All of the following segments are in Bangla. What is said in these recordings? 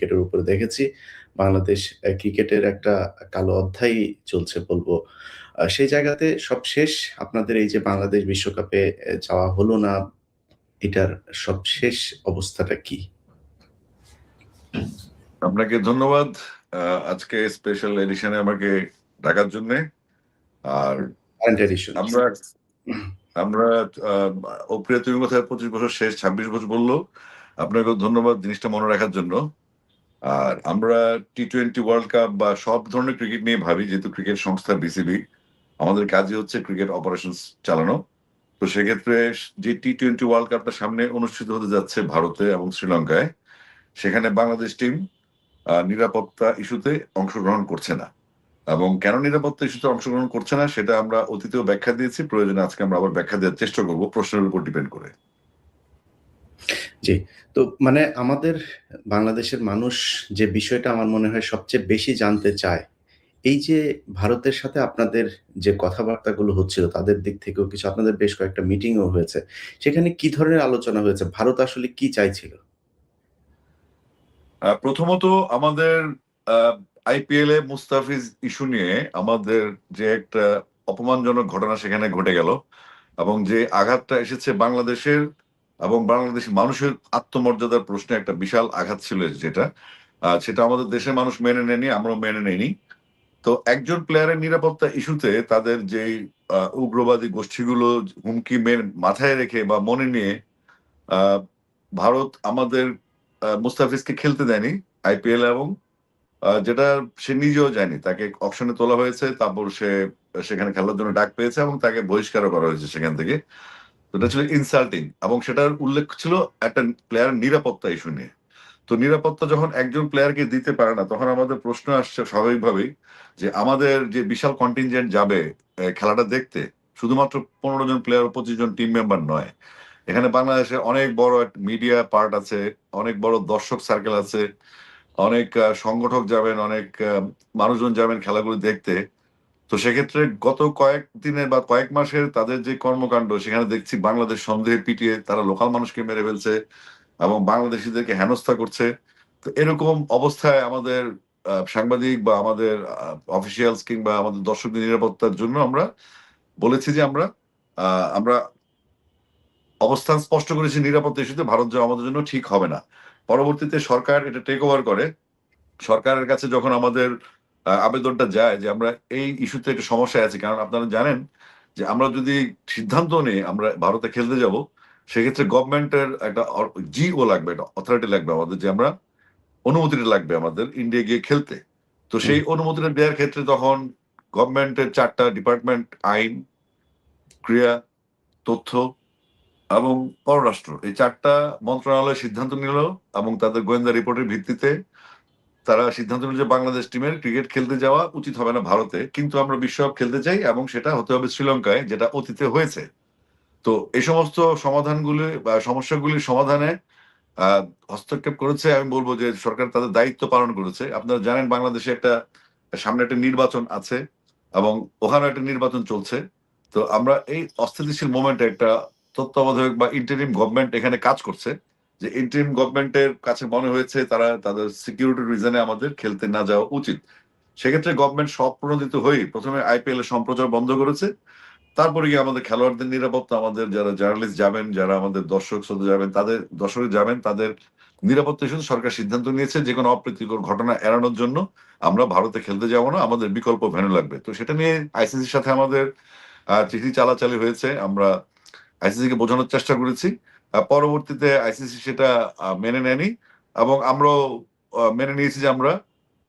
ক্রিকেটের উপরে দেখেছি। বাংলাদেশ ক্রিকেটের একটা কালো অধ্যায় চলছে বলবো। সেই জায়গাতে সবশেষ আপনাদের এই যে বাংলাদেশ বিশ্বকাপে যাওয়া হলো না, এটার সবশেষ অবস্থাটা কি? আপনাকে ধন্যবাদ আজকে স্পেশাল এডিশনে আমাকে ডাকার জন্য। আর কারেন্ট এডিশন। আমরা আমরা অপ্রিয় তুমি কোথায় 25 বছর শেষ 26 বছর বললো, আপনাকে ধন্যবাদ জিনিসটা মনে রাখার জন্য। আর আমরা টি-20 ওয়ার্ল্ড কাপ বা সব ধরনের ক্রিকেট নিয়ে ভাবি, যেহেতু ক্রিকেট সংস্থা বিসিবি, আমাদের কাজই হচ্ছে ক্রিকেট অপারেশন চালানো। তো সেক্ষেত্রে যে টি-20 ওয়ার্ল্ড কাপটা সামনে অনুষ্ঠিত হতে যাচ্ছে ভারতে এবং শ্রীলঙ্কায়, সেখানে বাংলাদেশ টিম নিরাপত্তা ইস্যুতে অংশগ্রহণ করছে না। এবং কেন নিরাপত্তা ইস্যুতে অংশগ্রহণ করছে না সেটা আমরা অতীতেও ব্যাখ্যা দিয়েছি, প্রয়োজনে আজকে আমরা আবার ব্যাখ্যা দেওয়ার চেষ্টা করবো, প্রশ্নের উপর ডিপেন্ড করে। জি, তো মানে আমাদের বাংলাদেশের মানুষ যে বিষয়টা আমার মনে হয় সবচেয়ে বেশি জানতে চায়, এই যে ভারতের সাথে আপনাদের যে কথাবার্তাগুলো হচ্ছিল তাদের দিক থেকেও কিছু, আপনাদের বেশ কয়েকটা মিটিংও হয়েছে। সেখানে কি ধরনের আলোচনা হয়েছে? ভারত আসলে কি চাইছিল? প্রথমত আমাদের আইপিএল এ মুস্তাফিজ ইস্যু নিয়ে আমাদের যে একটা অপমানজনক ঘটনা সেখানে ঘটে গেল, এবং যে আঘাতটা এসেছে বাংলাদেশের এবং বাংলাদেশি মানুষের আত্মমর্যাদার প্রশ্নে একটা বিশাল আঘাত ছিল, যেটা সেটা আমাদের দেশের মানুষ মেনে নেয়নি, আমরাও মেনে নেইনি। তো একজন প্লেয়ারের নিরাপত্তা ইস্যুতে তাদের যে উগ্রবাদী গোষ্ঠীগুলো হুমকি মাথায় রেখে বা মনে নিয়ে আহ, ভারত আমাদের মুস্তাফিজকে খেলতে দেয়নি আইপিএল, এবং যেটা সে নিজেও যায়নি, তাকে অপশনে তোলা হয়েছে, তারপর সে সেখানে খেলার জন্য ডাক পেয়েছে এবং তাকে বহিষ্কারও করা হয়েছে সেখান থেকে। এটা ছিল ইনসাল্টিং, এবং সেটার উল্লেখ ছিল একটা প্লেয়ারের নিরাপত্তা ইস্যু নিয়ে। তো নিরাপত্তা যখন একজন প্লেয়ারকে দিতে পারে না, তখন আমাদের প্রশ্ন আসছে স্বাভাবিকভাবেই যে আমাদের যে বিশাল কন্টিনজেন্ট যাবে খেলাটা দেখতে, শুধুমাত্র 15 জন প্লেয়ার 25 জন টিম মেম্বার নয়। এখানে বাংলাদেশে অনেক বড় মিডিয়া পার্ট আছে, অনেক বড় দর্শক সার্কেল আছে, অনেক সংগঠক যাবেন, অনেক মানুষজন যাবেন খেলাগুলো দেখতে। তো সেক্ষেত্রে গত কয়েক দিনের বা কয়েক মাসের তাদের যে কর্মকাণ্ড, সেখানে দেখছি বাংলাদেশ সন্দেহে পিটিয়ে তারা লোকাল মানুষকে মেরে ফেলছে এবং বাংলাদেশিদেরকে হেনস্থা করছে। তো এরকম অবস্থায় আমাদের সাংবাদিক বা আমাদের অফিসিয়ালস কিংবা আমাদের দর্শকদের নিরাপত্তার জন্য আমরা বলেছি যে আমরা অবস্থান স্পষ্ট করেছি, নিরাপত্তা ইস্যুতে ভারত যাওয়া আমাদের জন্য ঠিক হবে না। পরবর্তীতে সরকার এটা টেক ওভার করে। সরকারের কাছে যখন আমাদের আবেদনটা যায় যে আমরা এই ইস্যুতে একটা সমস্যায় আছি, কারণ আপনারা জানেন যে আমরা যদি সিদ্ধান্ত নিই আমরা ভারতে খেলতে যাব, সেক্ষেত্রে গভর্নমেন্টের একটা জিও লাগবে, একটা অথরিটি লাগবে আমাদের, যে আমরা অনুমতিটা লাগবে আমাদের ইন্ডিয়া গিয়ে খেলতে। তো সেই অনুমতিটা দেওয়ার ক্ষেত্রে তখন গভর্নমেন্টের 4টা ডিপার্টমেন্ট, আইন, ক্রিয়া, তথ্য এবং পররাষ্ট্র, এই 4টা মন্ত্রণালয় সিদ্ধান্ত নিল, এবং তাদের গোয়েন্দা রিপোর্টের ভিত্তিতে তারা সিদ্ধান্ত নিল যে বাংলাদেশ টিমের ক্রিকেট খেলতে যাওয়া উচিত হবে না ভারতে, কিন্তু আমরা বিশ্বকাপ খেলতে চাই এবং সেটা হতে হবে শ্রীলঙ্কায়, যেটা অতীতে হয়েছে। তো এই সমস্ত সমাধানগুলি বা সমস্যাগুলির সমাধানে আহ হস্তক্ষেপ করেছে, আমি বলবো যে সরকার তাদের দায়িত্ব পালন করেছে। আপনারা জানেন বাংলাদেশে সামনে একটা নির্বাচন আছে এবং ওখানে একটা নির্বাচন চলছে। তো আমরা এই অস্থিতিশীল মোমেন্টে একটা তত্ত্বাবধায়ক বা ইন্টারিম গভর্নমেন্ট এখানে কাজ করছে, যে ইন্টারিম গভর্নমেন্টের কাছে মনে হয়েছে তারা তাদের সিকিউরিটি রিজনে আমাদের খেলতে না যাওয়া উচিত। সেক্ষেত্রে গভর্নমেন্ট স্বপ্রণোদিত হয়ে প্রথমে আইপিএল এর সম্প্রচার বন্ধ করেছে, তারপরে গিয়ে আমাদের খেলোয়াড়দের নিরাপত্তা, আমাদের যারা জার্নালিস্ট যাবেন, যারা আমাদের দর্শক শ্রোতা যাবেন, তাদের নিরাপত্তা ইস্যুতে সরকার সিদ্ধান্ত নিয়েছে যে কোনো অপ্রীতিকর ঘটনা এড়ানোর জন্য আমরা ভারতে খেলতে যাবো না, আমাদের বিকল্প ভেন্যু লাগবে। তো সেটা নিয়ে আইসিসির সাথে আমাদের চিঠি চালাচালি হয়েছে, আমরা আইসিসি কে বোঝানোর চেষ্টা করেছি। পরবর্তীতে আইসিসি সেটা মেনে নেয়নি, এবং আমরাও মেনে নিয়েছি যে আমরা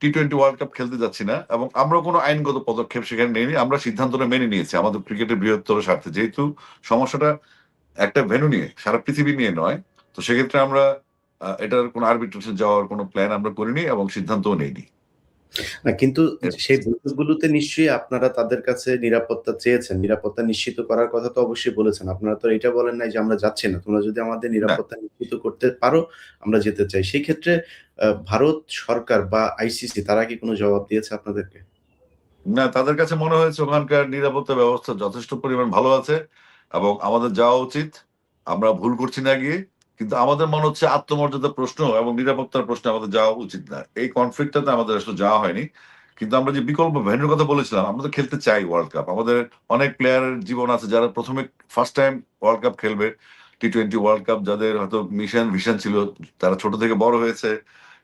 টি-20 ওয়ার্ল্ড কাপ খেলতে যাচ্ছি না, এবং আমরা কোনো আইনগত পদক্ষেপ সেখানে নেইনি। আমরা সিদ্ধান্তটা মেনে নিয়েছি আমাদের ক্রিকেটের বৃহত্তর স্বার্থে, যেহেতু সমস্যাটা একটা ভেন্যু নিয়ে, সারা পৃথিবী নিয়ে নয়। তো সেক্ষেত্রে আমরা এটার কোনো আরবিট্রেশন যাওয়ার কোনো প্ল্যান আমরা করিনি এবং সিদ্ধান্তও নেইনি। না, কিন্তু সেই বৈঠকগুলোতে নিশ্চয়ই আপনারা তাদের কাছে নিরাপত্তা চেয়েছেন। নিরাপত্তা নিশ্চিত করার কথা তো অবশ্যই বলেছেন। আপনারা তো এটা বলেন নাই যে আমরা যাচ্ছি না। তোমরা যদি আমাদের না, নিরাপত্তা নিশ্চিত করতে পারো, আমরা যেতে চাই। সেই ক্ষেত্রে ভারত সরকার বা আইসিসি তারা কি কোনো জবাব দিয়েছে আপনাদেরকে? না, তাদের কাছে মনে হয়েছে ওখানকার নিরাপত্তা ব্যবস্থা যথেষ্ট পরিমাণ ভালো আছে এবং আমাদের যাওয়া উচিত, আমরা ভুল করছি না গিয়ে। কিন্তু আমাদের মনে হচ্ছে আত্মমর্যাদার প্রশ্ন এবং নিরাপত্তার প্রশ্নে আমাদের যাওয়া উচিত না। এই কনফ্লিক্টটাতে আমাদের আসলে যাওয়া হয়নি। কিন্তু আমরা যে বিকল্প ভেন্যুর কথা বলেছিলাম, আমরা তো খেলতে চাই ওয়ার্ল্ড কাপ। আমাদের অনেক প্লেয়ারের জীবন আছে যারা প্রথমে ফার্স্ট টাইম ওয়ার্ল্ড কাপ খেলবে, টি-20 ওয়ার্ল্ড কাপ, যাদের হয়তো মিশন ভিশন ছিল, তারা ছোট থেকে বড় হয়েছে।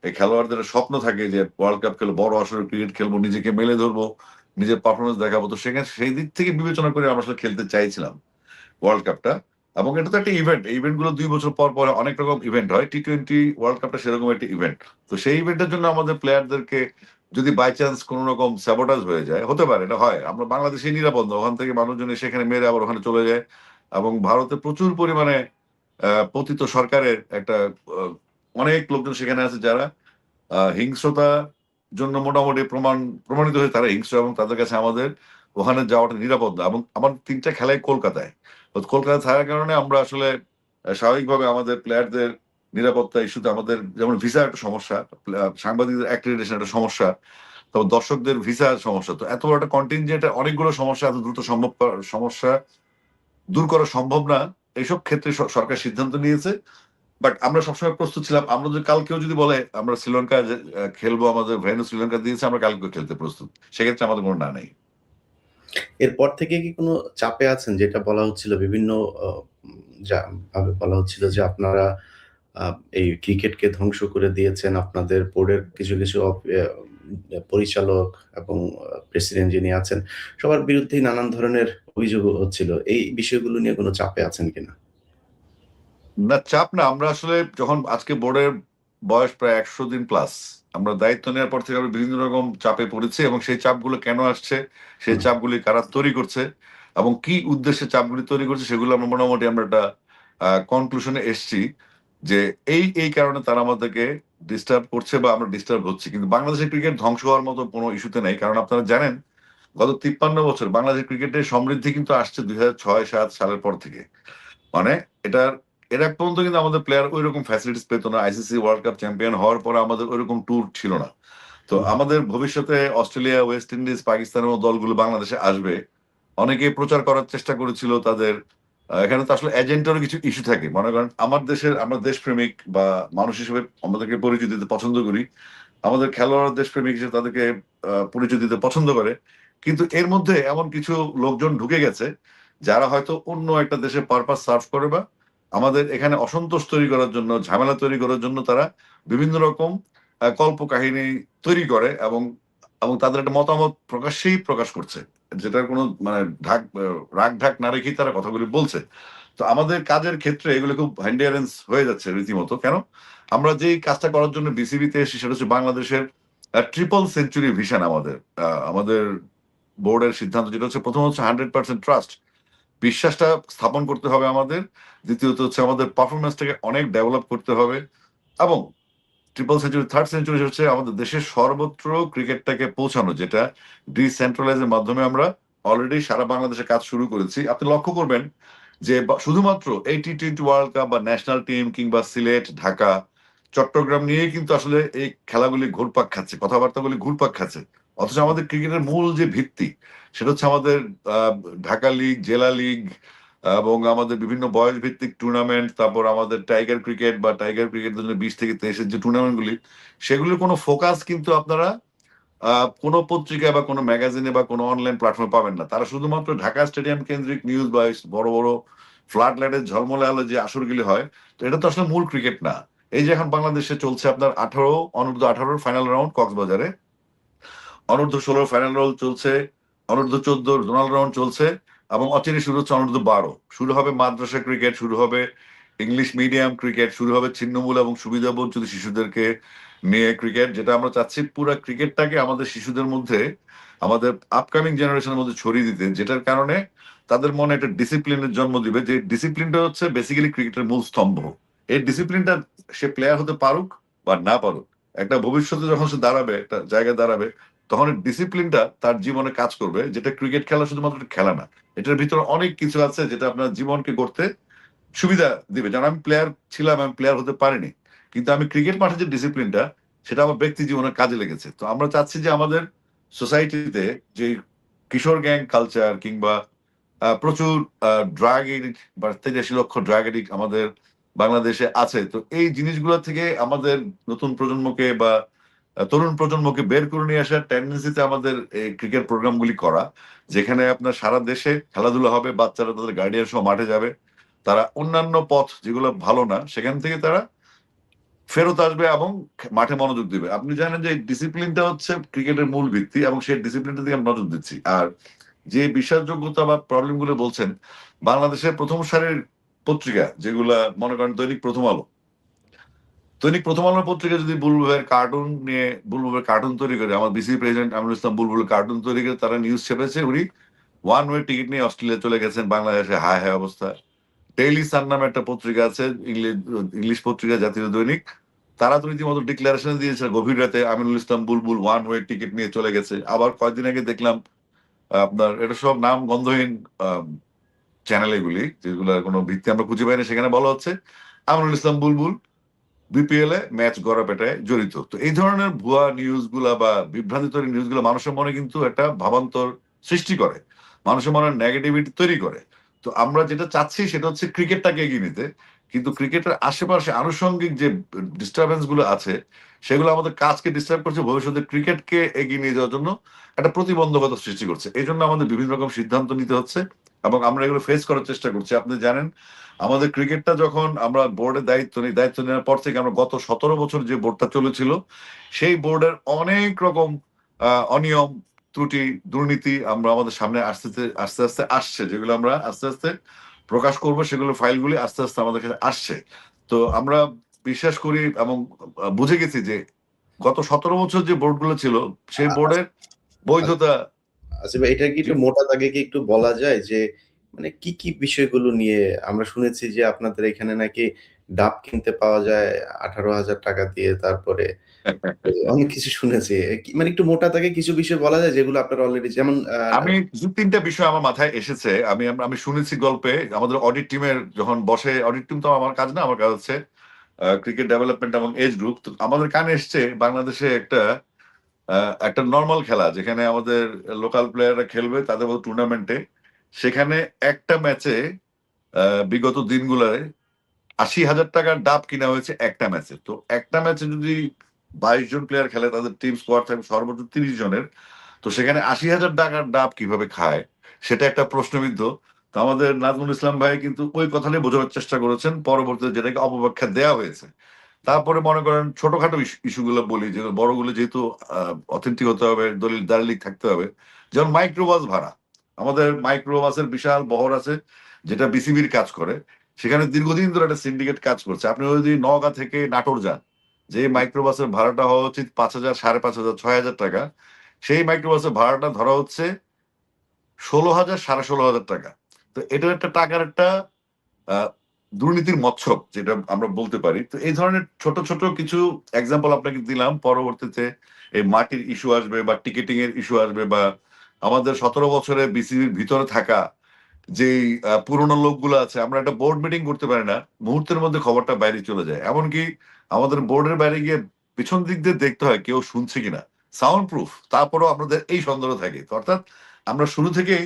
এই খেলোয়াড়দের স্বপ্ন থাকে যে ওয়ার্ল্ড কাপ খেলবো, বড় আসরে ক্রিকেট খেলবো, নিজেকে মেলে ধরবো, নিজের পারফরমেন্স দেখাবো। তো সেখানে সেই দিক থেকে বিবেচনা করে আমরা আসলে খেলতে চাইছিলাম ওয়ার্ল্ড কাপটা। এবং এটা তো একটা ইভেন্ট, এই ইভেন্ট গুলো 2 বছর পর পর অনেক রকম ইভেন্ট হয়, টি-20 ওয়ার্ল্ড কাপটা সেরকম একটা ইভেন্ট। তো সেই ইভেন্টের জন্য আমাদের প্লেয়ারদেরকে যদি বাই চান্স কোন রকম স্যাবোটাজ হয়ে যায়, হতে পারে, এটা হয়, আমরা বাংলাদেশে নিরাপদ না, ওখান থেকে মানুষজন সেখানে মেরে আবার ওখানে চলে যায়। এবং ভারতে প্রচুর পরিমাণে পতিত সরকারের একটা অনেক লোকজন সেখানে আছে যারা হিংস্রতা জন্য মোটামুটি প্রমাণিত হয়ে তারা হিংস্র, এবং তাদের কাছে আমাদের ওখানে যাওয়াটা নিরাপদ না। এবং আমার 3টা খেলাই কলকাতায়। তো কলকাতায় থাকার কারণে আমরা আসলে স্বাভাবিকভাবে আমাদের প্লেয়ারদের নিরাপত্তা ইস্যুতে আমাদের যেমন ভিসা একটা সমস্যা, সাংবাদিকদের অ্যাক্রিডিটেশন একটা সমস্যা, তারপর দর্শকদের ভিসা সমস্যা। তো এত বড় একটা কন্টিনজেন্টে অনেকগুলো সমস্যা এত দ্রুত সমস্যা দূর করা সম্ভব না। এইসব ক্ষেত্রে সরকার সিদ্ধান্ত নিয়েছে। বাট আমরা সবসময় প্রস্তুত ছিলাম। আমরা যদি কালকেও যদি বলে আমরা শ্রীলঙ্কা খেলবো, আমাদের ভেন্যু শ্রীলঙ্কা দিয়েছে, আমরা কালকেও খেলতে প্রস্তুত। সেক্ষেত্রে আমাদের কোনো না নেই। এরপর থেকে কি কোনো চাপে আছেন? যেটা বলা হচ্ছিল বিভিন্ন আ ভাবে বলা হচ্ছিল যে আপনারা আ এই ক্রিকেটকে ধ্বংস করে দিয়েছেন। আপনাদের বোর্ডের কিছু পরিচালক এবং প্রেসিডেন্ট যিনি আছেন, সবার বিরুদ্ধেই নানান ধরনের অভিযোগ হচ্ছিল। এই বিষয়গুলো নিয়ে কোনো চাপে আছেন কিনা? না, চাপ না। আমরা আসলে যখন আজকে বোর্ডের বয়স প্রায় ১০০ দিন প্লাস, আমরা দায়িত্ব নেওয়ার পর থেকে আমরা বিভিন্ন রকম চাপে পড়েছি, এবং সেই চাপগুলো কেন আসছে, সেই হুম, চাপগুলি কারা তৈরি করছে এবং কি উদ্দেশ্যে চাপগুলি তৈরি করছে, সেগুলো আমরা মোটামুটি আমরা একটা কনক্লুশনে এসছি যে এই কারণে তারা আমাদেরকে ডিস্টার্ব করছে বা আমরা ডিস্টার্ব হচ্ছি। কিন্তু বাংলাদেশের ক্রিকেট ধ্বংস হওয়ার মতো কোনো ইস্যুতে নেই। কারণ আপনারা জানেন, গত 53 বছর বাংলাদেশের ক্রিকেটের সমৃদ্ধি কিন্তু আসছে ২০০৬-৭ সালের পর থেকে। মানে এটার এর আগ পর্যন্ত কিন্তু আমাদের প্লেয়ার ওইরকম ফ্যাসিলিটিস পেত না। আইসিসি ওয়ার্ল্ড কাপ চ্যাম্পিয়ন হওয়ার পরে আমাদের ওইরকম ট্যুর ছিল না। তো হুম, আমাদের ভবিষ্যতে অস্ট্রেলিয়া, ওয়েস্ট ইন্ডিজ, পাকিস্তানের মতো দলগুলো বাংলাদেশে আসবে। অনেকেই প্রচার করার চেষ্টা করেছিল তাদের। এখানে তো আসলে এজেন্টেরও কিছু ইস্যু থাকে। মনে করেন আমরা দেশপ্রেমিক বা মানুষ হিসেবে আমাদেরকে পরিচয় দিতে পছন্দ করি। আমাদের খেলোয়াড় দেশপ্রেমিক হিসেবে তাদেরকে পরিচয় দিতে পছন্দ করে। কিন্তু এর মধ্যে এমন কিছু লোকজন ঢুকে গেছে যারা হয়তো অন্য একটা দেশে পারপাস সার্ভ করে, বা আমাদের এখানে অসন্তোষ তৈরি করার জন্য, ঝামেলা তৈরি করার জন্য তারা বিভিন্ন রকম কল্পকাহিনী তৈরি করে, এবং তাদের একটা মতামত প্রকাশ্যেই প্রকাশ করছে। যেটার কোনো মানে রাগ-ঢাক না রেখেই তারা কথাগুলি বলছে। তো আমাদের কাজের ক্ষেত্রে এগুলো খুব hindrance হয়ে যাচ্ছে রীতিমতো। কেন? আমরা যেই কাজটা করার জন্য বিসিবিতে এসেছি সেটা হচ্ছে বাংলাদেশের ট্রিপল সেঞ্চুরি ভিশন আমাদের। আমাদের বোর্ডের সিদ্ধান্ত যেটা হচ্ছে, প্রথম হচ্ছে 100% ট্রাস্ট। বিশ্বাসটা স্থাপন করতে হবে আমাদের। দ্বিতীয়ত হচ্ছে আমাদের পারফরম্যান্সটাকে অনেক ডেভেলপ করতে হবে, এবং ট্রিপল সেঞ্চুরি, থার্ড সেঞ্চুরি হচ্ছে আমাদের দেশের সর্বত্র ক্রিকেটটাকে পৌঁছানো, যেটা ডিসেন্ট্রালাইজ এর মাধ্যমে আমরা অলরেডি সারা বাংলাদেশে কাজ শুরু করেছি। আপনি লক্ষ্য করবেন যে শুধুমাত্র এই টি-20 ওয়ার্ল্ড কাপ বা ন্যাশনাল টিম কিংবা সিলেট, ঢাকা, চট্টগ্রাম নিয়েই কিন্তু আসলে এই খেলাগুলি ঘুরপাক খাচ্ছে, কথাবার্তাগুলি ঘুরপাক খাচ্ছে। অথচ আমাদের ক্রিকেটের মূল যে ভিত্তি, সেটা হচ্ছে আমাদের আহ, ঢাকা লিগ, জেলা লিগ, এবং আমাদের বিভিন্ন বয়স ভিত্তিক টুর্নামেন্ট, তারপর আমাদের টাইগার ক্রিকেট বা টাইগার ক্রিকেটের জন্য 20 থেকে 23-এর যে টুর্নামেন্টগুলি, সেগুলোর কোনো ফোকাস কিন্তু আপনারা কোনো পত্রিকা বা কোনো ম্যাগাজিনে বা কোনো অনলাইন প্ল্যাটফর্মে পাবেন না। তারা শুধুমাত্র ঢাকা স্টেডিয়াম কেন্দ্রিক নিউজ বা বড় বড় ফ্লাড লাইটের ঝলমলে আলো যে আসরগুলি হয়, তো এটা তো আসলে মূল ক্রিকেট না। এই যে এখন বাংলাদেশে চলছে আপনার অনূর্ধ্ব 18 ফাইনাল রাউন্ড কক্সবাজারে, অনূর্ধ্ব 16 ফাইনাল রাউন্ড চলছে, অনূর্ধ্ব 14 জোনাল রাউন্ড চলছে, এবং অচিরে শুরু হচ্ছে অনূর্ধ্ব 12। শুরু হবে মাদ্রাসা ক্রিকেট, শুরু হবে ইংলিশ মিডিয়াম ক্রিকেট, শুরু হবে ছিন্নমূল এবং সুবিধা বঞ্চিত শিশুদেরকে নিয়ে ক্রিকেট, যেটা আমরা চাচ্ছি পুরো ক্রিকেটটাকে আমাদের শিশুদের মধ্যে, আমাদের আপকামিং জেনারেশনের মধ্যে ছড়িয়ে দিতে, যেটার কারণে তাদের মনে একটা ডিসিপ্লিনের জন্ম দিবে, যে ডিসিপ্লিনটা হচ্ছে বেসিক্যালি ক্রিকেটের মূল স্তম্ভ। এই ডিসিপ্লিনটা সে প্লেয়ার হতে পারুক বা না পারুক, একটা ভবিষ্যতে যখন সে দাঁড়াবে, একটা জায়গায় দাঁড়াবে, তখন ডিসিপ্লিনটা তার জীবনে কাজ করবে, যেটা ক্রিকেট খেলা শুধুমাত্র একটা খেলা না। এটার ভিতরে অনেক কিছু আছে যেটা আপনার জীবনকে গড়তে সুবিধা দিবে। যেমন আমি প্লেয়ার ছিলাম, আমি প্লেয়ার হতে পারিনি, কিন্তু আমি ক্রিকেট মাঠে যে ডিসিপ্লিনটা, সেটা আমার ব্যক্তি জীবনে কাজে লেগেছে। তো আমরা চাচ্ছি যে আমাদের সোসাইটিতে যে কিশোর গ্যাং কালচার কিংবা প্রচুর ড্রাগ এডিক্ট বা 83 লক্ষ ড্রাগ এডিক্ট আমাদের বাংলাদেশে আছে। তো এই জিনিসগুলো থেকে আমাদের নতুন প্রজন্মকে বা তরুণ প্রজন্মকে বের করে নিয়ে আসার টেন্ডেন্সিতে আমাদের এই ক্রিকেট প্রোগ্রামগুলি করা, যেখানে আপনার সারা দেশে খেলাধুলা হবে, বাচ্চারা তাদের গার্ডিয়ান সহ মাঠে যাবে, তারা অন্যান্য পথ যেগুলো ভালো না সেখান থেকে তারা ফেরত আসবে এবং মাঠে মনোযোগ দিবে। আপনি জানেন যে ডিসিপ্লিনটা হচ্ছে ক্রিকেটের মূল ভিত্তি, এবং সেই ডিসিপ্লিনটা দিকে আমরা নজর দিচ্ছি। আর যে বিশ্বাসযোগ্যতা বা প্রবলেম গুলো বলছেন, বাংলাদেশের প্রথম সারির পত্রিকা যেগুলা মনে করেন দৈনিক প্রথম আলোর পত্রিকা যদি বুলবুলের কার্টুন নিয়ে, বুলবুলের কার্টুন তৈরি করে, আমার BCB president Aminul Islam বুলবুলের cartoon তৈরি করে তারা নিউজ ছেপেছে উনি ওয়ান ওয়ে টিকিট নিয়ে অস্ট্রেলিয়া চলে গেছেন, বাংলাদেশে হায় হায় অবস্থা। ডেইলি সান নামে একটা পত্রিকা আছে, ইংলিশ পত্রিকা, জাতীয় দৈনিক, তারা তো রীতিমতো ডিক্লারেশন দিয়েছে গভীর রাতে আমিনুল ইসলাম বুলবুল ওয়ান ওয়ে টিকিট নিয়ে চলে গেছে। আবার কয়েকদিন আগে দেখলাম আপনার এটা সব নাম গন্ধহীন চ্যানেল এগুলি, যেগুলোর কোনো ভিত্তি আমরা খুঁজে পাই না, সেখানে বলা হচ্ছে আমিনুল ইসলাম বুলবুল বিপিএল এ ম্যাচ গড়া পেটায় জড়িত। তো এই ধরনের ভুয়া নিউজ গুলা বা বিভ্রান্তি তৈরি নিউজ গুলা মানুষের মনে কিন্তু একটা ভাবান্তর সৃষ্টি করে, মানুষের মনে নেগেটিভিটি তৈরি করে। তো আমরা যেটা চাচ্ছি সেটা হচ্ছে ক্রিকেটটাকে এগিয়ে নিতে, কিন্তু ক্রিকেটের আশেপাশে আনুষঙ্গিক যে ডিস্টারবেন্স গুলো আছে সেগুলো আমাদের কাজকে ডিস্টার্ব করছে, ভবিষ্যতে ক্রিকেটকে এগিয়ে নিয়ে যাওয়ার জন্য একটা প্রতিবন্ধকতা সৃষ্টি করছে। এই জন্য আমাদের বিভিন্ন রকম সিদ্ধান্ত নিতে হচ্ছে এবং আমরা এগুলো ফেস করার চেষ্টা করছি। আপনি জানেন আমাদের ক্রিকেটটা যখন আমরা বোর্ডের দায়িত্ব নেওয়ার পর থেকে আমরা গত 17 বছর যে বোর্ডটা চলেছিল, সেই বোর্ডের অনেক রকম অনিয়ম, ত্রুটি, দুর্নীতি আমরা আমাদের সামনে আস্তে আস্তে আস্তে আসছে, যেগুলো আমরা আস্তে আস্তে প্রকাশ করবো, সেগুলো ফাইলগুলি আস্তে আস্তে আমাদের কাছে আসছে। তো আমরা বিশ্বাস করি এবং বুঝে গেছি যে গত 17 বছর যে বোর্ডগুলো ছিল সেই বোর্ডের বৈধতা। আচ্ছা ভাই, এটা কি একটু মোটা দাগে কি একটু বলা যায় যে মানে কি কি বিষয়গুলো নিয়ে? আমরা শুনেছি যে আপনাদের এখানে নাকি ডাব কিনতে পাওয়া যায় 18,000 টাকা দিয়ে, তারপরে অনেক কিছু শুনেছি। মানে একটু মোটা দাগে কিছু বিষয় বলা যায় যেগুলো আপনারা অলরেডি, যেমন আমি দু তিনটা বিষয় আমার মাথায় এসেছে, আমি আমি শুনেছি গল্পে। আমাদের অডিট টিমের যখন বসে, অডিট টিম তো আমার কাজ না, আমার কাজ হচ্ছে ক্রিকেট ডেভেলপমেন্ট এবং এজ গ্রুপ। তো আমাদের কানে এসছে বাংলাদেশে একটা নর্মাল খেলা যেখানে আমাদের লোকাল প্লেয়াররা খেলবে তাদের টুর্নামেন্টে, সেখানে একটা ম্যাচে বিগত দিনগুলোয় 80,000 টাকার ডাব কিনা হয়েছে একটা ম্যাচে। তো একটা ম্যাচে যদি 22 জন প্লেয়ার খেলে, তাদের টিম স্কোয়াড থাকবে সর্বোচ্চ 30 জনের। তো সেখানে 80,000 টাকার ডাব কিভাবে খায় সেটা একটা প্রশ্নবিদ্ধ। তো আমাদের নাজমুল ইসলাম ভাই কিন্তু ওই কথাটাই বোঝানোর চেষ্টা করেছেন, পরবর্তীতে যেটাকে অপব্যাখ্যা দেওয়া হয়েছে। তারপরে মনে করেন ছোটখাটো ইস্যুগুলো বলি, যেগুলো বড়গুলো যেহেতু অথেন্টিক হতে হবে, দলিল দালিলিক থাকতে হবে। যেমন মাইক্রোবাস ভাড়া, আমাদের মাইক্রোবাসের বিশাল বহর আছে যেটা বিসিবির কাজ করে, সেখানে দীর্ঘদিন ধরে একটা সিন্ডিকেট কাজ করছে। আপনি যদি নওগাঁ থেকে নাটোর যান, যে মাইক্রোবাসের ভাড়াটা হওয়া উচিত 5,000, 5,500, 6,000 টাকা, সেই মাইক্রোবাসের ভাড়াটা ধরা হচ্ছে 16,000, 16,500 টাকা। তো এটার একটা টাকার একটা আহ, দুর্নীতির মচ্ছব যেটা আমরা বলতে পারি। তো এই ধরনের ছোট ছোট কিছু এক্সাম্পল আপনাকে দিলাম। পরবর্তীতে এই মাটির ইস্যু আসবে বা টিকেটিং এর ইস্যু আসবে, বা আমাদের 17 বছরে বিসিবির ভিতরে থাকা যেই পুরোনো লোকগুলো আছে, আমরা একটা বোর্ড মিটিং করতে পারি না, মুহূর্তের মধ্যে খবরটা বাইরে চলে যায়। এমনকি আমাদের বোর্ডের বাইরে গিয়ে পিছন দিক দিয়ে দেখতে হয় কেউ শুনছে কিনা, সাউন্ড প্রুফ, তারপরেও আমাদের এই সন্দেহ থাকে। তো অর্থাৎ আমরা শুরু থেকেই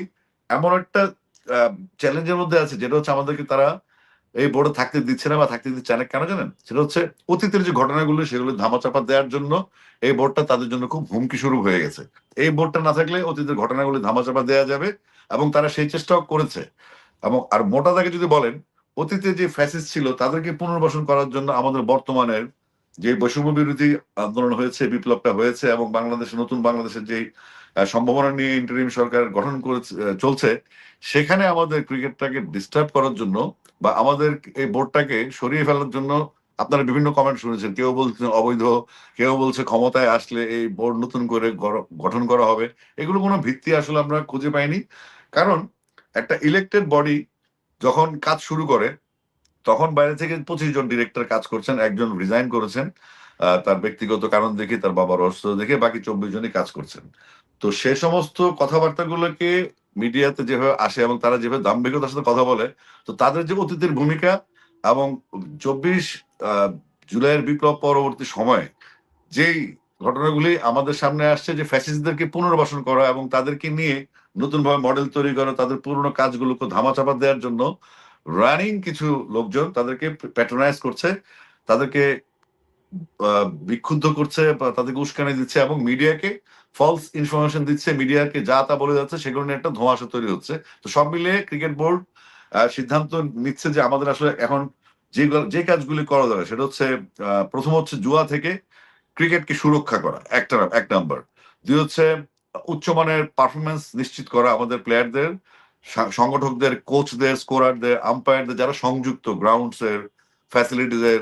এমন একটা চ্যালেঞ্জের মধ্যে আছে, যেটা হচ্ছে আমাদেরকে তারা এই বোর্ডে থাকতে দিচ্ছে না বা থাকতে দিচ্ছে না কেন জানেন? সেটা হচ্ছে অতীতের যে ঘটনাগুলো সেগুলো ধামাচাপা দেওয়ার জন্য এই বোর্ডটা তাদের জন্য খুব হুমকি স্বরূপ হয়ে গেছে। এই বোর্ডটা না থাকলে অতীতের ঘটনাগুলো ধামাচাপা দেওয়া যাবে, এবং তারা সেই চেষ্টাও করেছে। এবং আর মোটা দাগে যদি বলেন, অতীতে যে ফ্যাসিস্ট ছিল তাদেরকে পুনর্বাসন করার জন্য আমাদের বর্তমানের যে বৈষম্য বিরোধী আন্দোলন হয়েছে, বিপ্লবটা হয়েছে, এবং বাংলাদেশের নতুন বাংলাদেশের যে সম্ভাবনা নিয়ে ইন্টারিম সরকার গঠন করে চলছে, সেখানে আমাদের ক্রিকেটটাকে ডিস্টার্ব করার জন্য বা আমাদের এই বোর্ডটাকে সরিয়ে ফেলার জন্য আপনারা বিভিন্ন কমেন্ট শুনেছেন। কেউ বলছেন অবৈধ, কেউ বলছে ক্ষমতায় আসলে এই বোর্ড নতুন করে গঠন করা হবে। এগুলো কোনো ভিত্তি আসলে আমরা খুঁজে পাইনি। কারণ একটা ইলেকটেড বডি যখন কাজ শুরু করে, তখন বাইরে থেকে 25 জন ডিরেক্টর কাজ করছেন, একজন রিজাইন করেছেন তার ব্যক্তিগত কারণ দেখে, তার বাবার অসুস্থতা দেখে, বাকি 24 জনই কাজ করছেন। তো সে সমস্ত কথাবার্তাগুলোকে মিডিয়াতে যেভাবে আসে এবং তারা যেভাবে দাম্ভিকতার সাথে কথা বলে, তো তাদের যে অতীতের ভূমিকা এবং 24 জুলাইয়ের বিপ্লব পরবর্তী সময়ে যেই ঘটনাগুলি আমাদের সামনে আসছে, যে ফ্যাসিস্টদেরকে পুনর্বাসন করা এবং তাদেরকে নিয়ে নতুন ভাবে মডেল তৈরি করা, তাদের পুরনো কাজগুলোকে ধামাচাপা দেওয়ার জন্য রানিং কিছু লোকজন তাদেরকে প্যাট্রোনাইজ করছে, তাদেরকে বিক্ষুব্ধ করছে বা তাদেরকে উস্কানি দিচ্ছে এবং মিডিয়াকে ফলস ইনফরমেশন দিচ্ছে, মিডিয়াকে যা তা বলে যাচ্ছে, সেগুলো নিয়ে একটা ধোঁয়াশা তৈরি হচ্ছে। তো সব মিলিয়ে ক্রিকেট বোর্ড সিদ্ধান্ত নিচ্ছে যে আমাদের আসলে এখন যে কাজগুলি করা দরকার সেটা হচ্ছে প্রথম হচ্ছে জুয়া থেকে ক্রিকেটকে সুরক্ষা করা, এক নাম্বার। দুই হচ্ছে উচ্চমানের পারফরমেন্স নিশ্চিত করা আমাদের প্লেয়ারদের, সংগঠকদের, কোচদের, স্কোরারদের, আম্পায়ারদের যারা সংযুক্ত গ্রাউন্ডস এর, ফ্যাসিলিটিস এর,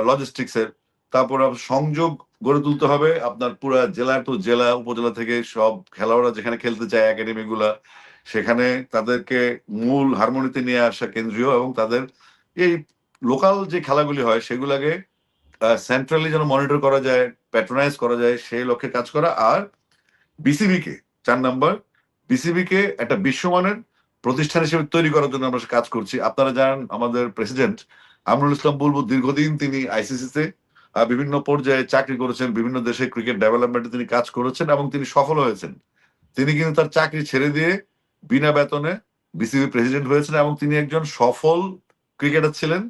লজিস্টিক্স এর। তারপর সংযোগ গড়ে তুলতে হবে আপনার পুরা জেলা টু জেলা, উপজেলা থেকে সব খেলোয়াড়রা যেখানে খেলতে চায় একাডেমি গুলা, সেখানে তাদেরকে মূল হারমোনিতে নিয়ে আসা কেন্দ্রীয়, এবং তাদের এই লোকাল যে খেলাগুলি হয় সেগুলাকে সেন্ট্রালি যেন মনিটর করা যায়, প্যাট্রোনাইজ করা যায়, সেই লক্ষ্যে কাজ করা। আর বিসিবি কে 4 নাম্বার, বিসিবি কে একটা বিশ্বমানের প্রতিষ্ঠান হিসেবে তৈরি করার জন্য আমরা কাজ করছি। আপনারা জানেন আমাদের প্রেসিডেন্ট আমরুল ইসলাম বুলবুল দীর্ঘদিন তিনি আইসিসিতে বিভিন্ন পর্যায়ে চাকরি করেছেন, বিভিন্ন দেশে ক্রিকেট ডেভেলপমেন্টে তিনি কাজ করেছেন এবং তিনি সফল হয়েছেন। তিনি কিন্তু তার চাকরি ছেড়ে দিয়ে বিনা বেতনে বিসিবি প্রেসিডেন্ট হয়েছেন এবং তিনি একজন সফল ক্রিকেটার ছিলেন,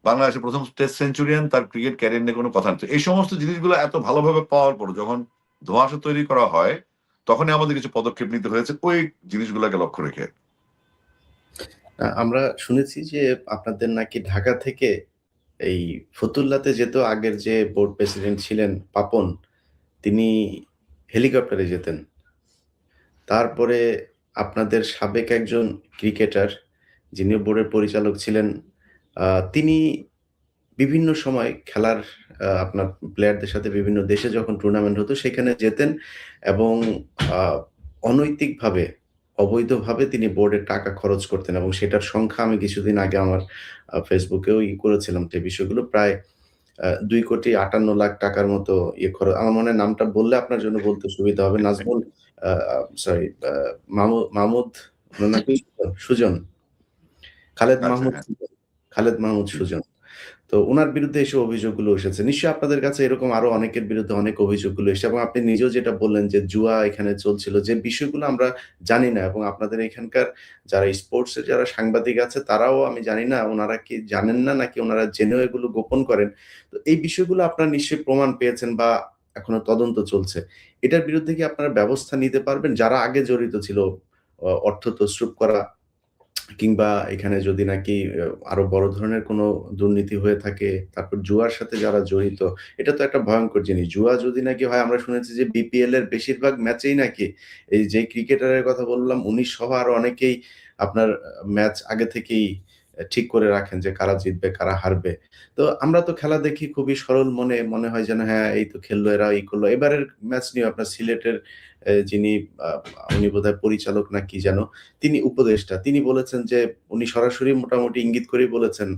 বাংলাদেশের প্রথম টেস্ট সেঞ্চুরিয়ান, তার ক্রিকেট ক্যারিয়ার নিয়ে কোনো কথা নেই। এই সমস্ত জিনিসগুলো এত ভালোভাবে পাওয়ার পর যখন ধোঁয়াশা তৈরি করা হয়, তখনই আমাদের কিছু পদক্ষেপ নিতে হয়েছে ওই জিনিসগুলোকে লক্ষ্য রেখে। আমরা শুনেছি যে আপনাদের নাকি ঢাকা থেকে এই ফতুল্লাতে যেত আগের যে বোর্ড প্রেসিডেন্ট ছিলেন পাপন, তিনি হেলিকপ্টারে যেতেন। তারপরে আপনাদের সাবেক একজন ক্রিকেটার, যিনি বোর্ডের পরিচালক ছিলেন, তিনি বিভিন্ন সময় খেলার আপনার প্লেয়ারদের সাথে বিভিন্ন দেশে যখন টুর্নামেন্ট হতো সেখানে যেতেন এবং আ অনৈতিকভাবে, অবৈধভাবে তিনি বোর্ডের টাকা খরচ করতেন এবং সেটার সংখ্যা আমি কিছুদিন আগে আমার ফেসবুকেও করেছিলাম যে বিষয়গুলো প্রায় ২,৫৮,০০,০০০ টাকার মতো আমার মনে হয় নামটা বললে আপনার জন্য বলতে সুবিধা হবে। নাজমুল আ আ সরি মাহমুদ উনার নাম কি? সুজন। খালেদ আচ্ছা, মাহমুদ হ্যাঁ। সুজন। খালেদ মাহমুদ সুজন। তো উনার বিরুদ্ধে এসব অভিযোগগুলো এসেছে। নিশ্চয়ই আপনাদের কাছে এরকম আরো অনেকের বিরুদ্ধে অনেক অভিযোগগুলো এসেছে এবং আপনি নিজেও যেটা বললেন যে জুয়া এখানে চলছিল, যে বিষয়গুলো আমরা জানি না এবং আপনাদের এখানকার যারা স্পোর্টস এর যারা সাংবাদিক আছে তারাও আমি জানি না উনারা কি জানেন না নাকি উনারা জেনেও এগুলো গোপন করেন। তো এই বিষয়গুলো আপনারা নিশ্চয়ই প্রমাণ পেয়েছেন বা এখনো তদন্ত চলছে। এটার বিরুদ্ধে কি আপনারা ব্যবস্থা নিতে পারবেন? যারা আগে জড়িত ছিল অর্থ তছরূপ করা কিংবা এখানে যদি নাকি আরো বড় ধরনের কোনো দুর্নীতি হয়ে থাকে, তারপর জুয়ার সাথে যারা জড়িত, এটা তো একটা ভয়ংকর জিনিস। জুয়া যদি নাকি হয় আমরা শুনেছি যে বিপিএল এর বেশিরভাগ ম্যাচেই নাকি এই যে ক্রিকেটারের কথা বললাম উনি সহ আরো অনেকেই আপনার ম্যাচ আগে থেকেই ঠিক করে রাখেন যে কারা জিতবে, কারা হারবে। তো আমরা তো খেলা দেখি খুবই সরল মনে, মনে হয় যেন হ্যাঁ, এই তো খেললো এরা, এই করলো। এবারের ম্যাচ নিয়ে আপনার সিলেটের যিনি আ উনি বোধহয় পরিচালক না কি যেন, তিনি উপদেষ্টা। তিনি বলেছেন যে উনি সরাসরি মোটামুটি ইঙ্গিত করেই বলেছেন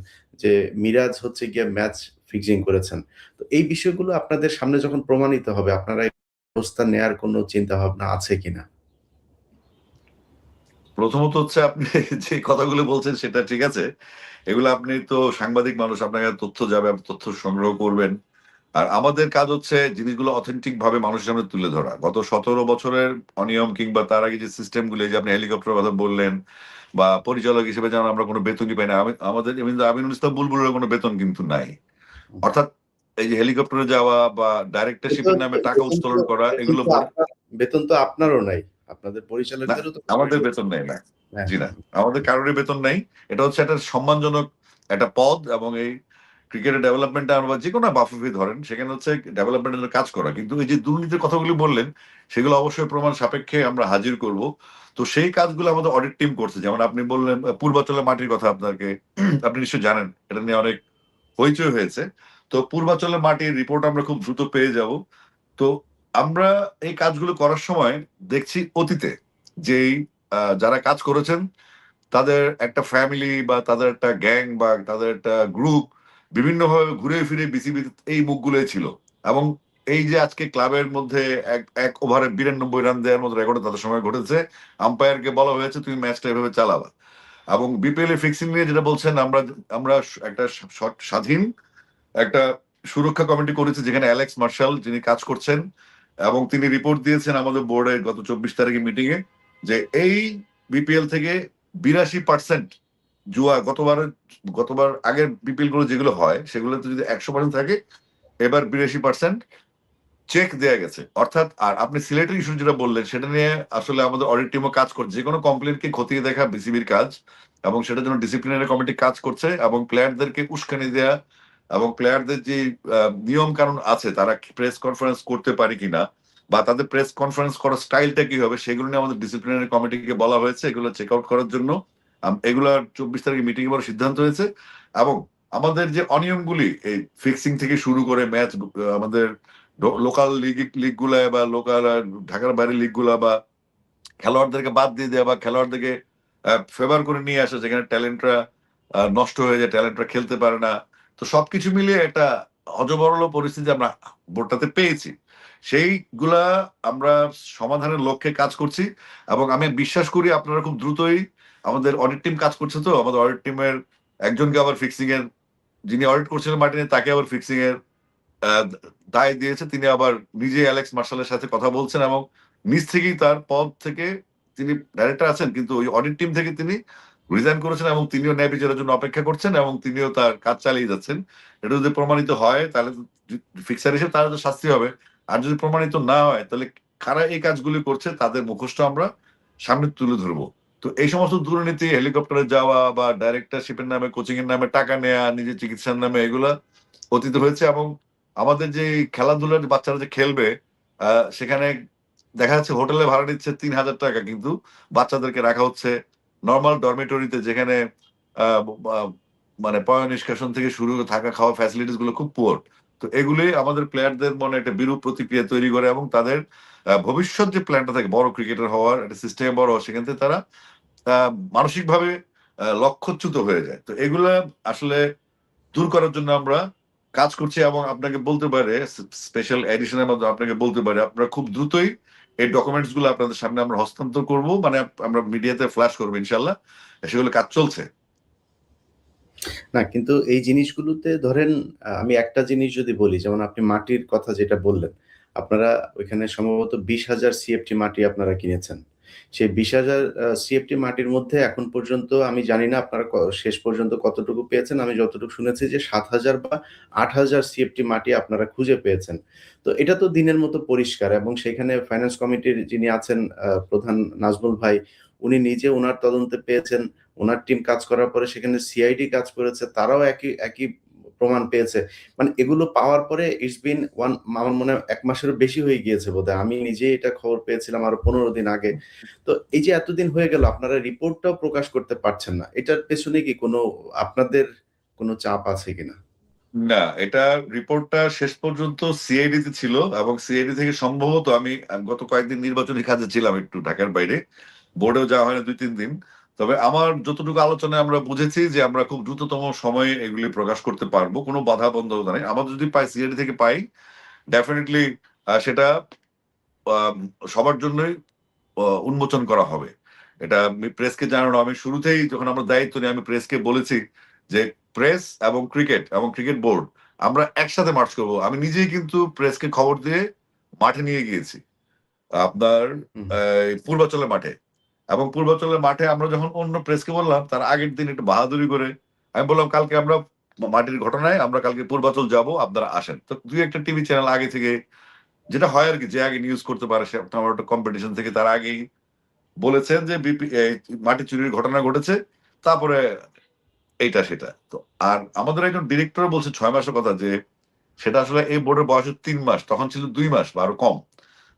যে মিরাজ হচ্ছে গিয়ে ম্যাচ ফিক্সিং করেছেন। তো এই বিষয়গুলো আপনাদের সামনে যখন প্রমাণিত হবে আপনারা এই ব্যবস্থা নেয়ার কোনো চিন্তাভাবনা আছে কিনা? প্রথমত হচ্ছে আপনি যে কথাগুলো বলছেন সেটা ঠিক আছে। এগুলো আপনি তো সাংবাদিক মানুষ, আপনার কাছে তথ্য যাবে, আপনি তথ্য সংগ্রহ করবেন। আর আমাদের কাজ হচ্ছে জিনিসগুলো অথেন্টিক ভাবে মানুষের সামনে তুলে ধরা। গত ১৭ বছরের অনিয়ম কিংবা তার আগে যে সিস্টেম গুলো, এই যে আপনি হেলিকপ্টারের কথা বললেন বা পরিচালক হিসেবে যেমন আমরা কোনো বেতনই পাই না। আমাদের কিন্তু আমিনুল ইসলাম বুলবুলের কোনো বেতন কিন্তু নাই। অর্থাৎ এই যে হেলিকপ্টারে যাওয়া বা ডাইরেক্টরশিপের বেতন নামে টাকা বেতন তো উত্তোলন করা, বেতন এগুলো তো আপনার বেতন তো আপনারও নাই। আপনাদের না, পরিচালকদেরও তো আমাদের বেতন বেতন নেই না। হ্যাঁ, জি না। হ্যাঁ। আমাদের কারোরই বেতন নেই। এটা হচ্ছে একটা সম্মানজনক একটা পদ, এবং এই ক্রিকেটের ডেভেলপমেন্টে আমরা যেকোনো বাফুফে ধরেন সেখানে হচ্ছে ডেভেলপমেন্টের জন্য কাজ করা। কিন্তু এই যে দুর্নীতির কথাগুলি বললেন সেগুলো অবশ্যই প্রমাণ সাপেক্ষে আমরা হাজির করব। তো সেই কাজগুলো আমাদের অডিট টিম করছে। যেমন আপনি বললেন পূর্বাচলের মাটির কথা আপনাকে আপনি নিশ্চয়ই জানেন। এটা নিয়ে অনেক হইচই হয়েছে। তো পূর্বাচলের মাটির রিপোর্ট আমরা খুব দ্রুত পেয়ে যাব। তো আমরা এই কাজগুলো করার সময় দেখছি অতীতে যেই যারা কাজ করেছেন তাদের একটা ফ্যামিলি বা তাদের একটা গ্যাং বা তাদের একটা গ্রুপ বিভিন্নভাবে ঘুরে ফিরে বিসিবি এই মুখগুলোই ছিল। এবং এই যে আজকে ক্লাবের মধ্যে এক ওভারে ৯২ রান দেওয়ার মতো রেকর্ড তাদের সময় ঘটেছে, আম্পায়ারকে বলা হয়েছে তুমি ম্যাচটা এভাবে চালাবা। এবং বিপিএল এ ফিক্সিং নিয়ে যেটা বলছেন, আমরা আমরা একটা স্বাধীন একটা সুরক্ষা কমিটি করেছে যেখানে অ্যালেক্স মার্শাল যিনি কাজ করছেন, এবং তিনি রিপোর্ট দিয়েছেন আমাদের বোর্ডে গত ২৪ তারিখে মিটিং এ যে এই বিপিএল থেকে ৮২% জুয়া গতবার আগের বিপিএল গুলো যেগুলো হয় সেগুলোতে যদি 100% থাকে, এবার 82% চেক দেয়া গেছে। অর্থাৎ আর আপনি সিলেটের ইস্যু যেটা বললেন সেটা নিয়ে আসলে আমাদের অডিট টিমও কাজ করছে। যে কোনো কমপ্লেনকে খতিয়ে দেখা বিসিবির কাজ, এবং সেটার জন্য ডিসিপ্লিনারি কমিটি কাজ করছে, এবং প্লেয়ারদেরকে উস্কানি দেয়া এবং প্লেয়ারদের যে নিয়ম কানুন আছে তারা প্রেস কনফারেন্স করতে পারে কিনা বা তাদের প্রেস কনফারেন্স করার স্টাইলটা কি হবে সেগুলো নিয়ে আমাদের ডিসিপ্লিনারি কমিটিকে বলা হয়েছে এগুলো চেক আউট করার জন্য। এগুলোর 24 তারিখে মিটিং এবার সিদ্ধান্ত হয়েছে। এবং আমাদের যে অনিয়মগুলি এই ফিক্সিং থেকে শুরু করে ম্যাচ, আমাদের লোকাল লিগ গুলা বা লোকাল ঢাকার বাইরের লিগ গুলা বা খেলোয়াড়দেরকে বাদ দিয়ে দেওয়া বা খেলোয়াড়দেরকে ফেভার করে নিয়ে আসা যেখানে ট্যালেন্টরা নষ্ট হয়ে যায়, ট্যালেন্টরা খেলতে পারে না। তো সবকিছু মিলিয়ে একটা অজবরল পরিস্থিতি আমরা বোর্ডটাতে পেয়েছি। সেইগুলা আমরা সমাধানের লক্ষ্যে কাজ করছি, এবং আমি বিশ্বাস করি আপনারা খুব দ্রুতই, আমাদের অডিট টিম কাজ করছে, তো আমাদের অডিট টিমের একজনকে আবার ফিক্সিং এর, যিনি অডিট করছিলেন মার্টিনে, তাকে আবার ফিক্সিং এর আহ, দায় দিয়েছে। তিনি আবার নিজে অ্যালেক্স মার্শালের সাথে কথা বলছেন এবং নিজ থেকেই তার পদ থেকে, তিনি ডাইরেক্টর আছেন কিন্তু ওই অডিট টিম থেকে তিনি রিজাইন করেছেন, এবং তিনিও ন্যায় বিচারের জন্য অপেক্ষা করছেন এবং তিনিও তার কাজ চালিয়ে যাচ্ছেন। এটা যদি প্রমাণিত হয় তাহলে ফিক্সার হিসেবে তার তো শাস্তি হবে, আর যদি প্রমাণিত না হয় তাহলে কারা এই কাজগুলি করছে তাদের মুখোশটা আমরা সামনে তুলে ধরবো। তো এই সমস্ত দুর্নীতি, হেলিকপ্টারে যাওয়া বা ডাইরেক্টরশিপের নামে, কোচিং এর নামে টাকা নেওয়া, নিজের চিকিৎসার নামে, এগুলা অতীতে হয়েছে। এবং আমাদের যে খেলাধুলার বাচ্চারা যে খেলবে, সেখানে দেখা যাচ্ছে হোটেলে ভাড়া নিচ্ছে 3,000 টাকা, কিন্তু বাচ্চাদেরকে রাখা হচ্ছে নর্মাল ডরমেটরিতে, যেখানে আহ, আহ, মানে পয় নিষ্কাশন থেকে শুরু করে থাকা খাওয়া ফ্যাসিলিটিস গুলো খুব পুয়ার। তো এগুলি আমাদের প্লেয়ারদের মনে একটা বিরূপ প্রতিক্রিয়া তৈরি করে, এবং তাদের ভবিষ্যৎ যে প্ল্যানটা থাকে বড় ক্রিকেটার হওয়ার, একটা সিস্টেম বড় হওয়ার, সেখান থেকে তারা মানসিকভাবে লক্ষ্যচ্যুত হয়ে যায়। তো এগুলা আসলে দূর করার জন্য আমরা কাজ করছি, এবং আপনাকে বলতে পারে স্পেশাল এডিশনের মধ্যে আপনাকে বলতে পারে আপনারা খুব দ্রুতই এই ডকুমেন্টস গুলো আপনাদের সামনে আমরা হস্তান্তর করব, মানে আমরা মিডিয়াতে ফ্ল্যাশ করবো ইনশাল্লাহ। সেগুলো কাজ চলছে। না কিন্তু এই জিনিসগুলোতে ধরেন আমি একটা জিনিস যদি বলি, যেমন আপনি মাটির কথা যেটা বললেন, আপনারা ওইখানে সম্ভবত 20,000 সিএফটি মাটি আপনারা কিনেছেন। সেই 20,000 সিএফটি মাটির মধ্যে এখন পর্যন্ত আমি জানি না আপনারা শেষ পর্যন্ত কতটুকু পেয়েছেন। আমি যতটুকু শুনেছি যে 7,000 বা 8,000 সিএফটি মাটি আপনারা খুঁজে পেয়েছেন। তো এটা তো দিনের মতো পরিষ্কার, এবং সেখানে ফাইন্যান্স কমিটির যিনি আছেন প্রধান নাজমুল ভাই, উনি নিজে উনার তদন্তে পেয়েছেন। উনার টিম কাজ করার পরে সেখানে সিআইডি কাজ করেছে, তারাও একই একই প্রমাণ পেয়েছে। মানে এগুলো পাওয়ার পরে ইটস বিন ওয়ান, আমার মনে হয় 1 মাসেরও বেশি হয়ে গিয়েছে বোধহয়। আমি নিজেই এটা খবর পেয়েছিলাম আরো 15 দিন আগে। তো এই যে এতদিন হয়ে গেল আপনারা রিপোর্টটাও প্রকাশ করতে পারছেন না। এটার পেছনে কি কোনো আপনাদের কোনো চাপ আছে কিনা? না, এটা রিপোর্টটা শেষ পর্যন্ত সিআইডি তে ছিল, এবং সিআইডি থেকে সম্ভবত আমি গত কয়েকদিন নির্বাচনী কাজে ছিলাম একটু ঢাকার বাইরে, বোর্ডেও যাওয়া হয় না 2-3 দিন। তবে আমার যতটুকু আলোচনায় আমরা বুঝেছি যে আমরা খুব দ্রুততম সময়ে এগুলি প্রকাশ করতে পারবো, কোনো বাধা বন্ধকতা নেই। আমরা যদি পাই, সিআইডি থেকে পাই, ডেফিনেটলি সেটা আহ, সবার জন্যই উন্মোচন করা হবে। এটা প্রেসকে জানানো, আমি শুরুতেই যখন আমরা দায়িত্ব নিই আমি প্রেসকে বলেছি যে প্রেস এবং ক্রিকেট এবং ক্রিকেট বোর্ড আমরা একসাথে মার্চ করব। আমি নিজেই কিন্তু প্রেসকে খবর দিয়ে মাঠে নিয়ে গিয়েছি আপনার হুম। পূর্বাচলের মাঠে। এবং পূর্বাচলের মাঠে আমরা যখন অন্য প্রেসকে বললাম, তার আগের দিন একটু বাহাদুরি করে আমি বললাম কালকে আমরা মাটির ঘটনায় আমরা কালকে পূর্বাচল যাব, আপনারা আসেন। তো দুই একটা টিভি চ্যানেল আগে থেকে, যেটা হয় আর কি, যে আগে নিউজ করতে পারে সে আমার একটা কম্পিটিশন থেকে, তার আগেই বলেছেন যে মাটি চুরির ঘটনা ঘটেছে, তারপরে এইটা সেটা। তো আর আমাদের একজন ডিরেক্টর বলছে 6 মাসের কথা, যে সেটা আসলে এই বোর্ডের বয়স 3 মাস, তখন ছিল 2 মাস বা আরো কম।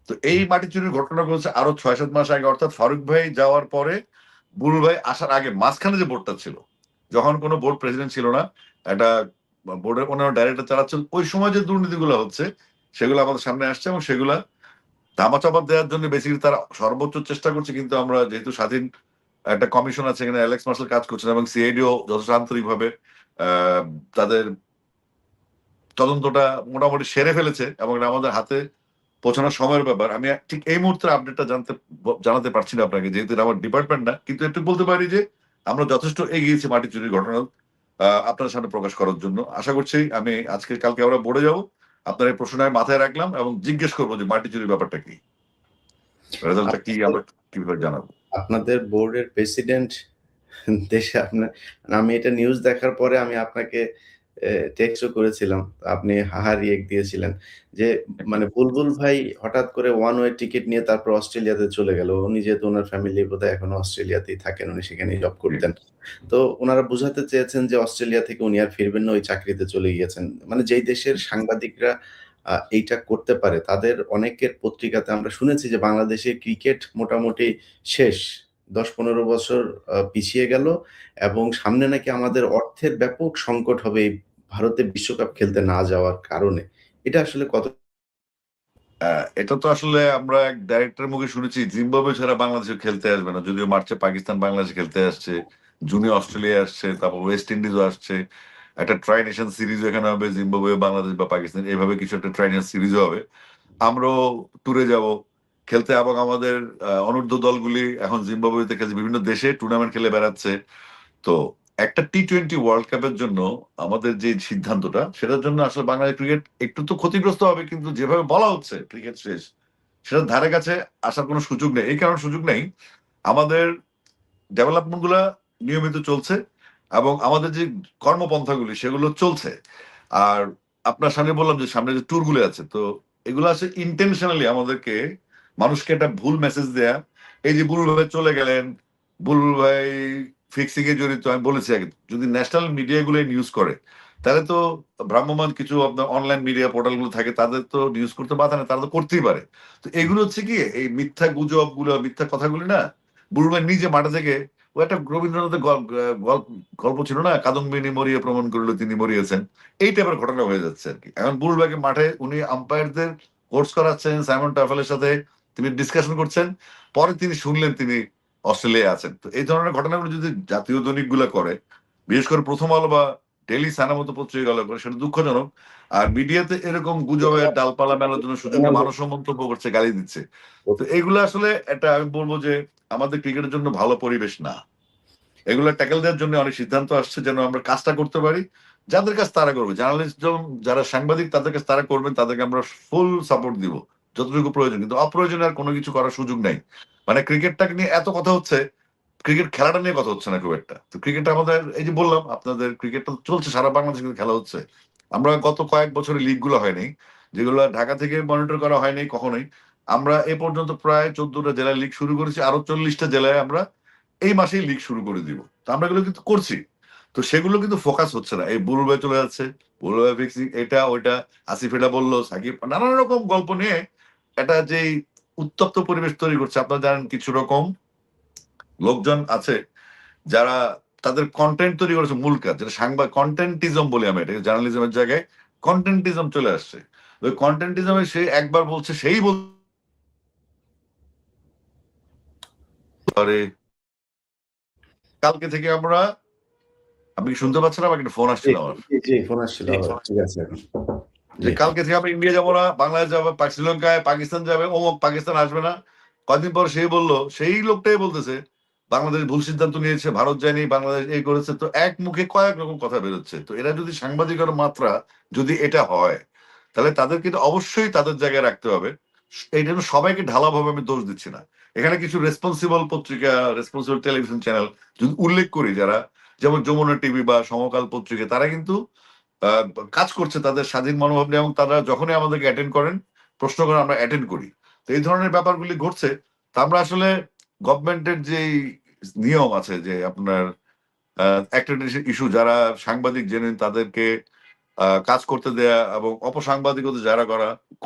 তো এই মাটি চুরির ঘটনা ঘটেছে আরো 6-7 মাস আগে, অর্থাৎ ফারুক ভাই যাওয়ার পরে, বুলুল ভাই আসার আগে মাঝখানে যে বোর্ডটা ছিল, যখন কোনো বোর্ড প্রেসিডেন্ট ছিল না, একটা বোর্ডের অন্যান্য ডাইরেক্টর চালাচ্ছেন, ওই সময় যে দুর্নীতিগুলো হচ্ছে সেগুলো আমাদের সামনে আসছে, এবং সেগুলা ধামাচাপা দেওয়ার জন্য বেসিক্যালি তারা সর্বোচ্চ চেষ্টা করছে। কিন্তু আমরা যেহেতু স্বাধীন একটা কমিশন আছে, এখানে অ্যালেক্স মার্শাল কাজ করছেন, এবং সিআইডিও যথেষ্ট আন্তরিকভাবে আহ, তাদের তদন্তটা মোটামুটি সেরে ফেলেছে, এবং এটা আমাদের হাতে পৌঁছানোর সময়ের ব্যাপার। আমি ঠিক এই মুহূর্তে আপডেটটা জানাতে পারছি না আপনাকে, যেহেতু এটা আমার ডিপার্টমেন্ট না, কিন্তু একটু বলতে পারি যে আমরা যথেষ্ট এগিয়েছি মাটি চুরির ঘটনা আপনার সামনে প্রকাশ করার জন্য। আশা করছি আমি আজকে কালকে আমরা বোর্ডে যাব, আপনার এই প্রশ্নটা আমি মাথায় রাখলাম এবং জিজ্ঞেস করবো যে মাটি চুরির ব্যাপারটা কি, রেজাল্টটা কি, আপনাদের আমরা কিভাবে জানাবো। আপনাদের বোর্ডের প্রেসিডেন্ট দেশে আপনার আমি এটা নিউজ দেখার পরে আমি আপনাকে টেক্সটও করেছিলাম। আপনি হাহা রিঅ্যাক্ট দিয়েছিলেন যে মানে বুলবুল ভাই হঠাৎ করে ওয়ান ওয়ে টিকেট নিয়ে তারপর অস্ট্রেলিয়াতে চলে গেল। উনি যেহেতু উনার ফ্যামিলি বোধহয় এখনো অস্ট্রেলিয়াতেই থাকেন। উনি সেখানেই জব জি, করতেন। তো উনারা বুঝাতে চেয়েছেন যে অস্ট্রেলিয়া থেকে উনি আর ফিরবেন না, ওই চাকরিতে চলে গিয়েছেন। মানে যেই দেশের সাংবাদিকরা এইটা করতে পারে তাদের অনেকের পত্রিকাতে আমরা শুনেছি যে বাংলাদেশের ক্রিকেট মোটামুটি শেষ। ১০-১৫ বছর পিছিয়ে গেল এবং সামনে নাকি আমাদের অর্থের ব্যাপক সংকট হবে এই ভারতে বিশ্বকাপ খেলতে না যাওয়ার কারণে। এটা আসলে কত এটা তো আসলে আমরা এক ডাইরেক্টরের মুখে শুনেছি জিম্বাবুয়ে ছাড়া বাংলাদেশে খেলতে আসবে না। যদিও মার্চে পাকিস্তান বাংলাদেশে খেলতে আসছে, জুনে অস্ট্রেলিয়া আসছে, তারপর ওয়েস্ট ইন্ডিজও আসছে। একটা ট্রাই নেশন সিরিজ এখানে হবে, জিম্বাবুয়ে, বাংলাদেশ বা পাকিস্তান, এইভাবে কিছু একটা ট্রাই নেশন সিরিজও হবে। আমরাও ট্যুরে যাব খেলতে, এবং আমাদের অনূর্ধ্ব দলগুলি এখন জিম্বাবুয়েতে খেলছে, বিভিন্ন দেশে টুর্নামেন্ট খেলে বেড়াচ্ছে। তো একটা টি-20 ওয়ার্ল্ড কাপের জন্য আমাদের যে সিদ্ধান্তটা, সেটার জন্য আসলে বাংলাদেশ ক্রিকেট একটু তো ক্ষতিগ্রস্ত হবে, কিন্তু যেভাবে বলা হচ্ছে ক্রিকেট শেষ, সেটার ধারে কাছে আসার কোনো সুযোগ নেই। এই কারণে সুযোগ নেই, আমাদের ডেভেলপমেন্ট গুলা নিয়মিত চলছে এবং আমাদের যে কর্মপন্থাগুলি সেগুলো চলছে। আর আপনার সামনে বললাম যে সামনে যে ট্যুর গুলো আছে, তো এগুলো আছে ইন্টেনশনালি আমাদেরকে মানুষকে একটা ভুল মেসেজ দেয়া। এই যে বুলবুল ভাই চলে গেলেন, বুলবুল ভাই ফিক্সিং এ জড়িত, আমি বলেছি আগে, যদি ন্যাশনাল মিডিয়া গুলো নিউজ করে তাহলে তো ভ্রাম্যমান কিছু আপনার অনলাইন মিডিয়া পোর্টাল গুলো থাকে, তাদের তো নিউজ করতে বাধা নেই, তারা তো করতেই পারে। তো এগুলো হচ্ছে কি, এই মিথ্যা গুজব গুলো, মিথ্যা কথাগুলি না, বুলবুল ভাই নিজে মাঠে থেকে, ও একটা রবীন্দ্রনাথের গল্প ছিল না, কাদম্বিনী মরিয়ে প্রমাণ করলো তিনি মরিয়েছেন, এই টাইপের ঘটনা হয়ে যাচ্ছে আর কি। এখন বুলবুল ভাইকে মাঠে উনি আম্পায়ারদের কোর্স করাচ্ছেন, সাইমন টাফেলের সাথে তিনি ডিসকাশন করছেন, পরে তিনি শুনলেন তিনি অস্ট্রেলিয়ায় আছেন। তো এই ধরনের ঘটনাগুলো যদি জাতীয় দৈনিক গুলা করে, বিশেষ করে প্রথম আলো বা ডেইলি সানা মতো পত্রিকা গুলো করে, সেটা দুঃখজনক। আর মিডিয়াতে এরকম গুজবের ডালপালা মেলার জন্য সুযোগ নিয়ে মানুষও মন্তব্য করছে, গালি দিচ্ছে। তো এইগুলো আসলে একটা, আমি বলবো যে আমাদের ক্রিকেটের জন্য ভালো পরিবেশ না। এগুলো ট্যাকেল দেওয়ার জন্য অনেক সিদ্ধান্ত আসছে যেন আমরা কাজটা করতে পারি। যাদের কাজ তারা করবে, জার্নালিস্ট যারা সাংবাদিক তাদের কাছে তারা করবেন, তাদেরকে আমরা ফুল সাপোর্ট দিব যতটুকু প্রয়োজন, কিন্তু অপ্রয়োজনে আর কোনো কিছু করার সুযোগ নাই। মানে ক্রিকেটটাকে নিয়ে এত কথা হচ্ছে, ক্রিকেট খেলাটা নিয়ে কথা হচ্ছে না খুব একটা। তো ক্রিকেটটা আমাদের, এই যে বললাম আপনাদের, ক্রিকেটটা চলছে সারা বাংলাদেশে, কিন্তু খেলা হচ্ছে। আমরা গত কয়েক বছরে লিগ গুলো হয়নি, যেগুলো ঢাকা থেকে মনিটর করা হয়নি কখনোই। আমরা এ পর্যন্ত প্রায় 14টা জেলায় লিগ শুরু করেছি, আরো 40টা জেলায় আমরা এই মাসেই লিগ শুরু করে দিব। তো আমরা এগুলো কিন্তু করছি। তো সেগুলো কিন্তু ফোকাস হচ্ছে না, এই বুলবুল ভাই চলে যাচ্ছে, বুলবুল ভাই ফিক্সিং, এটা ওইটা, আসিফ এটা বললো, সাকিব, নানান রকম গল্প নিয়ে একটা যেই উত্তপ্ত পরিবেশ তৈরি করছে। আপনারা জানেন কিছু রকম লোকজন আছে যারা তাদের কন্টেন্ট তৈরি করেছে, মূল কাজ যেটা সাংবাদ কন্টেন্টিজম বলি আমি, এটা জার্নালিজমের জায়গায় কন্টেন্টিজম চলে আসছে। ওই কন্টেন্টিজমে সে একবার বলছে, সেই বলতে কালকে থেকে আমরা, আপনি কি শুনতে পাচ্ছেন? আমাকে একটা ফোন জি, আসছিল আমার। জি, জি, ফোন আসছিল আবার। ঠিক আছে এখন। যে জি। কালকে থেকে আমরা ইন্ডিয়া যাবো না, বাংলাদেশ যাবে, শ্রীলঙ্কায়, পাকিস্তান যাবে, অমুক পাকিস্তান আসবে না। কয়েকদিন পর সেই বললো, সেই লোকটাই বলতেছে বাংলাদেশ ভুল সিদ্ধান্ত নিয়েছে, ভারত যায়নি, বাংলাদেশ এই করেছে। তো এক মুখে কয়েক রকম কথা বেরোচ্ছে। তো এরা যদি সাংবাদিকতার মাত্রা যদি এটা হয়, তাহলে তাদের কিন্তু অবশ্যই তাদের জায়গায় রাখতে হবে। এই জন্য সবাইকে ঢালাভাবে আমি দোষ দিচ্ছি না। এখানে কিছু রেসপন্সিবল পত্রিকা, রেসপন্সিবল টেলিভিশন চ্যানেল যদি উল্লেখ করি, যারা যেমন যমুনা টিভি বা সমকাল পত্রিকা, তারা কিন্তু আহ, কাজ করছে তাদের স্বাধীন মনোভাব নিয়ে, এবং তারা যখনই আমাদেরকে অ্যাটেন্ড করেন, প্রশ্ন করেন, আমরা অ্যাটেন্ড করি। তো এই ধরনের ব্যাপারগুলি ঘটছে। তা আমরা আসলে গভর্নমেন্টের যে নিয়ম আছে যে আপনার অ্যাক্রেডিটেশন ইস্যু, যারা সাংবাদিক জেনে তাদেরকে কাজ করতে দেয়া, এবং অপসাংবাদিকতা যারা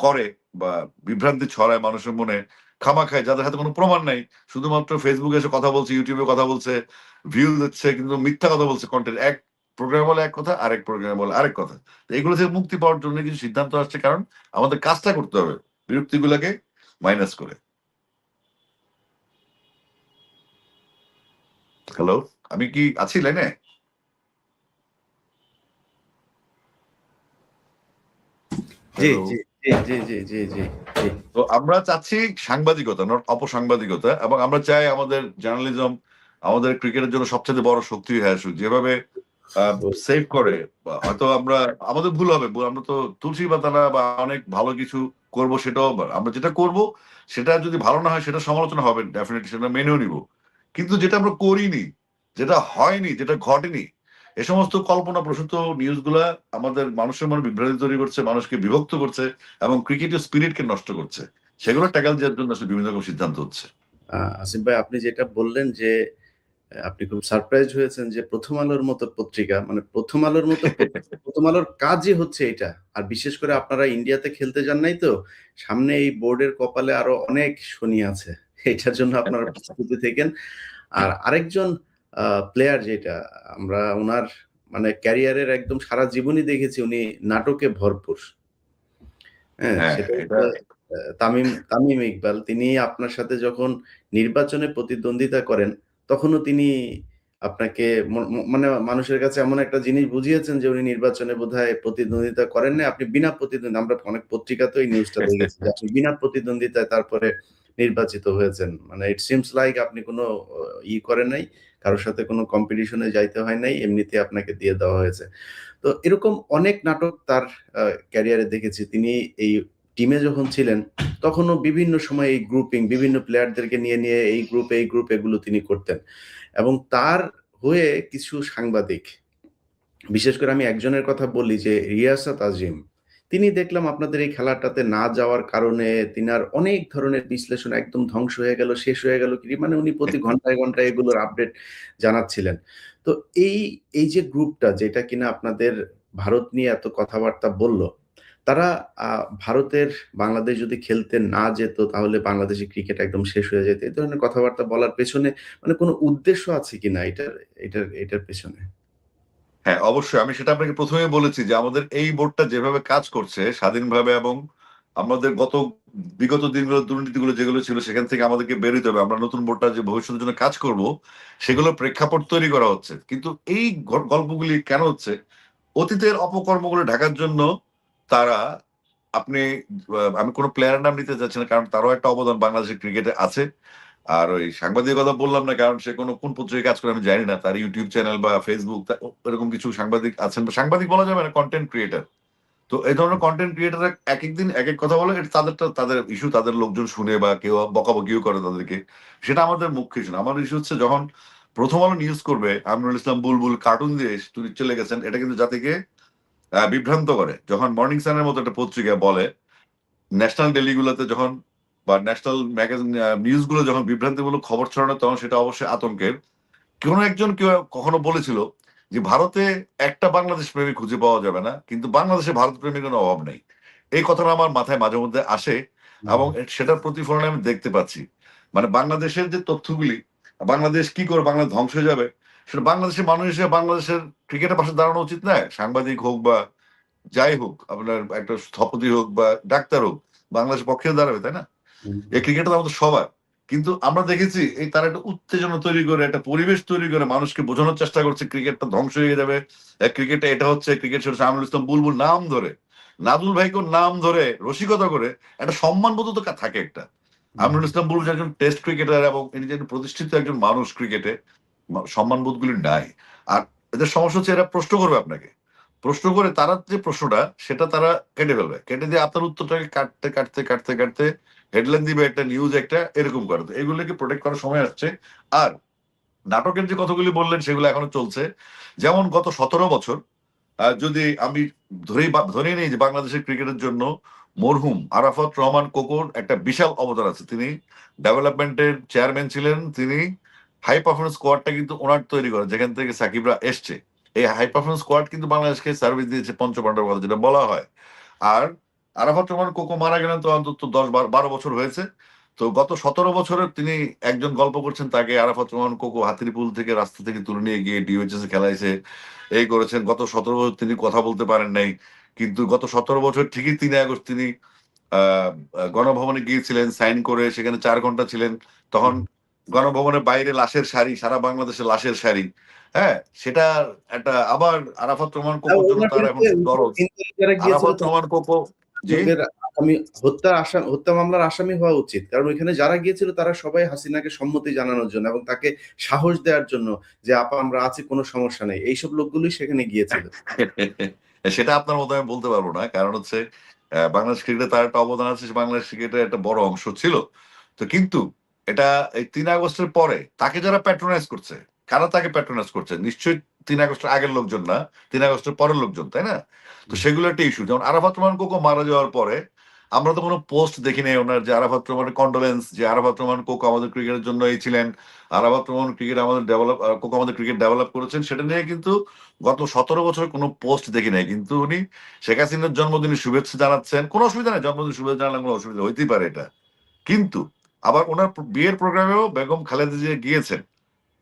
করে বা বিভ্রান্তি ছড়ায় মানুষের মনে খামাখায়, যাদের হাতে কোনো প্রমাণ নাই, শুধুমাত্র ফেসবুকে এসে কথা বলছে, ইউটিউবে কথা বলছে, ভিউ দিচ্ছে, কিন্তু মিথ্যা কথা বলছে, কন্টেন্ট এক প্রোগ্রামে বলে এক কথা, আরেক প্রোগ্রামে বলে আরেক কথা। তো এগুলো থেকে মুক্তি পাওয়ার জন্য কিছু সিদ্ধান্ত আসছে, কারণ আমাদের কাজটা করতে হবে বিরক্তিগুলোকে মাইনাস করে। হ্যালো, আমি কি আছি লাইনে? জি, হ্যালো। জি, জি, জি, জি, জি, জি, জি। তো আমরা চাচ্ছি সাংবাদিকতা, নট অপসাংবাদিকতা, এবং আমরা চাই আমাদের জার্নালিজম আমাদের ক্রিকেটের জন্য সবচেয়ে বড় শক্তি হয়ে আসুক, যেভাবে সেভ করে। বা হয়তো আমরা, আমাদের ভুল হবে, আমরা তো তুলসী পাতা না, বা অনেক ভালো কিছু করব, সেটাও আমরা যেটা করব সেটা যদি ভালো না হয় সেটা সমালোচনা হবে, ডেফিনেটলি সেটা মেনেও নিব। কিন্তু যেটা আমরা করিনি, যেটা হয়নি, যেটা ঘটেনি, এ সমস্ত কল্পনাপ্রসূত নিউজগুলা আমাদের মানুষের মনে বিভ্রান্তি তৈরি করছে, মানুষকে বিভক্ত করছে এবং ক্রিকেটের স্পিরিটকে নষ্ট করছে। সেগুলো ট্যাকল দেওয়ার জন্য আসলে বিভিন্ন রকম সিদ্ধান্ত হচ্ছে। আসিফ ভাই, আপনি যেটা বললেন যে আপনি খুব সারপ্রাইজড হয়েছেন যে 'প্রথম আলোর' মতো পত্রিকা, মানে 'প্রথম আলোর' মতো পত্রিকা, 'প্রথম আলোর' কাজই হচ্ছে এটা। আর বিশেষ করে আপনারা ইন্ডিয়াতে খেলতে যান নাই তো? সামনে এই বোর্ডের কপালে আরো অনেক শনি আছে। এটার জন্য আপনারা প্রস্তুতি থেকেন। আর আরেকজন আ প্লেয়ার যেটা, আমরা উনার মানে ক্যারিয়ারের একদম সারা জীবনই দেখেছি উনি নাটকে ভরপুর। হ্যাঁ? হ্যাঁ, সেটা এটা হচ্ছে তামিম তামিম ইকবাল। তিনি আপনার সাথে যখন নির্বাচনে প্রতিদ্বন্দ্বিতা করেন, তখনও তিনি আপনাকে ম ম মানে মানুষের কাছে এমন একটা জিনিস বুঝিয়েছেন যে উনি নির্বাচনে বোধহয় প্রতিদ্বন্দ্বিতা করেন নাই। আপনি বিনা প্রতিদ্বন্দ্বিতা, আমরা অনেক পত্রিকাতেও এই নিউজটা দেখেছি যে আপনি বিনা প্রতিদ্বন্দ্বিতায় তারপরে নির্বাচিত হয়েছেন। মানে ইট সিমস লাইক আপনি কোন করেন নাই। কারো সাথে কোন কম্পিটিশন এ যাইতে হয় নাই। এমনিতে আপনাকে দিয়ে দেওয়া হয়েছে। তো এরকম অনেক নাটক তার ক্যারিয়ারে দেখেছি। তিনি এই টিমে যখন ছিলেন, তখনও বিভিন্ন সময় এই গ্রুপিং, বিভিন্ন প্লেয়ারদেরকে নিয়ে এই গ্রুপ এগুলো তিনি করতেন। এবং তার হয়ে কিছু সাংবাদিক, বিশেষ করে আমি একজনের কথা বলি যে রিয়াসাত আজিম। তিনি দেখলাম আপনাদের এই খেলাটাতে না যাওয়ার কারণে তিনার অনেক ধরনের বিশ্লেষণ একদম ধ্বংস হয়ে গেল, শেষ হয়ে গেল কি, মানে উনি প্রতি ঘন্টায়, ঘন্টায় এগুলোর আপডেট জানাচ্ছিলেন। তো এই, এই যে গ্রুপটা যেটা কিনা আপনাদের ভারত নিয়ে এত কথাবার্তা বলল, তারা ভারতের বাংলাদেশ যদি খেলতে না যেত তাহলে বাংলাদেশের ক্রিকেট একদম শেষ হয়ে যেত। এই ধরনের কথাবার্তা বলার পেছনে মানে কোনো উদ্দেশ্য আছে কিনা এটার পেছনে? হ্যাঁ, অবশ্যই। আমি সেটা আপনাকে ১ম এই বলেছি যে আমাদের এই বোর্ডটা যেভাবে কাজ করছে স্বাধীনভাবে এবং আমাদের বিগত দিনগুলোর দুর্নীতিগুলো যেগুলো ছিল সেখান থেকে আমাদেরকে বের হইতে হবে। আমরা নতুন বোর্ডটা যে ভবিষ্যতের জন্য কাজ করব, সেগুলোর প্রেক্ষাপট তৈরি করা হচ্ছে। কিন্তু এই গল্পগুলি কেন হচ্ছে? অতীতের অপকর্মগুলো ঢাকার জন্য তারা আপনি আমি কোন প্লেয়ারের নাম নিতে চাচ্ছি না। কারণ তারও একটা অবদান বাংলাদেশের ক্রিকেটে আছে। আর ওই সাংবাদিকতা বললাম না কারণ সে কোন পত্রিকায় কাজ করে আমি জানি না। তার YouTube চ্যানেল বা Facebook এরকম কিছু সাংবাদিক আছেন। বা সাংবাদিক বলা যাবে না, কনটেন্ট ক্রিয়েটর। তো এই ধরনের কনটেন্ট ক্রিয়েটররা একেক দিন একেক কথা বলে। এটা তাদের ইস্যু, তাদের লোকজন শুনে বা কেউ বকাবকিও করে তাদেরকে। সেটা আমাদের মুখ্য ইস্যু না। আমার ইস্যু হচ্ছে যখন 'প্রথম আলো' নিউজ করবে, আমিনুল ইসলাম বুলবুল কার্টুন দিয়ে চলে গেছেন। এটা কিন্তু জাতিকে বিভ্রান্ত করে। যখন মর্নিং সানের মতো একটা পত্রিকা বলে ন্যাশনাল ডেইলি গুলোতে যখন বা ন্যাশনাল ম্যাগাজিন নিউজ গুলো যখন বিভ্রান্তিমূলক খবর ছড়ানো তখন সেটা অবশ্যই আতঙ্কের। কেউ কখনো বলেছিল যে ভারতে একটা বাংলাদেশ প্রেমী খুঁজে পাওয়া যাবে না। কিন্তু বাংলাদেশে ভারত প্রেমীর কোনো অভাব নেই। এই কথাটা আমার মাথায় মাঝে মধ্যে আসে এবং সেটার প্রতিফলনে আমি দেখতে পাচ্ছি। মানে বাংলাদেশের যে তথ্যগুলি, বাংলাদেশ কি করে বাংলাদেশ ধ্বংস হয়ে যাবে, সেটা বাংলাদেশের মানুষ হিসেবে বাংলাদেশের ক্রিকেটের পাশে দাঁড়ানো উচিত নয়? সাংবাদিক হোক বা যাই হোক, আপনার একটা স্থপতি হোক বা ডাক্তার হোক, বাংলাদেশের পক্ষে দাঁড়াবে, তাই না? হুম। এই ক্রিকেটটা তো আমাদের সবার। কিন্তু আমরা দেখেছি এই তারা একটা উত্তেজনা তৈরি করে, একটা পরিবেশ তৈরি করে মানুষকে বোঝানোর চেষ্টা করছে ক্রিকেটটা ধ্বংস হয়ে যাবে। ক্রিকেটে এটা হচ্ছে, ক্রিকেট শেষ হচ্ছে। আমিনুল ইসলাম বুলবুল নাম ধরে, নাজমুল ভাইকেও নাম ধরে রসিকতা করে একটা সম্মানবোধ তো থাকে একটা। হুম। আমিনুল ইসলাম বুলবুল যে একজন টেস্ট ক্রিকেটার এবং ইনি যে প্রতিষ্ঠিত একজন মানুষ ক্রিকেটে, সম্মানবোধগুলি নাই। আর এদের সমস্যা হচ্ছে এরা প্রশ্ন করবে আপনাকে। প্রশ্ন করে তারা যে প্রশ্নটা সেটা তারা কেটে ফেলবে। কেটে দিয়ে আপনার উত্তরটাকে কাটতে হেডলাইন দিবে একটা, নিউজ একটা, এরকম করে। তো এগুলোকে প্রোটেক্ট করার সময় আসছে। আর নাটকের যে কথাগুলি বললেন সেগুলো এখনো চলছে। যেমন গত ১৭ বছর যদি আমি ধরেই নেই যে বাংলাদেশের ক্রিকেটের জন্য মরহুম আরাফাত রহমান কোকোর একটা বিশাল অবদান আছে। তিনি ডেভেলপমেন্টের চেয়ারম্যান ছিলেন। তিনি হাই পারফরম্যান্স স্কোয়াডটা কিন্তু উনার তৈরি করেন যেখান থেকে সাকিবরা এসছে। এই হাই পারফরম্যান্স স্কোয়াড কিন্তু বাংলাদেশকে সার্ভিস দিয়েছে পঞ্চপাণ্ডবের কথা যেটা বলা হয়। আর আরাফাত রহমান কোকো মারা গেলেন তো অন্তত ১০-১২ বছর হয়েছে। তো গত ১৭ বছরে তিনি একজন গল্প করছেন, তাকে আরাফাত রহমান কোকো হাতিরপুল থেকে রাস্তা থেকে তুলে নিয়ে গিয়ে ডিওএইচএস এ খেলাইছে। এই করেছেন। গত ১৭ বছর তিনি কথা বলতে পারেন নাই। কিন্তু গত ১৭ বছর ঠিকই ৩ আগস্ট তিনি আ আ গণভবনে গিয়েছিলেন, সাইন করে সেখানে ৪ ঘন্টা ছিলেন। তখন হুম। গণভবনের বাইরে লাশের সারি, সারা বাংলাদেশে লাশের সারি। হ্যাঁ? সেটা একটা আবার আরাফাত রহমান কোকোর জন্য উনার তার এখন বিরুদ্ধে খুব দরদ। যারা গিয়েছিল আরাফাত রহমান কোকো জি? জঙ্গের আসামি, হত্যা মামলার আসামি হওয়া উচিত। কারণ ওইখানে যারা গিয়েছিল তারা সবাই হাসিনাকে সম্মতি জানানোর জন্য এবং তাকে সাহস দেওয়ার জন্য যে, "আপা আমরা আছি, কোন সমস্যা নেই।" এইসব লোকগুলোই সেখানে গিয়েছিল। সেটা আপনার মতো আমি বলতে পারব না। কারণ হচ্ছে বাংলাদেশ ক্রিকেটে তার একটা অবদান আছে। বাংলাদেশ ক্রিকেটের একটা বড় অংশ ছিল। তো কিন্তু এটা এই ৩ আগস্টের পরে তাকে যারা প্যাট্রোনাইজ করছে, কারা তাকে প্যাট্রোনাইজ করছে? নিশ্চয়ই ৩ আগস্টের আগের লোকজন না, ৩ আগস্টের পরের লোকজন, তাই না? তো সেগুলো একটা ইস্যু। যেমন আরাফাত রহমান কোকো মারা যাওয়ার পরে আমরা তো কোনো পোস্ট দেখি নাই ওনার যে আরাফাত রহমানের কন্ডোলেন্স, যে আরাফাত রহমান কোকো আমাদের ক্রিকেটের জন্য এই ছিলেন, আরাফাত রহমান ক্রিকেট আমাদের কোকো আমাদের ক্রিকেট ডেভেলপ করেছেন, সেটা নিয়ে কিন্তু গত ১৭ বছর কোনো পোস্ট দেখি নাই। কিন্তু উনি শেখ হাসিনার জন্মদিনে শুভেচ্ছা জানাচ্ছেন, কোনো অসুবিধা নেই, জন্মদিনে শুভেচ্ছা জানালে কোনো অসুবিধা হইতেই পারে এটা। কিন্তু আবার ওনার বিয়ের প্রোগ্রামেও বেগম খালেদা জিয়া গিয়েছেন।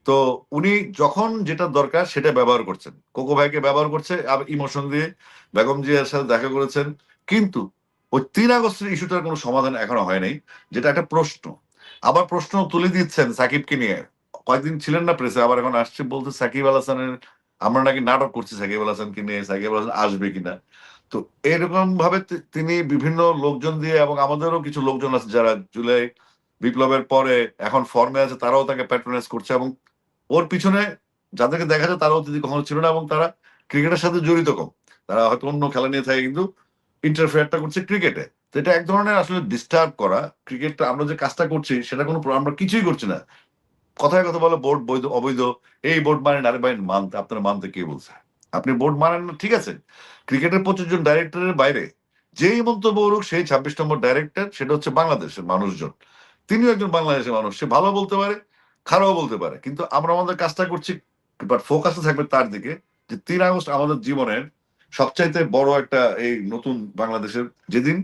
তো উনি যখন যেটা দরকার সেটা ব্যবহার করছেন। কোকো ভাইকে ব্যবহার করছে আবার ইমোশন দিয়ে, বেগম জিয়ার সাথে দেখা করেছেন। কিন্তু ওই ৩ আগস্টের ইস্যুটার কোনো সমাধান এখনো হয় নাই, যেটা একটা প্রশ্ন। আবার প্রশ্ন তুলে দিচ্ছেন সাকিবকে নিয়ে। কয়েকদিন ছিলেন না প্রেসে, আবার এখন আসছে বলতে সাকিব আল হাসানের আমরা নাকি নাটক করছি সাকিব আল হাসানকে নিয়ে, সাকিব আল হাসান আসবে কিনা। তো এরকম ভাবে তিনি বিভিন্ন লোকজন দিয়ে, এবং আমাদেরও কিছু লোকজন আছে যারা জুলাই বিপ্লবের পরে এখন ফর্মে আছে, তারাও তাকে প্যাট্রোনাইজ করছে, এবং ওর পিছনে যাদেরকে দেখা যায় তারা অতিথি কখনো ছিল না, এবং তারা ক্রিকেটের সাথে জড়িত কম। তারা হয়তো অন্য খেলা নিয়ে থাকে, কিন্তু ইন্টারফেয়ারটা করছে ক্রিকেটে। তো এটা এক ধরনের আসলে ডিস্টার্ব করা। ক্রিকেটটা আমরা যে কাজটা করছি সেটা কোনো আমরা কিছুই করছি না। কথায় কথা বলে বোর্ড বৈধ অবৈধ, এই বোর্ড মানেন, আরে ভাই মানতে আপনারা মানতে কে বলছে? আপনি বোর্ড মানেন না, ঠিক আছে। ক্রিকেটের ২৫ জন ডাইরেক্টরের বাইরে যেই মন্তব্য করুক সেই ২৬ নম্বর ডাইরেক্টর, সেটা হচ্ছে বাংলাদেশের মানুষজন। তিনিও একজন বাংলাদেশের মানুষ, সে ভালো বলতে পারে, খারাপও বলতে পারে, কিন্তু আমরা আমাদের কাজটা করছি। বাট ফোকাসে থাকবে তার দিকে, যে ৩ আগস্ট আমাদের জীবনের সবচাইতে বড় একটা এই নতুন বাংলাদেশের, যেদিন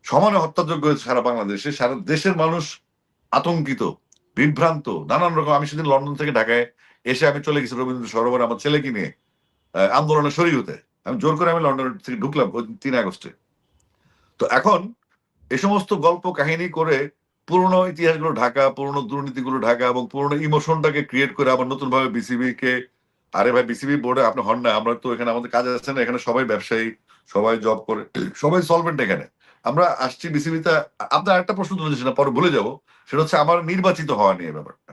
সমানে হত্যাযোগ্য হয়েছে সারা বাংলাদেশে, সারা দেশের মানুষ আতঙ্কিত, বিভ্রান্ত, নানান রকম। আমি সেদিন লন্ডন থেকে ঢাকায় এসে আমি চলে গেছি রবীন্দ্র সরোবরে আমার ছেলেকে নিয়ে আন্দোলনে শরীর হতে। আমি জোর করে আমি লন্ডন থেকে ঢুকলাম ওই ৩ আগস্টে। তো এখন এ সমস্ত গল্প কাহিনী করে পুরোনো ইতিহাসগুলো ঢাকা, পুরোনো দুর্নীতিগুলো ঢাকা, এবং পুরোনো ইমোশনটাকে ক্রিয়েট করে আবার নতুন ভাবে বিসিবি কে, আরে ভাই বিসিবি বোর্ডে আপনি হন না, আমরা তো এখানে আমাদের কাজ আছে না, এখানে সবাই ব্যবসায়ী, সবাই জব করে, সবাই সলভেন্ট এখানে। আমরা আসছি বিসিবিতে। আপনার একটা প্রশ্ন তুলেছেন না, পরে ভুলে যাব, সেটা হচ্ছে আমার নির্বাচিত হওয়া নিয়ে ব্যাপারটা।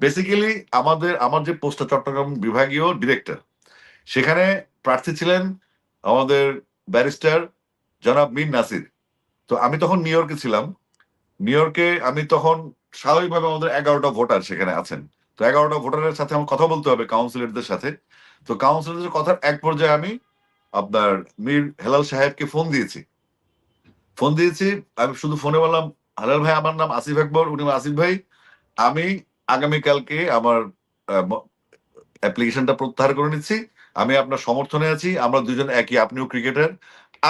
বেসিক্যালি আমার যে পোস্টটা চট্টগ্রাম বিভাগীয় ডিরেক্টর, সেখানে প্রার্থী ছিলেন আমাদের ব্যারিস্টার জনাব মীর নাসির। তো আমি তখন নিউ ইয়র্কে ছিলাম। নিউ ইয়র্কে আমি তখন স্বাভাবিকভাবে আমাদের ১১টা ভোটার সেখানে আছেন। তো ১১টা ভোটারের সাথে আমার কথা বলতে হবে, কাউন্সিলরদের সাথে। তো কাউন্সিলরদের কথার এক পর্যায়ে আমি আপনার মীর হেলাল সাহেবকে ফোন দিয়েছি। ফোন দিয়েছি, আমি শুধু ফোনে বললাম, হেলাল ভাই আমার নাম আসিফ আকবর। উনি বললেন, আসিফ ভাই আমি আগামীকালকে আমার অ্যাপ্লিকেশনটা প্রত্যাহার করে নিচ্ছি। আমি আপনার সমর্থনে আছি। আমরা দুজন একই, আপনিও ক্রিকেটার,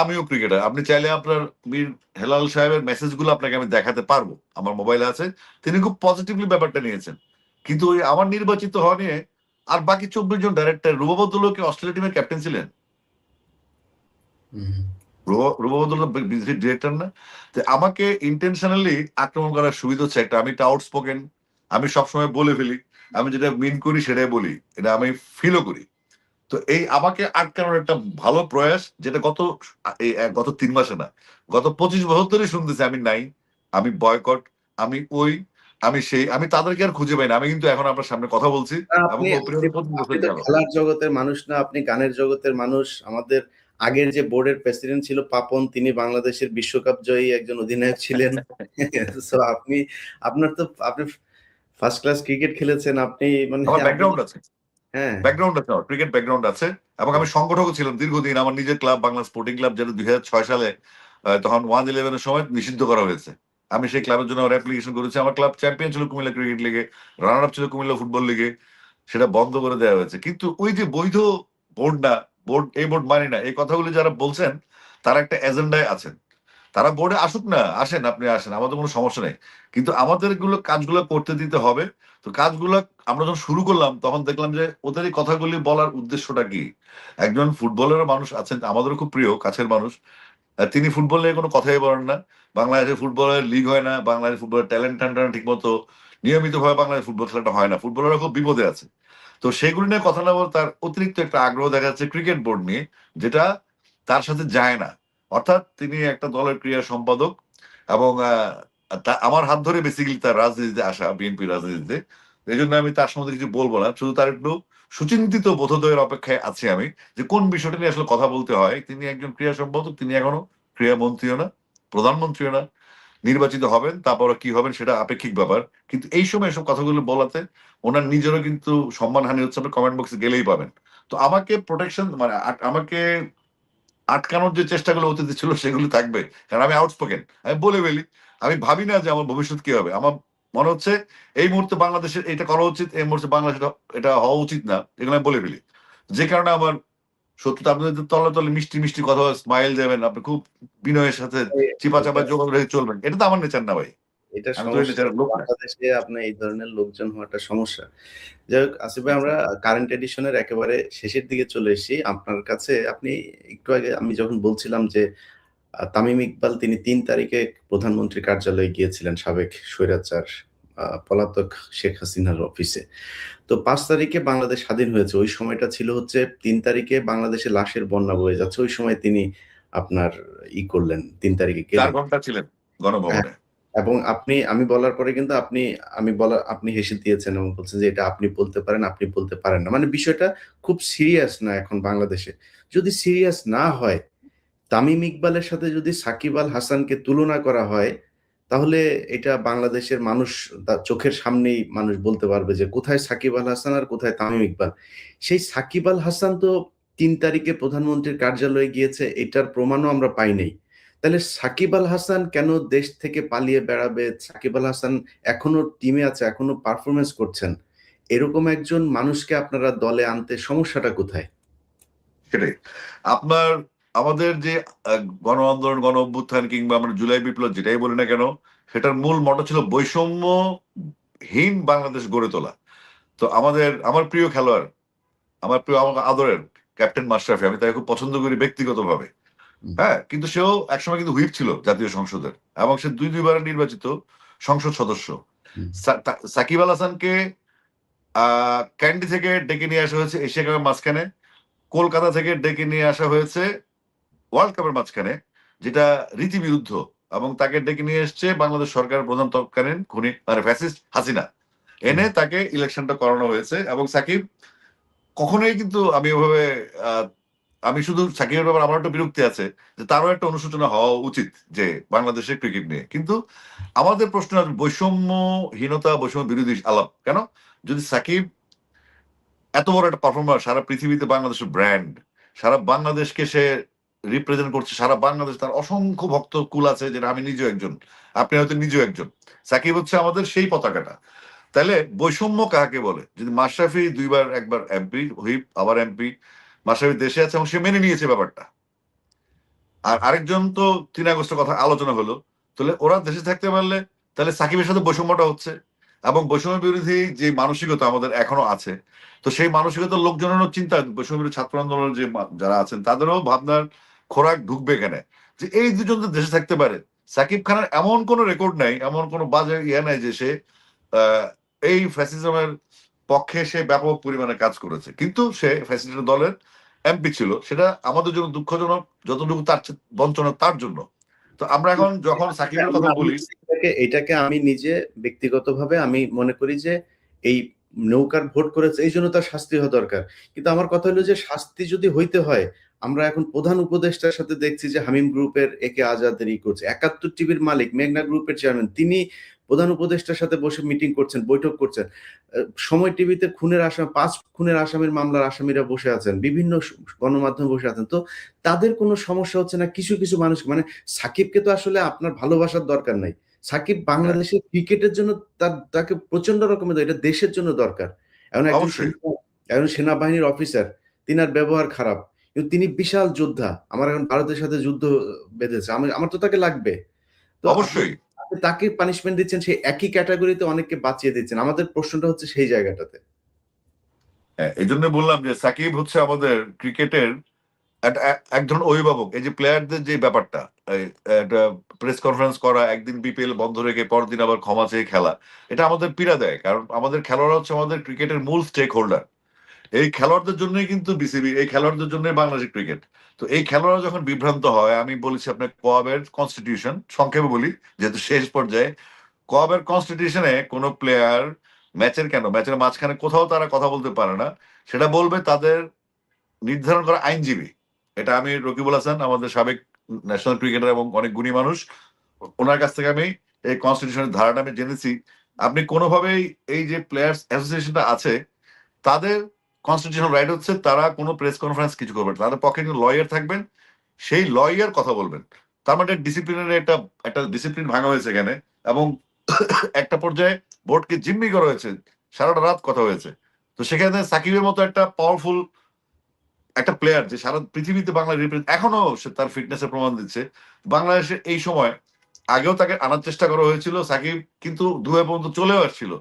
আমিও ক্রিকেটার। আপনি চাইলে আপনার মীর হেলাল সাহেবের মেসেজগুলো আপনাকে আমি দেখাতে পারবো, আমার মোবাইলে আছে। তিনি খুব পজিটিভলি ব্যাপারটা নিয়েছেন। কিন্তু ওই আমার নির্বাচিত হওয়া নিয়ে আর বাকি ২৪ জন ডাইরেক্টর, রূপবদুল্লাহ কি অস্ট্রেলিয়া টিমের ক্যাপ্টেন ছিলেন? রূপবদুল্লাহ ডিরেক্টর না? তো আমাকে ইন্টেনশনালি আক্রমণ করার সুবিধা হচ্ছে একটা, আমি একটা আউটস্পোকেন, আমি সবসময় বলে ফেলি, আমি যেটা মিন করি সেটাই বলি, এটা আমি ফিলও করি। তো এই আমাকে আটকানোর একটা ভালো প্রয়াস, যেটা গত ৩ মাসে না, গত ২৫ বছর ধরে শুনতেছি আমি নাই, আমি বয়কট, আমি ওই, আমি সেই, আমি তাদেরকে আর খুঁজে পাই না। আমি কিন্তু এখন আপনার সামনে কথা বলছি, না, এবং আপনি আপনি ওপেনিয়নে ২৫ আপনি বছর তো গেল। খেলার জগতের মানুষ না, আপনি গানের জগতের মানুষ। আমাদের আগের যে বোর্ডের প্রেসিডেন্ট ছিল পাপন, তিনি বাংলাদেশের বিশ্বকাপ জয়ী একজন অধিনায়ক ছিলেন। সো আপনি ফার্স্ট ক্লাস ক্রিকেট খেলেছেন। আপনি মানে আমার আপনি ব্যাকগ্রাউন্ড আছে, হ্যাঁ, ব্যাকগ্রাউন্ড আছে, আমার ক্রিকেট ব্যাকগ্রাউন্ড আছে, এবং আমি সংগঠকও ছিলাম দীর্ঘদিন। আমার নিজের ক্লাব বাংলা স্পোর্টিং ক্লাব, যেটা ২০০৬ সালে তখন 1-11 এর সময় নিষিদ্ধ করা হয়েছে। আমি সেই ক্লাবের জন্য অ্যাপ্লিকেশন করেছি। আমার ক্লাব চ্যাম্পিয়ন ছিল কুমিল্লা ক্রিকেট লিগে, রানার আপ ছিল কুমিল্লা ফুটবল লিগে, সেটা বন্ধ করে দেওয়া হয়েছে। কিন্তু ওই যে বৈধ বোর্ড না, বোর্ড এই বোর্ড মানি না, এই কথাগুলি যারা বলছেন তারা একটা এজেন্ডায় আছেন। তারা বোর্ডে আসুক না, আসেন, আপনি আসেন, আমাদের কোনো সমস্যা নেই। কিন্তু আমাদের কাজগুলো করতে দিতে হবে। তো কাজগুলো আমরা যখন শুরু করলাম তখন দেখলাম যে ওদের এই কথাগুলি বলার উদ্দেশ্যটা কি। একজন ফুটবলের মানুষ আছেন, আমাদেরও খুব প্রিয় কাছের মানুষ, তিনি ফুটবল নিয়ে কোনো কথাই বলেন না। বাংলাদেশে ফুটবলের লিগ হয় না, বাংলাদেশ ফুটবলের ট্যালেন্ট হান্টার ঠিক মতো নিয়মিতভাবে বাংলাদেশ ফুটবল খেলাটা হয় না, ফুটবলাররা খুব বিপদে আছে। তো সেগুলি নিয়ে কথা না বলে তার অতিরিক্ত একটা আগ্রহ দেখা যাচ্ছে ক্রিকেট বোর্ড নিয়ে, যেটা তার সাথে যায় না। অর্থাৎ তিনি একটা দলের ক্রীড়া সম্পাদক, এবং আমার হাত ধরে বেসিক্যালি তার রাজনীতিতে আসা, বিএনপি রাজনীতিতে। এই জন্য আমি তার সম্বন্ধে কিছু বলবো না, শুধু তার একটু সুচিন্তিত বোধোদয়ের অপেক্ষায় আছি আমি, যে কোন বিষয়টা নিয়ে আসলে কথা বলতে হয়। তিনি একজন ক্রীড়া সম্পাদক, তিনি এখনো ক্রীড়া মন্ত্রীও না, প্রধানমন্ত্রীও না, নির্বাচিত হবেন, তারপরে কি হবেন সেটা আপেক্ষিক ব্যাপার। কিন্তু এই সময় এসব কথাগুলো বলাতে ওনার নিজেরও কিন্তু সম্মানহানি হচ্ছে, আপনি কমেন্ট বক্সে গেলেই পাবেন। তো আমাকে প্রোটেকশন মানে আমাকে আটকানোর যে চেষ্টাগুলো অতীতে ছিল সেগুলো থাকবে, কারণ আমি আউটস্পোকেন, আমি বলে ফেলি। আমি ভাবি না যে আমার ভবিষ্যৎ কি হবে। আমার মনে হচ্ছে এই মুহূর্তে বাংলাদেশের এটা করা উচিত, এই মুহূর্তে বাংলাদেশ এটা হওয়া উচিত না, এগুলো আমি বলে ফেলি। যে কারণে আমার সত্যি আপনি যদি তলে তলে মিষ্টি মিষ্টি কথা স্মাইল দেবেন, আপনি খুব বিনয়ের সাথে চিপা এটা চাপা যোগাযোগ রেখে চলবেন, এটা তো আমার নেচার না ভাই। এটা আমি তো এই সমস্যা। নেচারের লোক না। বাংলাদেশে আপনার এই ধরনের লোকজন হওয়াটা সমস্যা। যাই হোক আসিফ ভাই, আমরা কারেন্ট এডিশনের একেবারে শেষের দিকে চলে এসেছি। আপনার কাছে আপনি একটু আগে আমি যখন বলছিলাম যে তামিম ইকবাল তিনি ৩ তারিখে প্রধানমন্ত্রীর কার্যালয়ে গিয়েছিলেন সাবেক স্বৈরাচার পলাতক শেখ হাসিনার অফিসে। তো ৫ তারিখে বাংলাদেশ স্বাধীন হয়েছে। ওই সময়টা ছিল হচ্ছে ৩ তারিখে বাংলাদেশে লাশের বন্যা বয়ে যাচ্ছে। ওই সময় তিনি আপনার করলেন, ৩ তারিখে ৪ গেলেন। ঘন্টা ছিলেন হ্যাঁ, গণভবনে। এবং আমি বলার পরে কিন্তু আপনি হেসে দিয়েছেন এবং বলছেন যে এটা আপনি বলতে পারেন, আপনি বলতে পারেন না। মানে বিষয়টা খুব সিরিয়াস না এখন বাংলাদেশে। যদি সিরিয়াস না হয়, তামিম ইকবালের সাথে যদি সাকিব আল হাসানকে তুলনা করা হয়, তাহলে এটা বাংলাদেশের মানুষ তার চোখের সামনেই মানুষ বলতে পারবে যে কোথায় সাকিব আল হাসান আর কোথায় তামিম ইকবাল। সেই সাকিব আল হাসান তো ৩ তারিখে প্রধানমন্ত্রীর কার্যালয়ে গিয়েছে, এটার প্রমাণও আমরা পাই নাই। তাহলে সাকিব আল হাসান কেন দেশ থেকে পালিয়ে বেড়াবে? সাকিব আল হাসান এখনো টিমে আছে, এখনো পারফরম্যান্স করছেন। এরকম একজন মানুষকে আপনারা দলে আনতে সমস্যাটা কোথায়? সেটাই। আপনার আমাদের যে গণ আন্দোলন, গণ অভ্যুত্থান কিংবা আমরা জুলাই বিপ্লব যেটাই বলি না কেন, সেটার মূল মটো ছিল বৈষম্যহীন বাংলাদেশ গড়ে তোলা। তো আমার প্রিয় খেলোয়াড়, আমার প্রিয়, আমার আদরের ক্যাপ্টেন মাশরাফি, আমি তাকে খুব পছন্দ করি ব্যক্তিগতভাবে। হুম, হ্যাঁ, কিন্তু সেও একসময় কিন্তু হুইপ ছিল জাতীয় সংসদের, এবং সে দুইবার নির্বাচিত সংসদ সদস্য। হুম, সাকিব আল হাসানকে ক্যান্ডি থেকে ডেকে নিয়ে আসা হয়েছে এশিয়া কাপের মাঝখানে, কলকাতা থেকে ডেকে নিয়ে আসা হয়েছে ওয়ার্ল্ড কাপের মাঝখানে, যেটা রীতিবিরুদ্ধ। এবং তাকে ডেকে নিয়ে এসছে বাংলাদেশ সরকারের প্রধান তৎকালীন খুনি মানে ফ্যাসিস্ট হাসিনা, হুম। এনে তাকে ইলেকশনটা করানো হয়েছে। এবং সাকিব কখনোই কিন্তু আমি ওভাবে আহ, আমি শুধু সাকিবের ব্যাপারে আমার একটা বিরক্তি আছে যে তারও একটা অনুশোচনা হওয়া উচিত যে বাংলাদেশের ক্রিকেট নিয়ে। কিন্তু আমাদের প্রশ্ন আছে বৈষম্যহীনতা, বৈষম্য বিরোধী আলাপ কেন? যদি সাকিব এত বড় একটা পারফর্মার, সারা পৃথিবীতে বাংলাদেশের ব্র্যান্ড, সারা বাংলাদেশকে সে রিপ্রেজেন্ট করছে, সারা বাংলাদেশ তার অসংখ্য ভক্ত কুল আছে, যেটা আমি নিজেও একজন, আপনি হয়তো নিজেও একজন। সাকিব হচ্ছে আমাদের সেই পতাকাটা। তাহলে বৈষম্য কাকে বলে? যদি মাশরাফি দুইবার, একবার এমপি হুইপ, আবার এমপি, মাশরাফি দেশে আছে এবং সে মেনে নিয়েছে ব্যাপারটা, আর আরেকজন তো ৩ আগস্টের কথা আলোচনা হলো, তাহলে ওরা দেশে থাকতে পারলে তাহলে সাকিবের সাথে বৈষম্যটা হচ্ছে। এবং বৈষম্য বিরোধী যে মানসিকতা আমাদের এখনো আছে, তো সেই মানসিকতার লোকজনেরও চিন্তা, বৈষম্য বিরোধী ছাত্র আন্দোলনের যে যারা আছেন তাদেরও ভাবনার খোরাক ঢুকবে এখানে, যে এই দুজন তো দেশে থাকতে পারে। সাকিব খানের এমন কোনো রেকর্ড নাই, এমন কোনো বাজে নাই যে সে আহ, এই ফ্যাসিজমের পক্ষে সে ব্যাপক পরিমাণে কাজ করেছে, কিন্তু সে ফ্যাসিস্ট দলের এমপি ছিল। সেটা আমাদের জন্য দুঃখজনক, যতটুকু তার বঞ্চনা তার জন্য। তো আমরা এখন যখন সাকিবের আমি কথা আমি বলি, এটাকে আমি নিজে ব্যক্তিগতভাবে আমি মনে করি যে এই নৌকার ভোট করেছে এই জন্য তার শাস্তি হওয়া দরকার। কিন্তু আমার কথা হলো যে শাস্তি যদি হইতে হয়, আমরা এখন প্রধান উপদেষ্টার সাথে দেখছি যে হামিম গ্রুপের একে আজাদের করছে, ৭১ টিভির মালিক, মেঘনা গ্রুপের চেয়ারম্যান, তিনি প্রধান উপদেষ্টার সাথে বসে মিটিং করছেন, বৈঠক করছেন। সময় টিভিতে খুনের আসামি, ৫ খুনের আসামির মামলার আসামিরা বসে আছেন, বিভিন্ন গণমাধ্যমে বসে আছেন। তো তাদের কোনো সমস্যা হচ্ছে না। কিছু কিছু মানুষ মানে সাকিবকে তো আসলে আপনার ভালোবাসার দরকার নাই। সাকিব হ্যাঁ, বাংলাদেশের ক্রিকেটের জন্য তাকে প্রচন্ড রকমের এটা দেশের জন্য দরকার। এখন অবশ্যই। একজন সেনাবাহিনীর অফিসার, তিনার ব্যবহার খারাপ। কিন্তু তিনি বিশাল যোদ্ধা। আমার এখন ভারতের সাথে যুদ্ধ বেঁধেছে। আমার তো তাকে লাগবে। তো আপনি অবশ্যই। আপনি তাকে পানিশমেন্ট দিচ্ছেন, সেই একই ক্যাটেগরিতে অনেককে বাঁচিয়ে দিচ্ছেন। আমাদের প্রশ্নটা হচ্ছে সেই জায়গাটাতে। হ্যাঁ, এই জন্য বললাম যে সাকিব হচ্ছে আমাদের ক্রিকেটের এক ধরনের অভিভাবক। এই যে প্লেয়ারদের যে ব্যাপারটা, একটা প্রেস কনফারেন্স করা, একদিন বিপিএল বন্ধ রেখে পরদিন আবার ক্ষমা চেয়ে খেলা, এটা আমাদের পীড়া দেয়। কারণ আমাদের খেলোয়াড়রা হচ্ছে আমাদের ক্রিকেটের মূল স্টেক হোল্ডার। এই খেলোয়াড়দের জন্যই কিন্তু বিসিবি, এই খেলোয়াড়দের জন্যই বাংলাদেশ ক্রিকেট। তো এই খেলোয়াড়রা যখন বিভ্রান্ত হয়, আমি বলেছি আপনার কোয়াবের কনস্টিটিউশন সংক্ষেপে বলি, যেহেতু শেষ পর্যায়ে, কোয়াবের কনস্টিটিউশনে কোনো প্লেয়ার ম্যাচের মাঝখানে কোথাও তারা কথা বলতে পারে না, সেটা বলবে তাদের নির্ধারণ করা আইনজীবী। এটা আমি রকিবুল হাসান, আমাদের সাবেক ন্যাশনাল ক্রিকেটার এবং অনেক গুণী মানুষ, ওনার কাছ থেকে আমি এই কনস্টিটিউশনের ধারাটা আমি জেনেছি। আপনি কোনোভাবেই এই যে প্লেয়ার্স অ্যাসোসিয়েশনটা আছে, তাদের কনস্টিটিউশনাল রাইট হচ্ছে তারা কোনো প্রেস কনফারেন্স কিছু করবে না। তাদের পক্ষে কিন্তু লয়ার থাকবেন, সেই লয়ার কথা বলবেন। তার মানে ডিসিপ্লিনের একটা একটা ডিসিপ্লিন ভাঙা হয়েছে এখানে, এবং একটা পর্যায়ে বোর্ডকে জিম্মি করা হয়েছে, সারাটা রাত কথা হয়েছে। তো সেখানে সাকিবের মতো একটা পাওয়ারফুল একটা প্লেয়ার যে সারা পৃথিবীতে বাংলা রিপ্রেজেন্ট, এখনো সে তার ফিটনেসের প্রমাণ দিচ্ছে বাংলাদেশে। এই সময় আগেও তাকে আনার চেষ্টা করা হয়েছিল, সাকিব কিন্তু দুয়ে পর্যন্ত চলেও আসছিল।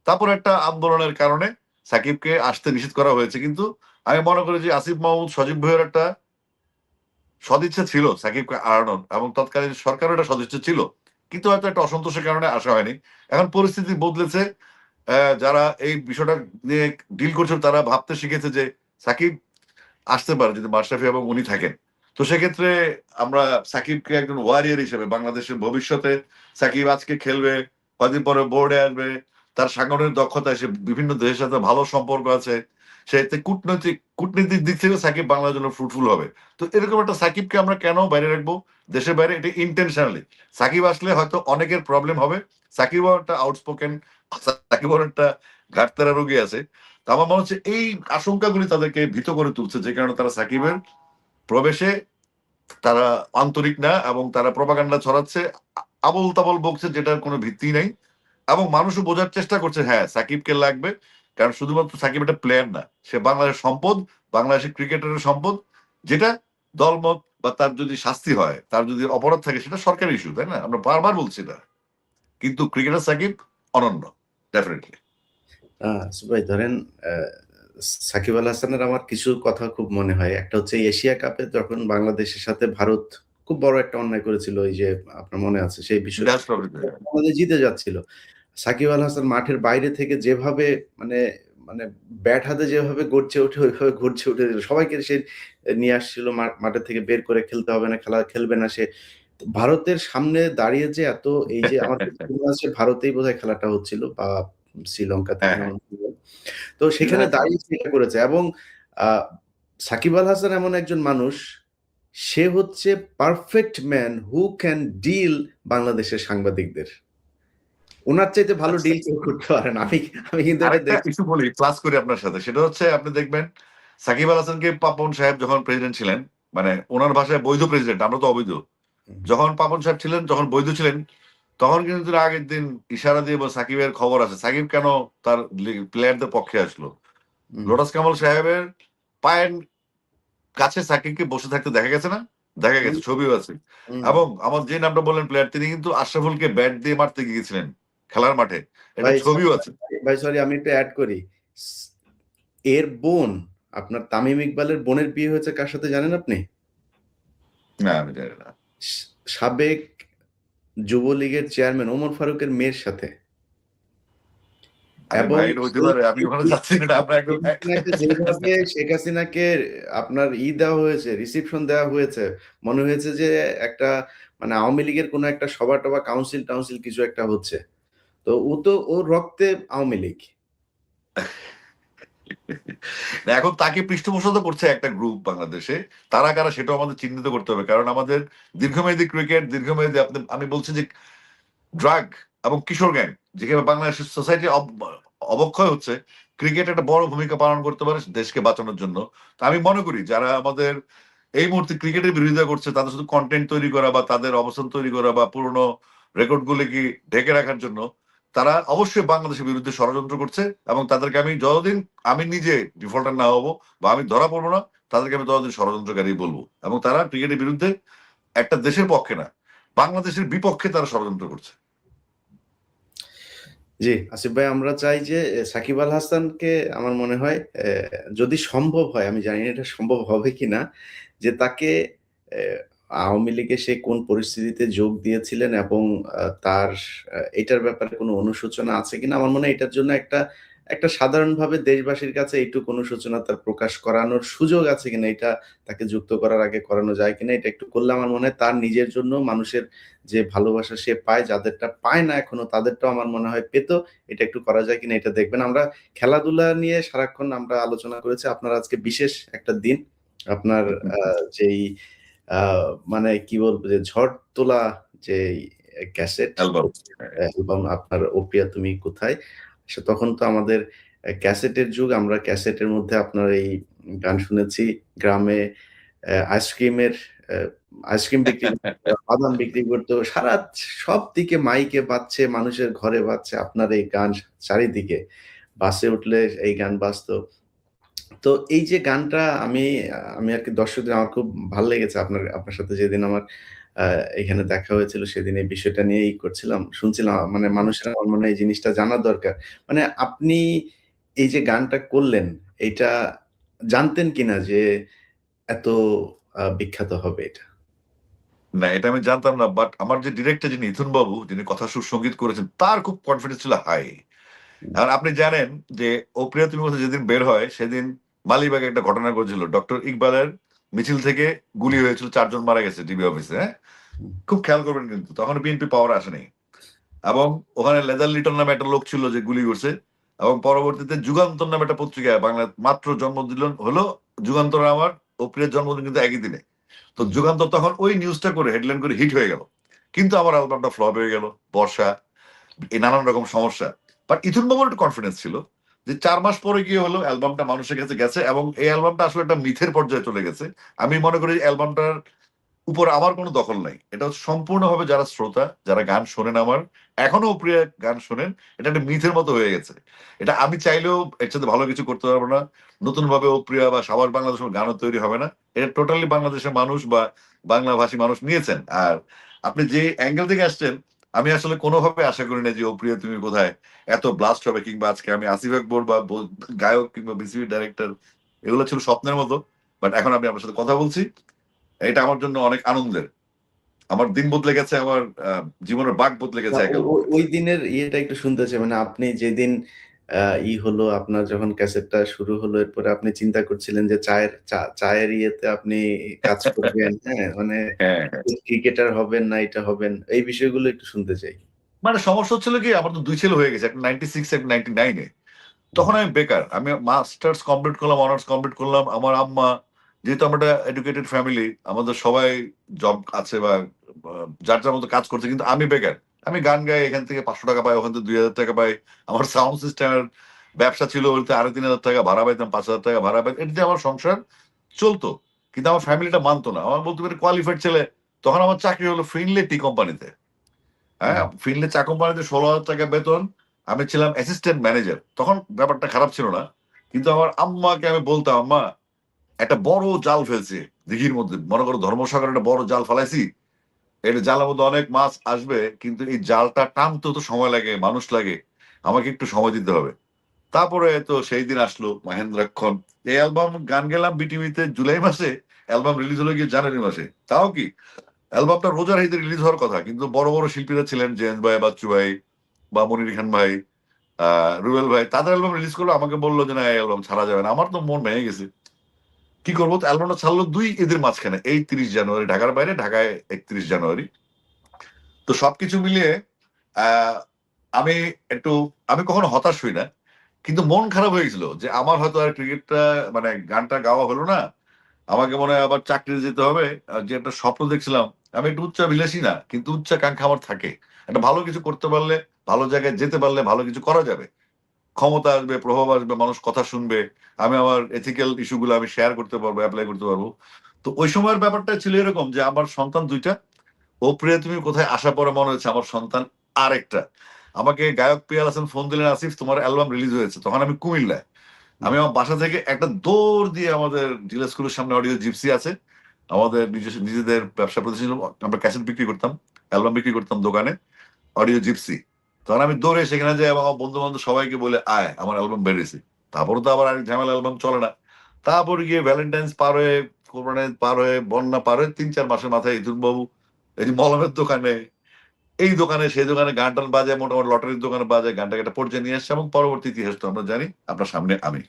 তারপর একটা আন্দোলনের কারণে সাকিবকে আসতে নিষেধ করা হয়েছে। কিন্তু আমি মনে করি যে আসিফ মাহমুদ, সজীব ভাইয়ের একটা সদিচ্ছা ছিল সাকিবকে আড়ানোর, এবং তৎকালীন সরকারও একটা সদিচ্ছা ছিল, কিন্তু হয়তো একটা অসন্তোষের কারণে আসা হয়নি। এখন পরিস্থিতি বদলেছে। যারা এই বিষয়টা নিয়ে ডিল করছে তারা ভাবতে শিখেছে যে সাকিব আসতে পারে যদি মাশরাফি এবং উনি থাকেন। তো সেক্ষেত্রে আমরা সাকিবকে একজন ওয়ারিয়ার হিসেবে বাংলাদেশের ভবিষ্যতে, সাকিব আজকে খেলবে, কদিন পরে বোর্ডে আসবে, তার সাংগঠনিক দক্ষতা, সে বিভিন্ন দেশের সাথে ভালো সম্পর্ক আছে, সে কূটনৈতিক দিক থেকে সাকিব বাংলার জন্য ফ্রুটফুল হবে। তো এরকম একটা সাকিবকে আমরা কেন বাইরে রাখবো দেশের বাইরে? এটা ইন্টেনশনালি। সাকিব আসলে হয়তো অনেকের প্রবলেম হবে। সাকিবও একটা আউটস্পোকেন, সাকিবও একটা ঘাটতারা রোগী আছে। তো আমার মনে হচ্ছে এই আশঙ্কাগুলি তাদেরকে ভীত করে তুলছে, যে কারণে তারা সাকিবের প্রবেশে তারা আন্তরিক না, এবং তারা প্রপাগান্ডা ছড়াচ্ছে, আবল তাবল বকছে, যেটার কোনো ভিত্তি নাই। এবং মানুষও বোঝার চেষ্টা করছে হ্যাঁ সাকিবকে লাগবে, কারণ শুধুমাত্র সাকিব একটা প্লেয়ার না, সে বাংলাদেশের সম্পদ, বাংলাদেশের ক্রিকেটারের সম্পদ। যেটা দলমত বা তার যদি শাস্তি হয়, তার যদি অপরাধ থাকে, সেটা সরকারি ইস্যু, তাই না? আমরা বারবার বলছি না, কিন্তু ক্রিকেটার সাকিব অনন্য, ডেফিনেটলি। ভাই ধরেন, সাকিব আল হাসানের আমার কিছু কথা খুব মনে হয়। একটা হচ্ছে এশিয়া কাপে যখন বাংলাদেশের সাথে ভারত খুব বড় একটা অন্যায় করেছিল, ওই যে আপনার মনে আছে সেই বিষয়, বাংলাদেশ জিতে যাচ্ছিল, সাকিব আল হাসান মাঠের বাইরে থেকে যেভাবে মানে মানে ব্যাট হাতে যেভাবে গড়ছে ওঠে ওইভাবে গড়ছে উঠে দিল, সবাইকে সে নিয়ে আসছিল মাঠের থেকে বের করে, খেলতে হবে না, খেলা খেলবে না সে। ভারতের সামনে দাঁড়িয়ে যে এত, এই যে আমার মনে আছে ভারতেই বোধহয় খেলাটা হচ্ছিল, বা শ্রীলঙ্কাতে হ্যাঁ, কিনা হ্যাঁ। আমার মনে নেই। তো সেখানে দাঁড়িয়ে সে এটা করেছে। এবং সাকিব আল হাসান এমন একজন মানুষ, সে হচ্ছে perfect man who can deal বাংলাদেশের সাংবাদিকদের। উনার চাইতে ভালো আচ্ছা, ডিল কেউ করতে পারে না। আমি আমি কিন্তু এটা আরেকটা ইস্যু বলি, ক্লাস করি আপনার সাথে। সেটা হচ্ছে আপনি দেখবেন সাকিব আল হাসানকে পাপন সাহেব যখন প্রেসিডেন্ট ছিলেন, মানে ওনার ভাষায় বৈধ প্রেসিডেন্ট, আমরা তো অবৈধ। যখন পাপন সাহেব ছিলেন, যখন বৈধ ছিলেন, তখন কিন্তু তিনি আগের দিন ইশারা দিয়ে সাকিবের খবর আছে, সাকিব কেন তার প্লেয়ারদের পক্ষে আসলো। লোটাস কামাল সাহেবের পায়ের কাছে সাকিবকে বসে থাকতে দেখা গেছে না? দেখা গেছে, ছবিও আছে। এবং আমার যে নামটা বললেন প্লেয়ার, তিনি কিন্তু আশরাফুলকে ব্যাট দিয়ে মারতে গিয়েছিলেন খেলার মাঠে, এটা ভাই ছবিও আছে। ভাই সরি, আমি একটু অ্যাড করি। এর বোন, আপনার তামিম ইকবালের বোনের বিয়ে হয়েছে কার সাথে জানেন আপনি? না, আমি জানি না। সাবেক যুবলীগের চেয়ারম্যান ওমর ফারুকের মেয়ের সাথে। আরে এবং ভাই, এটা হইতে পারে, আমি ওখানে যাচ্ছি না, আমরা একদম যেভাবে শেখ হাসিনাকে আপনার দেওয়া হয়েছে, রিসিপশন দেওয়া হয়েছে, মনে হয়েছে যে একটা মানে আওয়ামী লীগের কোনো একটা সভা টভা, কাউন্সিল টাউন্সিল কিছু একটা হচ্ছে। তো ও তো ওর রক্তে আওয়ামী লীগ। না, এখন তাকে পৃষ্ঠপোষকতা করছে একটা গ্রুপ বাংলাদেশে। তারা কারা সেটাও আমাদের চিহ্নিত করতে হবে, কারণ আমাদের দীর্ঘমেয়াদী ক্রিকেট, দীর্ঘমেয়াদী আমি বলছি যে ড্রাগ এবং কিশোর গ্যাং যেভাবে বাংলাদেশের সোসাইটি অবক্ষয় হচ্ছে, ক্রিকেট একটা বড় ভূমিকা পালন করতে পারে দেশকে বাঁচানোর জন্য। তো আমি মনে করি যারা আমাদের এই মুহূর্তে ক্রিকেটের বিরোধিতা করছে, তাদের শুধু কন্টেন্ট তৈরি করা বা তাদের অবস্থান তৈরি করা বা পুরনো রেকর্ড গুলিকে ঢেকে রাখার জন্য, তারা অবশ্যই বাংলাদেশের বিরুদ্ধে ষড়যন্ত্র করছে। এবং তাদেরকে আমি যতদিন আমি নিজে ডিফল্টার না হবো বা আমি ধরা পড়বো না, তাদেরকে আমি ততদিন ষড়যন্ত্রকারী বলবো। এবং তারা ক্রিকেটের বিরুদ্ধে, একটা দেশের পক্ষে না, বাংলাদেশের বিপক্ষে তারা ষড়যন্ত্র করছে। জি, আসিফ ভাই, আমরা চাই যে সাকিব আল হাসানকে, আমার মনে হয় যদি সম্ভব হয়, আমি জানি না এটা সম্ভব হবে কিনা, যে তাকে আওয়ামী লীগে সে কোন পরিস্থিতিতে যোগ দিয়েছিলেন, এবং তার এটার ব্যাপারে কোনো অনুশোচনা আছে কিনা। আমার মনে হয় এটার জন্য একটা একটা সাধারণভাবে দেশবাসীর কাছে এইটুকু অনুশোচনা তার প্রকাশ করানোর সুযোগ আছে কিনা, এটা তাকে যুক্ত করার আগে করানো যায় কিনা, এটা একটু করলে আমার মনে হয় তার নিজের জন্য, মানুষের যে ভালোবাসা সে পায়, যাদেরটা পায় না এখনো তাদেরটাও আমার মনে হয় পেত। এটা একটু করা যায় কিনা এটা দেখবেন। আমরা খেলাধুলা নিয়ে সারাক্ষণ আমরা আলোচনা করেছি। আপনার আজকে বিশেষ একটা দিন। আপনার যেই মানে কি বলবো, যে ঝড় তোলা যে ক্যাসেট, অ্যালবাম। হ্যাঁ। অ্যালবাম আপনার 'ও প্রিয়া তুমি কোথায়?' তখন তো আমাদের ক্যাসেটের যুগ। আমরা ক্যাসেটের মধ্যে আপনার এই গান শুনেছি। গ্রামে আইসক্রিমের অ্যা আইসক্রিম বিক্রি করত, বাদাম বিক্রি করত। সব দিকে মাইকে বাজছে, মানুষের ঘরে বাজছে আপনার এই গান চারিদিকে। বাসে উঠলে এই গান বাজতো। তো এই যে গানটা আমি আরকি দর্শকদের আমার খুব ভাল লেগেছে আপনার সাথে যেদিন আমার আ এখানে দেখা হয়েছিল সেদিন এই বিষয়টা নিয়েই করছিলাম। শুনছিলাম মানে মানুষের আমার মনে হয় এই জিনিসটা জানা দরকার। মানে আপনি এই যে গানটা করলেন, এইটা জানতেন কিনা যে এত বিখ্যাত হবে এটা? না, এটা আমি জানতাম না। বাট আমার যে ডিরেক্টর যিনি ইথুন বাবু, যিনি কথা সুর সংগীত করেছেন, তার খুব কনফিডেন্স ছিল হাই। হুম, আর আপনি জানেন যে 'ও প্রিয়া তুমি কোথায়' যেদিন বের হয়, সেদিন মালিবাগে একটা ঘটনা ঘটেছিল। ডক্টর ইকবালের মিছিল থেকে গুলি হয়েছিল, ৪ জন মারা গেছে ডিবি অফিসে, হ্যাঁ? হুম, খুব খেয়াল করবেন কিন্তু। তখন বিএনপি পাওয়ারে আসেনি। এবং ওখানে লেদার লিটন নামে একটা লোক ছিল যে গুলি করছে। এবং পরবর্তীতে যুগান্তর নামে একটা পত্রিকায় বাংলায় মাত্র জন্মদিন হলো যুগান্তর আমার ও প্রিয়ার জন্মদিন কিন্তু একই দিনে। তো হুম। যুগান্তর তখন ওই নিউজটা করে হেডলাইন করে হিট হয়ে গেল। কিন্তু আমার অ্যালবামটা ফ্লপ হয়ে গেল। বর্ষা, এই নানান রকম সমস্যা। বাট ইথুন বাবুর একটু কনফিডেন্স ছিল যে ৪ মাস পরে গিয়ে হলো অ্যালবামটা মানুষের কাছে গেছে এবং এই অ্যালবামটা আসলে একটা মিথের পর্যায়ে চলে গেছে। আমি মনে করি অ্যালবামটার উপর আমার কোনো দখল নাই। এটা হচ্ছে সম্পূর্ণভাবে যারা শ্রোতা, যারা গান শোনেন আমার, এখনো প্রিয় গান শোনেন, এটা একটা মিথের মতো হয়ে গেছে। এটা আমি চাইলেও এর চাইতে ভালো কিছু করতে পারব না। নতুনভাবে প্রিয়া বা সাবাস বাংলাদেশের গানও তৈরি হবে না। এটা টোটালি বাংলাদেশের মানুষ বা বাংলাভাষী মানুষ নিয়েছেন। আর আপনি যে অ্যাঙ্গেল থেকে আসছেন, আমি আসলে কোনোভাবে আশা করি না যে 'ও প্রিয়া তুমি কোথায়' এত ব্লাস্ট হবে কিংবা আজকে আমি আসিফ আকবর বা গায়ক কিংবা বিসিবি ডাইরেক্টর এগুলো ছিল স্বপ্নের মতো। বাট এখন আমি আপনার সাথে কথা বলছি। এটা আমার জন্য অনেক আনন্দের। আমার দিন বদলে গেছে, আমার জীবনের বাঁক বদলে না গেছে ও একের ও পর এক। ওই দিনের ইয়েটা একটু শুনতে চাই। মানে আপনি যেদিন আ হলো আপনার যখন ক্যাসেটটা শুরু হলো এরপরে আপনি চিন্তা করছিলেন যে চায়ের ইয়েতে আপনি কাজ করবেন, হ্যাঁ? মানে হ্যাঁ, হ্যাঁ। ক্রিকেটার হবেন না এটা হবেন। এই বিষয়গুলো একটু শুনতে চাই। মানে সমস্যা হচ্ছিল কি আমার তো ২ ছেলে হয়ে গেছে। একটা 96 একটা 99 এ। হুম, তখন আমি বেকার। আমি মাস্টার্স কমপ্লিট করলাম, অনার্স কমপ্লিট করলাম। আমার আম্মা যেহেতু আমরা একটা এডুকেটেড ফ্যামিলি, আমাদের সবাই জব আছে বা বা যার মতো কাজ করছে। কিন্তু আমি বেকার। আমি গান গাই, এখান থেকে ৳৫০০ পাই, ওখান থেকে ৳২,০০০ পাই। আমার সাউন্ড সিস্টেমের ব্যবসা ছিল, ওইতে ৳৩,৫০০ ভাড়া পাইতাম, ৳৫,০০০ ভাড়া পাইতাম। এটা দিয়ে আমার সংসার চলত। কিন্তু আমার ফ্যামিলিটা মানত না। আমার বলতে পারে কোয়ালিফাইড ছেলে। তখন আমার চাকরি হলো ফিনলে টি কোম্পানিতে। হুম, হ্যাঁ? ফিনলে চা কোম্পানিতে ৳১৬,০০০ বেতন। আমি ছিলাম অ্যাসিস্ট্যান্ট ম্যানেজার। তখন ব্যাপারটা খারাপ ছিল না। কিন্তু আমার আম্মাকে আমি বলতাম, "আম্মা একটা বড় জাল ফেলছি দিঘির মধ্যে। মনে করো ধর্মসাগরে একটা বড় জাল ফালাইছি। এই জালের মধ্যে অনেক মাছ আসবে। কিন্তু এই জালটা টানতেও তো সময় লাগে, মানুষ লাগে। আমাকে একটু সময় দিতে হবে।" তারপরে তো সেই দিন আসলো মাহেন্দ্রাক্ষণ। এই অ্যালবাম গান গেলাম বিটিভিতে জুলাই মাসে, অ্যালবাম রিলিজ হলো গিয়ে জানুয়ারি মাসে। তাও কি অ্যালবামটা রোজার ঈদে রিলিজ হওয়ার কথা। কিন্তু বড় শিল্পীরা ছিলেন জেমস ভাই, বাচ্চু ভাই বা মনির খান ভাই, আ রুবেল ভাই তাদের অ্যালবাম রিলিজ করলো। আমাকে বলল যে, "না এই অ্যালবাম ছাড়া যাবে না।" আমার তো মন ভেঙে গেছে। কি করব? তো অ্যালবামটা ছাড়লো ২ ঈদের মাঝখানে। এই ৩০ জানুয়ারি ঢাকার বাইরে, ঢাকায় ৩১ জানুয়ারি। তো সবকিছু মিলিয়ে আ আমি একটু আমি কখনো হতাশ হই না। কিন্তু মন খারাপ হয়ে গেছিল যে আমার হয়তো আর ক্রিকেটটা মানে গানটা গাওয়া হলো না। আমাকে মনে হয় আবার চাকরিতে যেতে হবে। যে একটা স্বপ্ন দেখছিলাম, আমি একটু উচ্চাভিলাষী না। কিন্তু উচ্চাকাঙ্ক্ষা আমার থাকে। একটা ভালো কিছু করতে পারলে, ভালো জায়গায় যেতে পারলে ভালো কিছু করা যাবে। ক্ষমতা আসবে, প্রভাব আসবে, মানুষ কথা শুনবে। আমি আমার এথিক্যাল ইস্যু গুলো আমি শেয়ার করতে পারবো, এপ্লাই করতে পারবো। তো ওই সময়ের ব্যাপারটা ছিল এরকম যে আমার সন্তান ২ টা। ও প্রিয়া তুমি কোথায় আসার পরে মনে হচ্ছে আমার সন্তান আরেকটা। আমাকে গায়ক পিয়াল হাসান ফোন দিলেন, "আসিফ তোমার অ্যালবাম রিলিজ হয়েছে।" তখন আমি কুমিল্লায়। হুম, আমি আমার বাসা থেকে একটা দৌড় দিয়ে আমাদের জিলা স্কুলের সামনে অডিও জিপসি আছে। আমাদের নিজেদের ব্যবসা প্রতিষ্ঠান ছিল। আমরা ক্যাসেট বিক্রি করতাম, অ্যালবাম বিক্রি করতাম দোকানে, অডিও জিপসি। তখন আমি দৌড়ে সেখানে যাই এবং আমার বন্ধু-বান্ধব সবাইকে বলে, "আয় আমার অ্যালবাম বের হইছে।" তারপরে তো আবার আরেক ঝামেলা, অ্যালবাম চলে না। তারপরে গিয়ে ভ্যালেন্টাইন্স পার হয়ে, কোরবানি ঈদ পার হয়ে, বন্যা পার হয়ে ৩-৪ মাসের মাথায় ইথুন বাবু এই যে মলমের দোকানে, এই দোকানে, সেই দোকানে গান-টান বাজায়, মোটামুটি লটারির দোকানে বাজায়, গানটাকে একটা পর্যায়ে নিয়ে আসছে এবং পরবর্তী ইতিহাস তো আমরা জানি। আপনার সামনে আমি।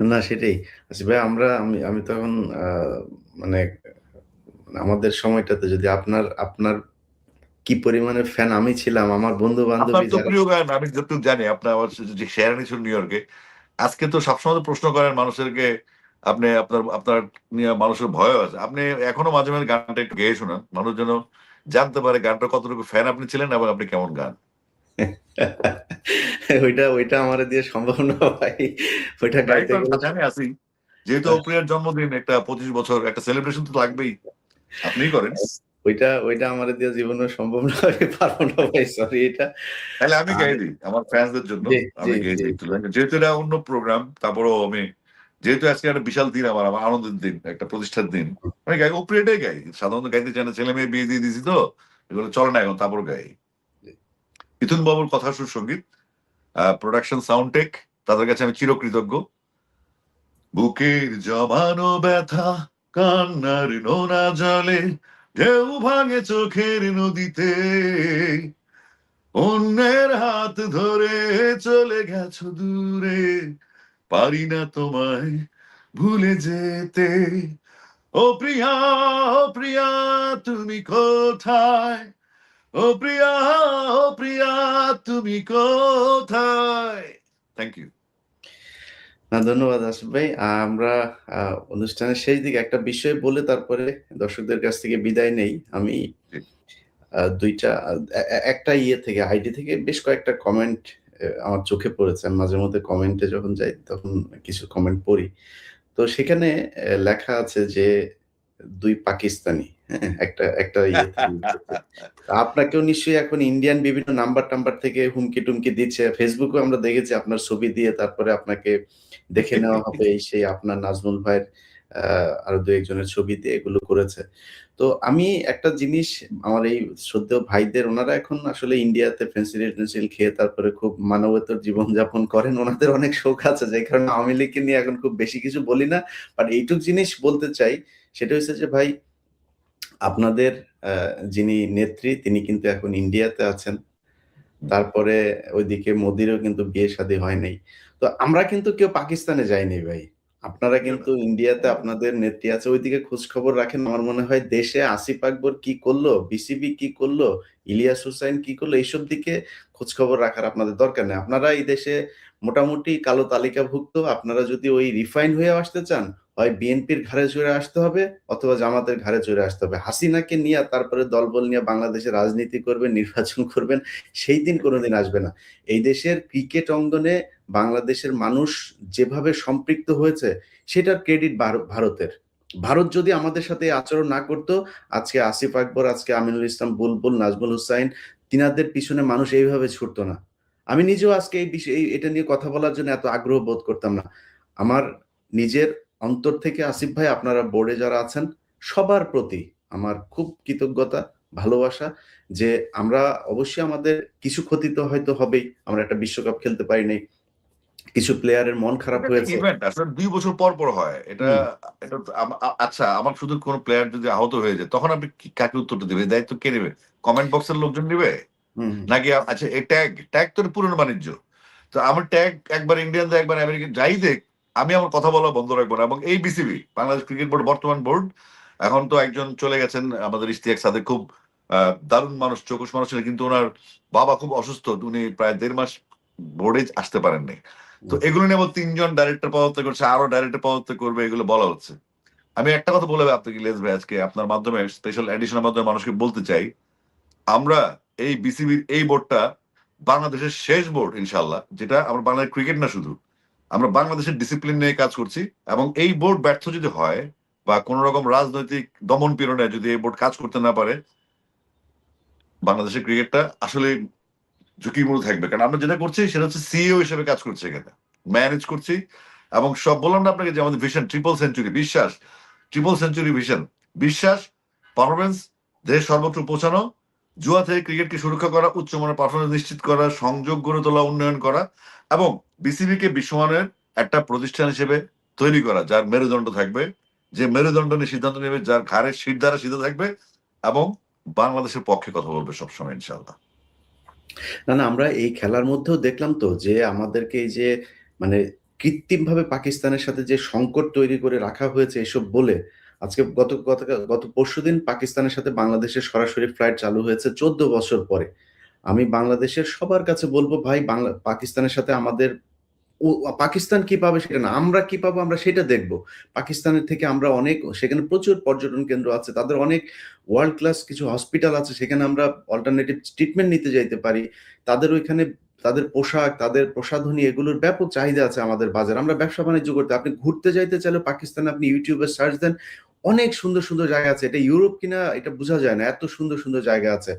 না সেটাই। আচ্ছা ভাই আমি আমি তখন আ মানে আমাদের সময়টাতে যদি আপনার কি পরিমাণে ফ্যান আমি ছিলাম, আমার আপনার বন্ধু-বান্ধবী তো যারা প্রিয় গান আমি যতটুকু জানি আপনার আবার যে শেয়ারানি ছিল নিউ ইয়র্কে। আজকে তো সবসময় তো প্রশ্ন করেন মানুষদেরকে, আপনি আপনার আপনার নিয়ে মানুষের ভয়ও আছে। আপনি এখনো মাঝে গানটা একটু গেয়ে শোনান। মানুষ যেন জানতে পারে গানটা কতটুকু ফ্যান আপনি ছিলেন এবং আপনি কেমন গান। ওইটা আমার দিয়ে সম্ভব না ভাই। ওইটা ট্রাই গাইতে করেন, গেলে সাথে আমি আছি। যেহেতু অপ্রিয়ার জন্মদিন, একটা 25 বছর একটা সেলিব্রেশন তো লাগবেই। আপনিই করেন। ওইটা আমার দিয়ে জীবনেও সম্ভব না। আমি পারব না ভাই, সরি এটা। তাহলে আমি আর গাইয়ে দিই আমার ফ্যান্সদের জন্য। জি, জি, আমি গেয়ে জি। দিই একটু। যেহেতু এটা অন্য প্রোগ্রাম, তারপরেও আমি যেহেতু আজকে একটা বিশাল দিন, আমার আনন্দের দিন, একটা প্রতিষ্ঠার দিন। আমি গাই, অপ্রিয়াটাই গাই। সাধারণত গাইতে চাই না, ছেলে-মেয়ে বিয়ে দিয়ে দিছি তো। এগুলো চলে না এখন, তারপর গাই। মিথুন বাবুর কথা সুর সঙ্গীত, প্রোডাকশন সাউন্ড টেক, তাদের কাছে আমি চিরকৃতজ্ঞ। বুকের জমানো ব্যথা কান্নার নোনা জলে ঢেউ ভাঙে চোখের নদীতে, অন্যের হাত ধরে চলে গেছো দূরে, পারি না তোমায় ভুলে যেতে। ও প্রিয়া, ও প্রিয়া, তুমি কোথায়? ও প্রিয়া, ও প্রিয়া, তুমি কোথায়? Thank you. না, ধন্যবাদ আসিফ ভাই। আমরা অনুষ্ঠানের শেষ দিকে একটা বিষয় বলে তারপরে দর্শকদের কাছ থেকে বিদায় নেই। আমি ২ টা একটা ইয়ে থেকে, আইডি থেকে বেশ কয়েকটা কমেন্ট আমার চোখে পড়েছে। আমি মাঝে মধ্যে কমেন্টে যখন যাই তখন কিছু কমেন্ট পড়ি। তো সেখানে লেখা আছে যে ২ পাকিস্তানি, হ্যাঁ? একটা ইয়ে থেকে লিখেছে। আপনাকেও নিশ্চয়ই এখন ইন্ডিয়ান বিভিন্ন নাম্বার-টাম্বার থেকে হুমকি-টুমকি দিচ্ছে। ফেসবুকেও আমরা দেখেছি আপনার ছবি দিয়ে তারপরে আপনাকে দেখে নেওয়া হবে, এই সেই আপনার নাজমুল ভাইয়ের আ আরো ২-১ জনের ছবি দিয়ে এগুলো করেছে। তো আমি একটা জিনিস, আমার এই শ্রদ্ধেয় ভাইদের, ওনারা এখন আসলে ইন্ডিয়াতে ফেন্সিডিল-টেনসিল খেয়ে তারপরে খুব মানবেতর জীবনযাপন করেন। ওনাদের অনেক শোক আছে, যে কারণে আওয়ামী লীগকে নিয়ে এখন খুব বেশি কিছু বলি না। বাট এইটুক জিনিস বলতে চাই, সেটা হচ্ছে যে ভাই, আপনাদের আ যিনি নেত্রী তিনি কিন্তু এখন ইন্ডিয়াতে আছেন। তারপরে ওইদিকে মোদিরও কিন্তু বিয়ে-শাদী হয় নাই। তো আমরা কিন্তু কেউ পাকিস্তানে যাইনি ভাই। আপনারা আমিও না। কিন্তু ইন্ডিয়াতে আপনাদের নেত্রী আছে, ওইদিকে খোঁজখবর রাখেন। আমার মনে হয় দেশে আসিফ আকবর কি করলো, বিসিবি কি করলো, ইলিয়াস হুসাইন কি করলো, এইসব দিকে খোঁজখবর রাখার আপনাদের দরকার নেই। আপনারা এই দেশে মোটামুটি কালো তালিকাভুক্ত। আপনারা যদি ওই রিফাইন হয়ে আসতে চান, হয় বিএনপির ঘাড়ে চড়ে আসতে হবে অথবা জামাতের ঘাড়ে চড়ে আসতে হবে। হাসিনাকে নিয়ে তারপরে দলবল নিয়ে বাংলাদেশে রাজনীতি করবেন, নির্বাচন করবেন, সেই দিন কোনদিন আসবে না। এই দেশের ক্রিকেট অঙ্গনে বাংলাদেশের মানুষ যেভাবে সম্পৃক্ত হয়েছে, সেটার ক্রেডিট ভারতের। ভারত যদি আমাদের সাথে এই আচরণ না করত, আজকে আসিফ আকবর, আজকে আমিনুল ইসলাম বুলবুল, নাজমুল হুসাইন, তিনাদের পিছনে মানুষ এইভাবে ছুটতো না। আমি নিজেও আজকে এই বিষয় এটা নিয়ে কথা বলার জন্য এত আগ্রহ বোধ করতাম না। আমার নিজের অন্তর থেকে আসিফ ভাই, আপনারা বোর্ডে যারা আছেন সবার প্রতি আমার খুব কৃতজ্ঞতা, ভালোবাসা, যে আমরা অবশ্যই আমাদের কিছু ক্ষতি তো হয়তো হবেই। আমরা একটা বিশ্বকাপ খেলতে পারি নাই। কিছু প্লেয়ারের মন খারাপ এটা একটা হয়েছে। ইভেন্ট আসলে ২ বছর পর হয়। এটা হুম, এটা তো আচ্ছা, আমার শুধু কোন প্লেয়ার যদি আহত হয়ে যায় তখন আপনি কাকে উত্তরটা দিবেন? এই দায়িত্ব কে নিবে? কমেন্ট বক্সের লোকজন নিবে? হুম, হুম, নাকি আচ্ছা, এই ট্যাগ তো পুরনো বাণিজ্য। তো আমার ট্যাগ একবার ইন্ডিয়ান দেয়, একবার আমেরিকান, যাই দেখ, আমি আমার কথা বলা বন্ধ রাখবো না। এবং এই বিসিবি, বাংলাদেশ ক্রিকেট বোর্ড, বর্তমান বোর্ড, এখন তো একজন চলে গেছেন আমাদের ইশতিয়াক সাদেক, খুব দারুণ মানুষ, চৌকুশ মানুষ ছিলেন, কিন্তু ওনার বাবা খুব অসুস্থ, উনি প্রায় ১.৫ মাস বোর্ডে আসতে পারেননি। তো হুম। এগুলো নিয়ে আবার ৩ জন ডাইরেক্টর পদত্যাগ করছে, আরো ডাইরেক্টর পদত্যাগ করবে, এগুলো বলা হচ্ছে। আমি একটা কথা বলে আপনাকে ইলিয়াস ভাই, আজকে আপনার মাধ্যমে, স্পেশাল এডিশনের মাধ্যমে মানুষকে বলতে চাই, আমরা এই বিসিবির এই বোর্ডটা বাংলাদেশের শেষ বোর্ড ইনশাল্লাহ, যেটা আমরা বাংলাদেশ ক্রিকেট না শুধু, আমরা বাংলাদেশের ডিসিপ্লিন নিয়ে কাজ করছি। এবং এই বোর্ড ব্যর্থ যদি হয় বা কোন রকম রাজনৈতিক দমন পীড়নে যদি এই বোর্ড কাজ করতে না পারে, বাংলাদেশের ক্রিকেটটা আসলে ঝুঁকির মধ্যে থাকবে। কারণ আমরা যেটা করছি সেটা হচ্ছে সিইও হিসেবে কাজ করছি, এখানে ম্যানেজ করছি। এবং সব বললাম না আপনাকে যে আমাদের ভিশন ট্রিপল সেঞ্চুরি, বিশ্বাস, ট্রিপল সেঞ্চুরি ভিশন, বিশ্বাস, পারফরমেন্স, দেশ সর্বত্র পৌঁছানো, জুয়া থেকে ক্রিকেটকে সুরক্ষা করা, উচ্চমানের পারফরমেন্স নিশ্চিত করা, সংযোগ গড়ে তোলা, উন্নয়ন করা, এবং বিসিবিকে বিশ্বমানের একটা প্রতিষ্ঠান হিসেবে তৈরি করা, যার মেরুদণ্ড থাকবে, যে মেরুদণ্ড নিয়ে সিদ্ধান্ত নেবে, যার ঘাড়ের শির দ্বারা সিদ্ধা থাকবে, এবং বাংলাদেশের পক্ষে কথা বলবে সবসময় ইনশাল্লাহ। না, না, আমরা এই খেলার মধ্যেও দেখলাম তো যে আমাদেরকে এই যে মানে কৃত্রিমভাবে পাকিস্তানের সাথে যে সংকট তৈরি করে রাখা হয়েছে এসব বলে, আজকে গত পরশুদিন পাকিস্তানের সাথে বাংলাদেশের সরাসরি ফ্লাইট চালু হয়েছে ১৪ বছর পরে। আমি বাংলাদেশের সবার কাছে বলব ভাই, পাকিস্তানের সাথে আমাদের ও পাকিস্তান কি পাবে সেটা না, আমরা কি পাবো আমরা সেটা দেখব। পাকিস্তানের থেকে আমরা অনেক, সেখানে প্রচুর পর্যটন কেন্দ্র আছে, তাদের অনেক ওয়ার্ল্ড ক্লাস কিছু হসপিটাল আছে, সেখানে আমরা অল্টারনেটিভ ট্রিটমেন্ট নিতে যাইতে পারি। তাদের ওইখানে তাদের পোশাক, তাদের প্রসাধনী, এগুলোর ব্যাপক চাহিদা আছে আমাদের বাজার। আমরা ব্যবসা বাণিজ্য করতে, আপনি ঘুরতে যাইতে চাইলে পাকিস্তানে আপনি ইউটিউবে সার্চ দেন, অনেক সুন্দর সুন্দর জায়গা আছে। এটা ইউরোপ কিনা এটা বোঝা যায় না, এত সুন্দর সুন্দর জায়গা আছে।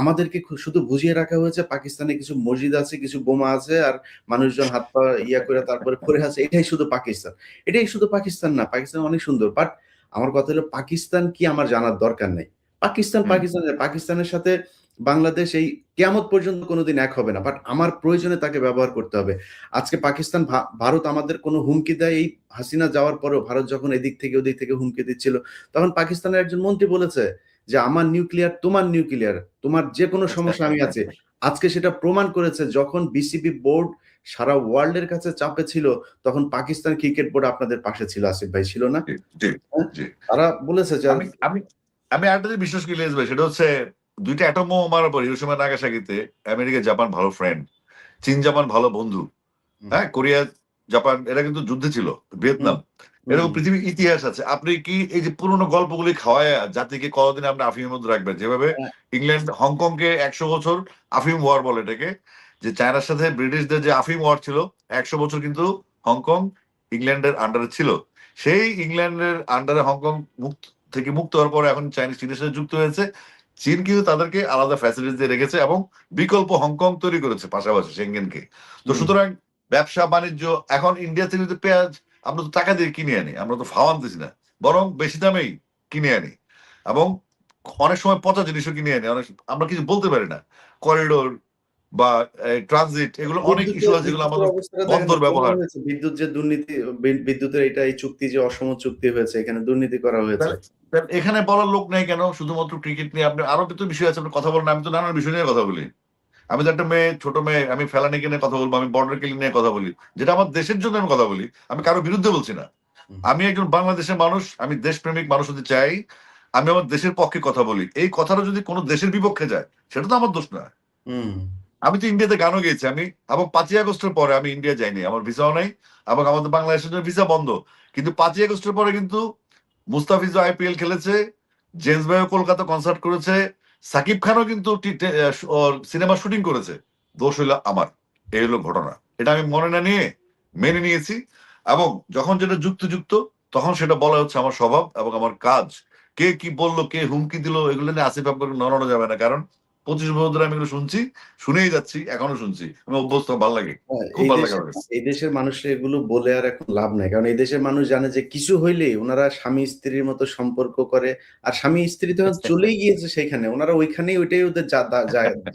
আমাদেরকে শুধু বুঝিয়ে রাখা হয়েছে পাকিস্তানে কিছু মসজিদ আছে, কিছু বোমা আছে, আর মানুষজন হাত পা ইয়া করে তারপরে পড়ে আছে, এটাই শুধু পাকিস্তান। এটাই শুধু পাকিস্তান না, পাকিস্তান অনেক সুন্দর। বাট আমার কথা হলো পাকিস্তান কি আমার জানার দরকার নেই। পাকিস্তান হুম। পাকিস্তান, পাকিস্তানের সাথে বাংলাদেশ এই কিয়ামত পর্যন্ত কোনোদিন এক হবে না, বাট আমার প্রয়োজনে তাকে ব্যবহার করতে হবে। আজকে পাকিস্তান ভারত আমাদের কোনো হুমকি দেয়, এই হাসিনা যাওয়ার পরেও ভারত যখন এদিক থেকে ওদিক থেকে হুমকি দিচ্ছিল, তখন পাকিস্তানের একজন মন্ত্রী বলেছে যে আমার নিউক্লিয়ার তোমার নিউক্লিয়ার, তোমার যে কোনো সমস্যা আমি আছি। আজকে সেটা প্রমাণ করেছে, যখন বিসিবি বোর্ড সারা ওয়ার্ল্ডের কাছে চাপে ছিল, তখন পাকিস্তান ক্রিকেট বোর্ড আপনাদের পাশে ছিল, আসিফ ভাই, ছিল না? জি, জি, হ্যাঁ? জি। তারা বলেছে যে আমি আমি আমি আরেকটা জিনিস বিশ্বাস করি ইলিয়াস ভাই, সেটা হচ্ছে ২ টা অ্যাটম বোমা মারার পর হিরোশিমা নাগাসাকিতে আমেরিকা জাপান ভালো ফ্রেন্ড, চীন জাপান ভালো বন্ধু, হুম, হ্যাঁ? কোরিয়া জাপান এরা কিন্তু যুদ্ধে ছিল, হুম, ভিয়েতনাম। হুম, এরকম পৃথিবীর ইতিহাস আছে। আপনি কি এই যে পুরনো গল্পগুলি খাওয়ায়া জাতিকে কতদিন আপনি আফিমের মধ্যে রাখবেন? যেভাবে হ্যাঁ, ইংল্যান্ড হংকংকে ১০০ বছর আফিম ওয়ার বলে এটাকে। যে চায়নার সাথে ব্রিটিশদের যে আফিম ওয়ার ছিল ১০০ বছর কিন্তু হংকং ইংল্যান্ডের আন্ডারে ছিল। সেই ইংল্যান্ডের আন্ডারে হংকং মুক্ত হওয়ার পরে এখন চীনের সাথে যুক্ত হয়েছে। চীন কিন্তু তাদেরকে আলাদা ফ্যাসিলিটি দিয়ে রেখেছে এবং বিকল্প হংকং তৈরি করেছে পাশাপাশি সেঙ্গেনকে। তো হুম, সুতরাং ব্যবসা বাণিজ্য এখন ইন্ডিয়া থেকে যদি পেঁয়াজ আমরা তো টাকা দিয়ে কিনে আনি, আমরা তো ফাও আনতেছি না, বরং বেশি দামেই কিনে আনি এবং অনেক সময় পচা জিনিসও কিনে আনি। অনেক আমরা কিছু বলতে পারি না। করিডোর বা ট্রানজিট এগুলো অনেক ইস্যু আছে যেগুলো বিদ্যুতের আমাদের অবস্থাটা দেখেন না, বন্দর প্রমাণ ব্যবহার। হয়েছে বিদ্যুৎ যে দুর্নীতি, বিদ্যুতের এটা এই চুক্তি যে অসম চুক্তি হয়েছে, এখানে দুর্নীতি করা হয়েছে। তাহলে তাহলে এখানে বলার লোক নাই কেন? শুধুমাত্র ক্রিকেট নিয়ে আপনি আরো তো বিষয় আছে, আপনি কথা বলেন। আমি তো নানান বিষয় নিয়ে কথা বলি। আমি তো একটা মেয়ে, ছোট মেয়ে, আমি ফেলানিকে নিয়ে কথা বলবো, আমি বর্ডার কিলিং নিয়ে কথা বলি, যেটা আমার দেশের জন্য আমি কথা বলি। আমি কারো বিরুদ্ধে বলছি না। হুম, আমি একজন বাংলাদেশের মানুষ, আমি দেশপ্রেমিক মানুষ হতে চাই। আমি আমার দেশের পক্ষে কথা বলি। এই কথাটা যদি কোনো দেশের বিপক্ষে যায়, সেটা তো আমার দোষ না। হুম, আমি তো ইন্ডিয়াতে গানও গেয়েছি। আমি এবং ৫ই আগস্টের পরে আমি ইন্ডিয়া যাইনি। আমার ভিসাও নাই এবং আমাদের বাংলাদেশের জন্য ভিসা বন্ধ। কিন্তু ৫ই আগস্টের পরে কিন্তু মুস্তাফিজও আইপিএল খেলেছে, জেমস ভাইও কলকাতা কনসার্ট করেছে, সাকিব খানও কিন্তু ওর সিনেমা শুটিং করেছে। দোষ হইলো আমার। এই হলো ঘটনা। এটা আমি মনে না নিয়ে মেনে নিয়েছি এবং যখন যেটা যুক্তিযুক্ত তখন সেটা বলা হচ্ছে আমার স্বভাব এবং আমার কাজ। কে কি বলল, কে হুমকি দিল, এগুলো নিয়ে আসিফ আপনাকে নড়ানো যাবে না। কারণ ২৫ বছর ধরে আমি এগুলো শুনছি, শুনেই যাচ্ছি, এখনো শুনছি। আমি অভ্যস্ত, ভাল লাগে। হ্যাঁ, খুব ভালো লাগে আমার কাছে। এই দেশের মানুষের এগুলো বলে আর এখন লাভ নাই, কারণ এই দেশের মানুষ জানে যে কিছু হইলেই ওনারা স্বামী স্ত্রীর মতো সম্পর্ক করে। আর স্বামী স্ত্রী তো এখন চলেই গিয়েছে সেখানে, ওনারা ওইখানেই, ওইটাই ওদের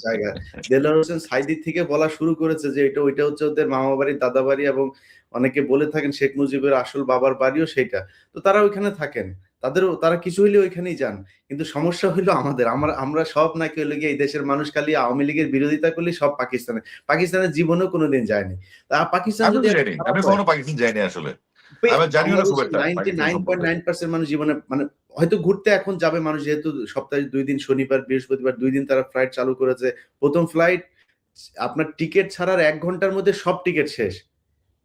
জায়গা। দেলোয়ার হোসেন সাইদি থেকে বলা শুরু করেছে যে এটা ওইটা হচ্ছে ওদের মামা বাড়ি, দাদা বাড়ি, এবং অনেকে বলে থাকেন শেখ মুজিবের আসল বাবার বাড়িও সেইটা। তো তারা ওইখানে থাকেন, তারা কিছু হইলে ওইখানেই যান। কিন্তু সমস্যা হইলো আমাদের, আমরা সব নাকি হইলো গিয়ে এই দেশের মানুষ খালি আওয়ামী লীগের বিরোধিতা করলে সব পাকিস্তানে, পাকিস্তানের জীবনেও কোনোদিন যায়নি। তা পাকিস্তান আমি যদি তো এত যাইনি। খারাপ আমি হয়, কখনো পাকিস্তান যাইনি আসলে। আমি জানিও না খুব বাংলাদেশের একটা পাকিস্তান সম্পর্কে। 99.9% মানুষ জীবনে মানে হয়তো ঘুরতে এখন যাবে মানুষ, যেহেতু সপ্তাহে ২ দিন শনিবার, বৃহস্পতিবার ২ দিন তারা ফ্লাইট চালু করেছে। ১ম ফ্লাইট আপনার টিকেট ছাড়ার ১ ঘন্টার মধ্যে সব টিকেট শেষ।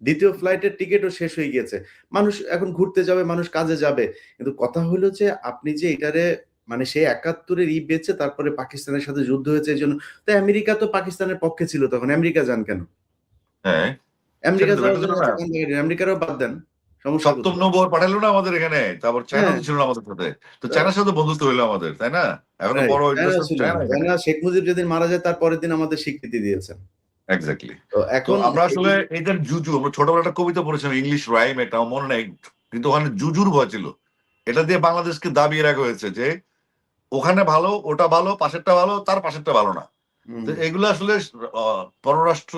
২য় ফ্লাইটের টিকেটও শেষ হয়ে গিয়েছে। মানুষ এখন ঘুরতে যাবে, মানুষ কাজে যাবে। কিন্তু কথা হইলো যে আপনি যে এটারে মানে সেই ৭১ এর বেচে তারপরে পাকিস্তানের সাথে যুদ্ধ হয়েছে এজন্য। তো আমেরিকা তো পাকিস্তানের পক্ষে ছিল তখন। আমেরিকা যান কেন? হ্যাঁ, সেটা আমেরিকা তো যাওয়ার এটার জন্য জন্য এত না। কান্দাকাটি, আমেরিকারও বাদ দেন। সমস্যা ৭ম কোথায়? নৌবহর পাঠাইলো না আমাদের এখানে। তারপর চায়না হ্যাঁ, তো ছিল না আমাদের সাথে। তো তো চায়নার সাথে বন্ধুত্ব হইলো আমাদের, তাই না? এখন তো রাইট। বড় চায়নাও ইন্টারেস্ট ছিল না। চায়না এখানে। চায়না শেখ মুজিব যেদিন মারা যায় তার পরের দিন আমাদের স্বীকৃতি দিয়েছেন। এক্সাক্টলি। তো তো এখন আমরা আসলে এগুলো এদের জুজু, আমরা ছোটবেলায় একটা কবিতা পড়েছিলাম ইংলিশ রাইম, এটা আমার মনে নাই। কিন্তু ওখানে জুজুর ভয় ছিল। এটা দিয়ে বাংলাদেশকে দাবিয়ে রাখা হয়েছে যে ওখানে ভালো, ওটা ভালো, পাশেরটা ভালো, তার পাশেরটা ভালো না। তো হুম, এগুলো আসলে পররাষ্ট্র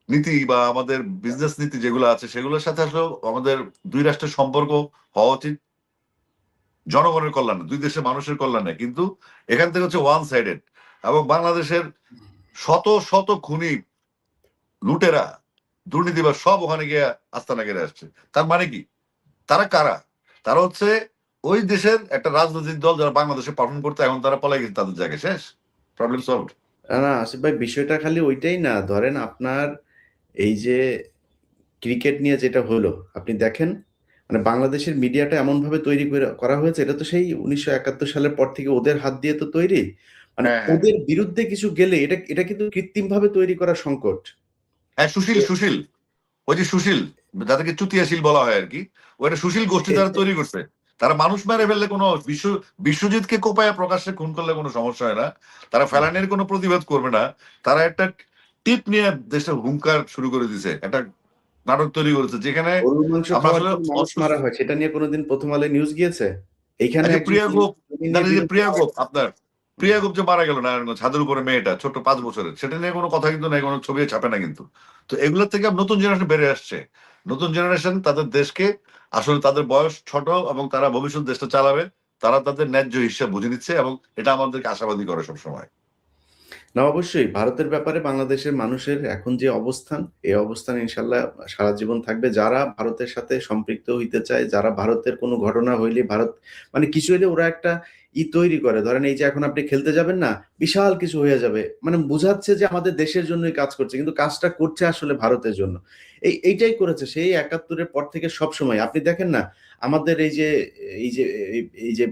নীতি বা আমাদের বিজনেস নীতি যেগুলো আছে সেগুলোর সাথে আসলে আমাদের ২ রাষ্ট্রের সম্পর্ক হওয়া উচিত জনগণের কল্যাণে, ২ দেশের মানুষের কল্যাণে। কিন্তু এখান থেকে হচ্ছে ওয়ান সাইডেড এবং বাংলাদেশের শত শত খুনি, লুটেরা, দুর্নীতিবাজ সব ওখানে গিয়ে আস্তানা গেড়ে আসছে। তার মানে কি? তারা কারা? তারা হচ্ছে ওই দেশের একটা রাজনৈতিক দল যারা বাংলাদেশে পারফর্ম করতে, এখন তারা পলায় গেছে তাদের জায়গায়। শেষ। Problem solved. না, না আসিফ ভাই, বিষয়টা খালি ওইটাই না। ধরেন আপনার এই যে ক্রিকেট নিয়ে যেটা হলো, আপনি দেখেন মানে বাংলাদেশের মিডিয়াটা এমনভাবে তৈরি করা হয়েছে, এটা তো সেই 1971 সালের পর থেকে ওদের হাত দিয়ে তো তৈরি। মানে হ্যাঁ, হ্যাঁ, ওদের বিরুদ্ধে কিছু গেলে এটা কিন্তু কৃত্রিমভাবে তৈরি করা সংকট। হ্যাঁ, সুশীল ওই যে সুশীল, যাদেরকে চুতিয়াশীল বলা হয় আর কি, ওইটা সুশীল গোষ্ঠী তারা তৈরি করছে। তারা মানুষ মেরে ফেললে কোনো বিশ্বজিৎকে কোপায়া প্রকাশ্যে খুন করলে কোনো সমস্যা হয় না, তারা ফেলানির কোনো প্রতিবাদ করবে না। তারা একটা টিপ নিয়ে দেশটা হুঙ্কার শুরু করে দিছে, একটা নাটক তৈরি করেছে যেখানে গরুর মাংস আমরা খাওয়ার আসলে জন্য মানুষ মারা হয়, সেটা নিয়ে কোনোদিন প্রথম আলোয় নিউজ গিয়েছে? এইখানে এই যে একজন প্রিয়া গোপ, জমিনের যে বিরুদ্ধে প্রিয়া গোপ আপনার, প্রিয়া গোপ যে মারা গেল নারায়ণগঞ্জ, ছাদের উপরে মেয়েটা ছোট 5 বছরের, সেটা নিয়ে কোনো কথা কিন্তু নাই, কোনো ছবি ছাপে না কিন্তু। তো এগুলোর থেকে নতুন জেনারেশন বেড়ে আসছে। নতুন জেনারেশন তাদের দেশকে, আসলে তাদের বয়স ছোট এবং তারা ভবিষ্যৎ দেশটা চালাবে, তারা তাদের ন্যায্য হিসাব বুঝে নিচ্ছে এবং এটা আমাদেরকে আশাবাদী করে সবসময়। না, অবশ্যই ভারতের ব্যাপারে বাংলাদেশের মানুষের এখন যে অবস্থান, এই অবস্থান ইনশাল্লাহ সারা জীবন থাকবে। যারা ভারতের সাথে সম্পৃক্ত হইতে চায়, যারা ভারতের কোনো ঘটনা হইলে ভারত মানে কিছু হইলে ওরা একটা তৈরি করে, ধরেন এই যে এখন আপনি খেলতে যাবেন না, বিশাল কিছু হয়ে যাবে, মানে বোঝাচ্ছে যে আমাদের দেশের জন্যই কাজ করছে, কিন্তু কাজটা করছে আসলে ভারতের জন্য। এইটাই করেছে সেই 71-এর পর থেকে সব সময়। আপনি দেখেন না আমাদের এই যে এই যে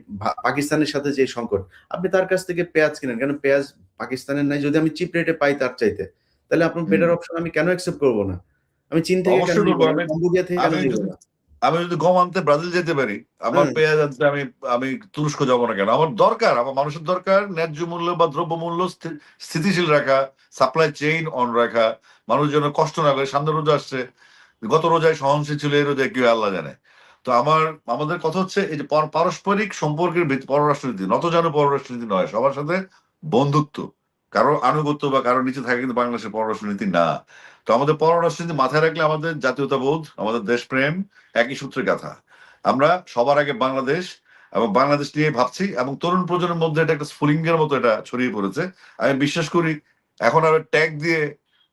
পাকিস্তানের সাথে যে সংকট, আপনি তার কাছ থেকে পেঁয়াজ কিনেন কেন? পেঁয়াজ পাকিস্তানের নাই, যদি আমি চিপ রেটে পাই তার চাইতে, তাহলে আপনার হম, বেটার অপশন আমি কেন অ্যাকসেপ্ট করবো না? আমি চীন থেকে কেন অবশ্যই নিবো করবো। না? আমি আমি কম্বোডিয়া থেকে কেন আমি নিবো যদি না? আমি যদি গম আনতে ব্রাজিল যেতে পারি, আমার হ্যাঁ, পেঁয়াজ আনতে আমি আমি তুরস্ক যাবো না কেন? আমার দরকার, আমার মানুষের দরকার ন্যায্য মূল্য বা দ্রব্য মূল্য স্থিতিশীল রাখা, সাপ্লাই চেইন অন রাখা, মানুষ যেন কষ্ট না করে। সামনে রোজা আসছে, গত রোজায় সহনশীল ছিল, এই রোজায় কি হয় আল্লাহ জানে। তো আমাদের কথা হচ্ছে এই যে পারস্পরিক সম্পর্কের পররাষ্ট্রনীতি, নতজানু পররাষ্ট্রনীতি নয়, সবার সাথে বন্ধুত্ব, কারো আনুগত্য বা কারো নিচে থাকে কিন্তু বাংলাদেশের পররাষ্ট্রনীতি না। তো আমাদের পররাষ্ট্রনীতি মাথায় রাখলে আমাদের জাতীয়তাবোধ, আমাদের দেশপ্রেম একই সূত্রে গাঁথা। আমরা সবার আগে বাংলাদেশ এবং বাংলাদেশ নিয়ে ভাবছি, এবং তরুণ প্রজন্মের মধ্যে এটা একটা স্ফুলিঙ্গের মতো এটা ছড়িয়ে পড়েছে। আমি বিশ্বাস করি এখন আর ট্যাগ দিয়ে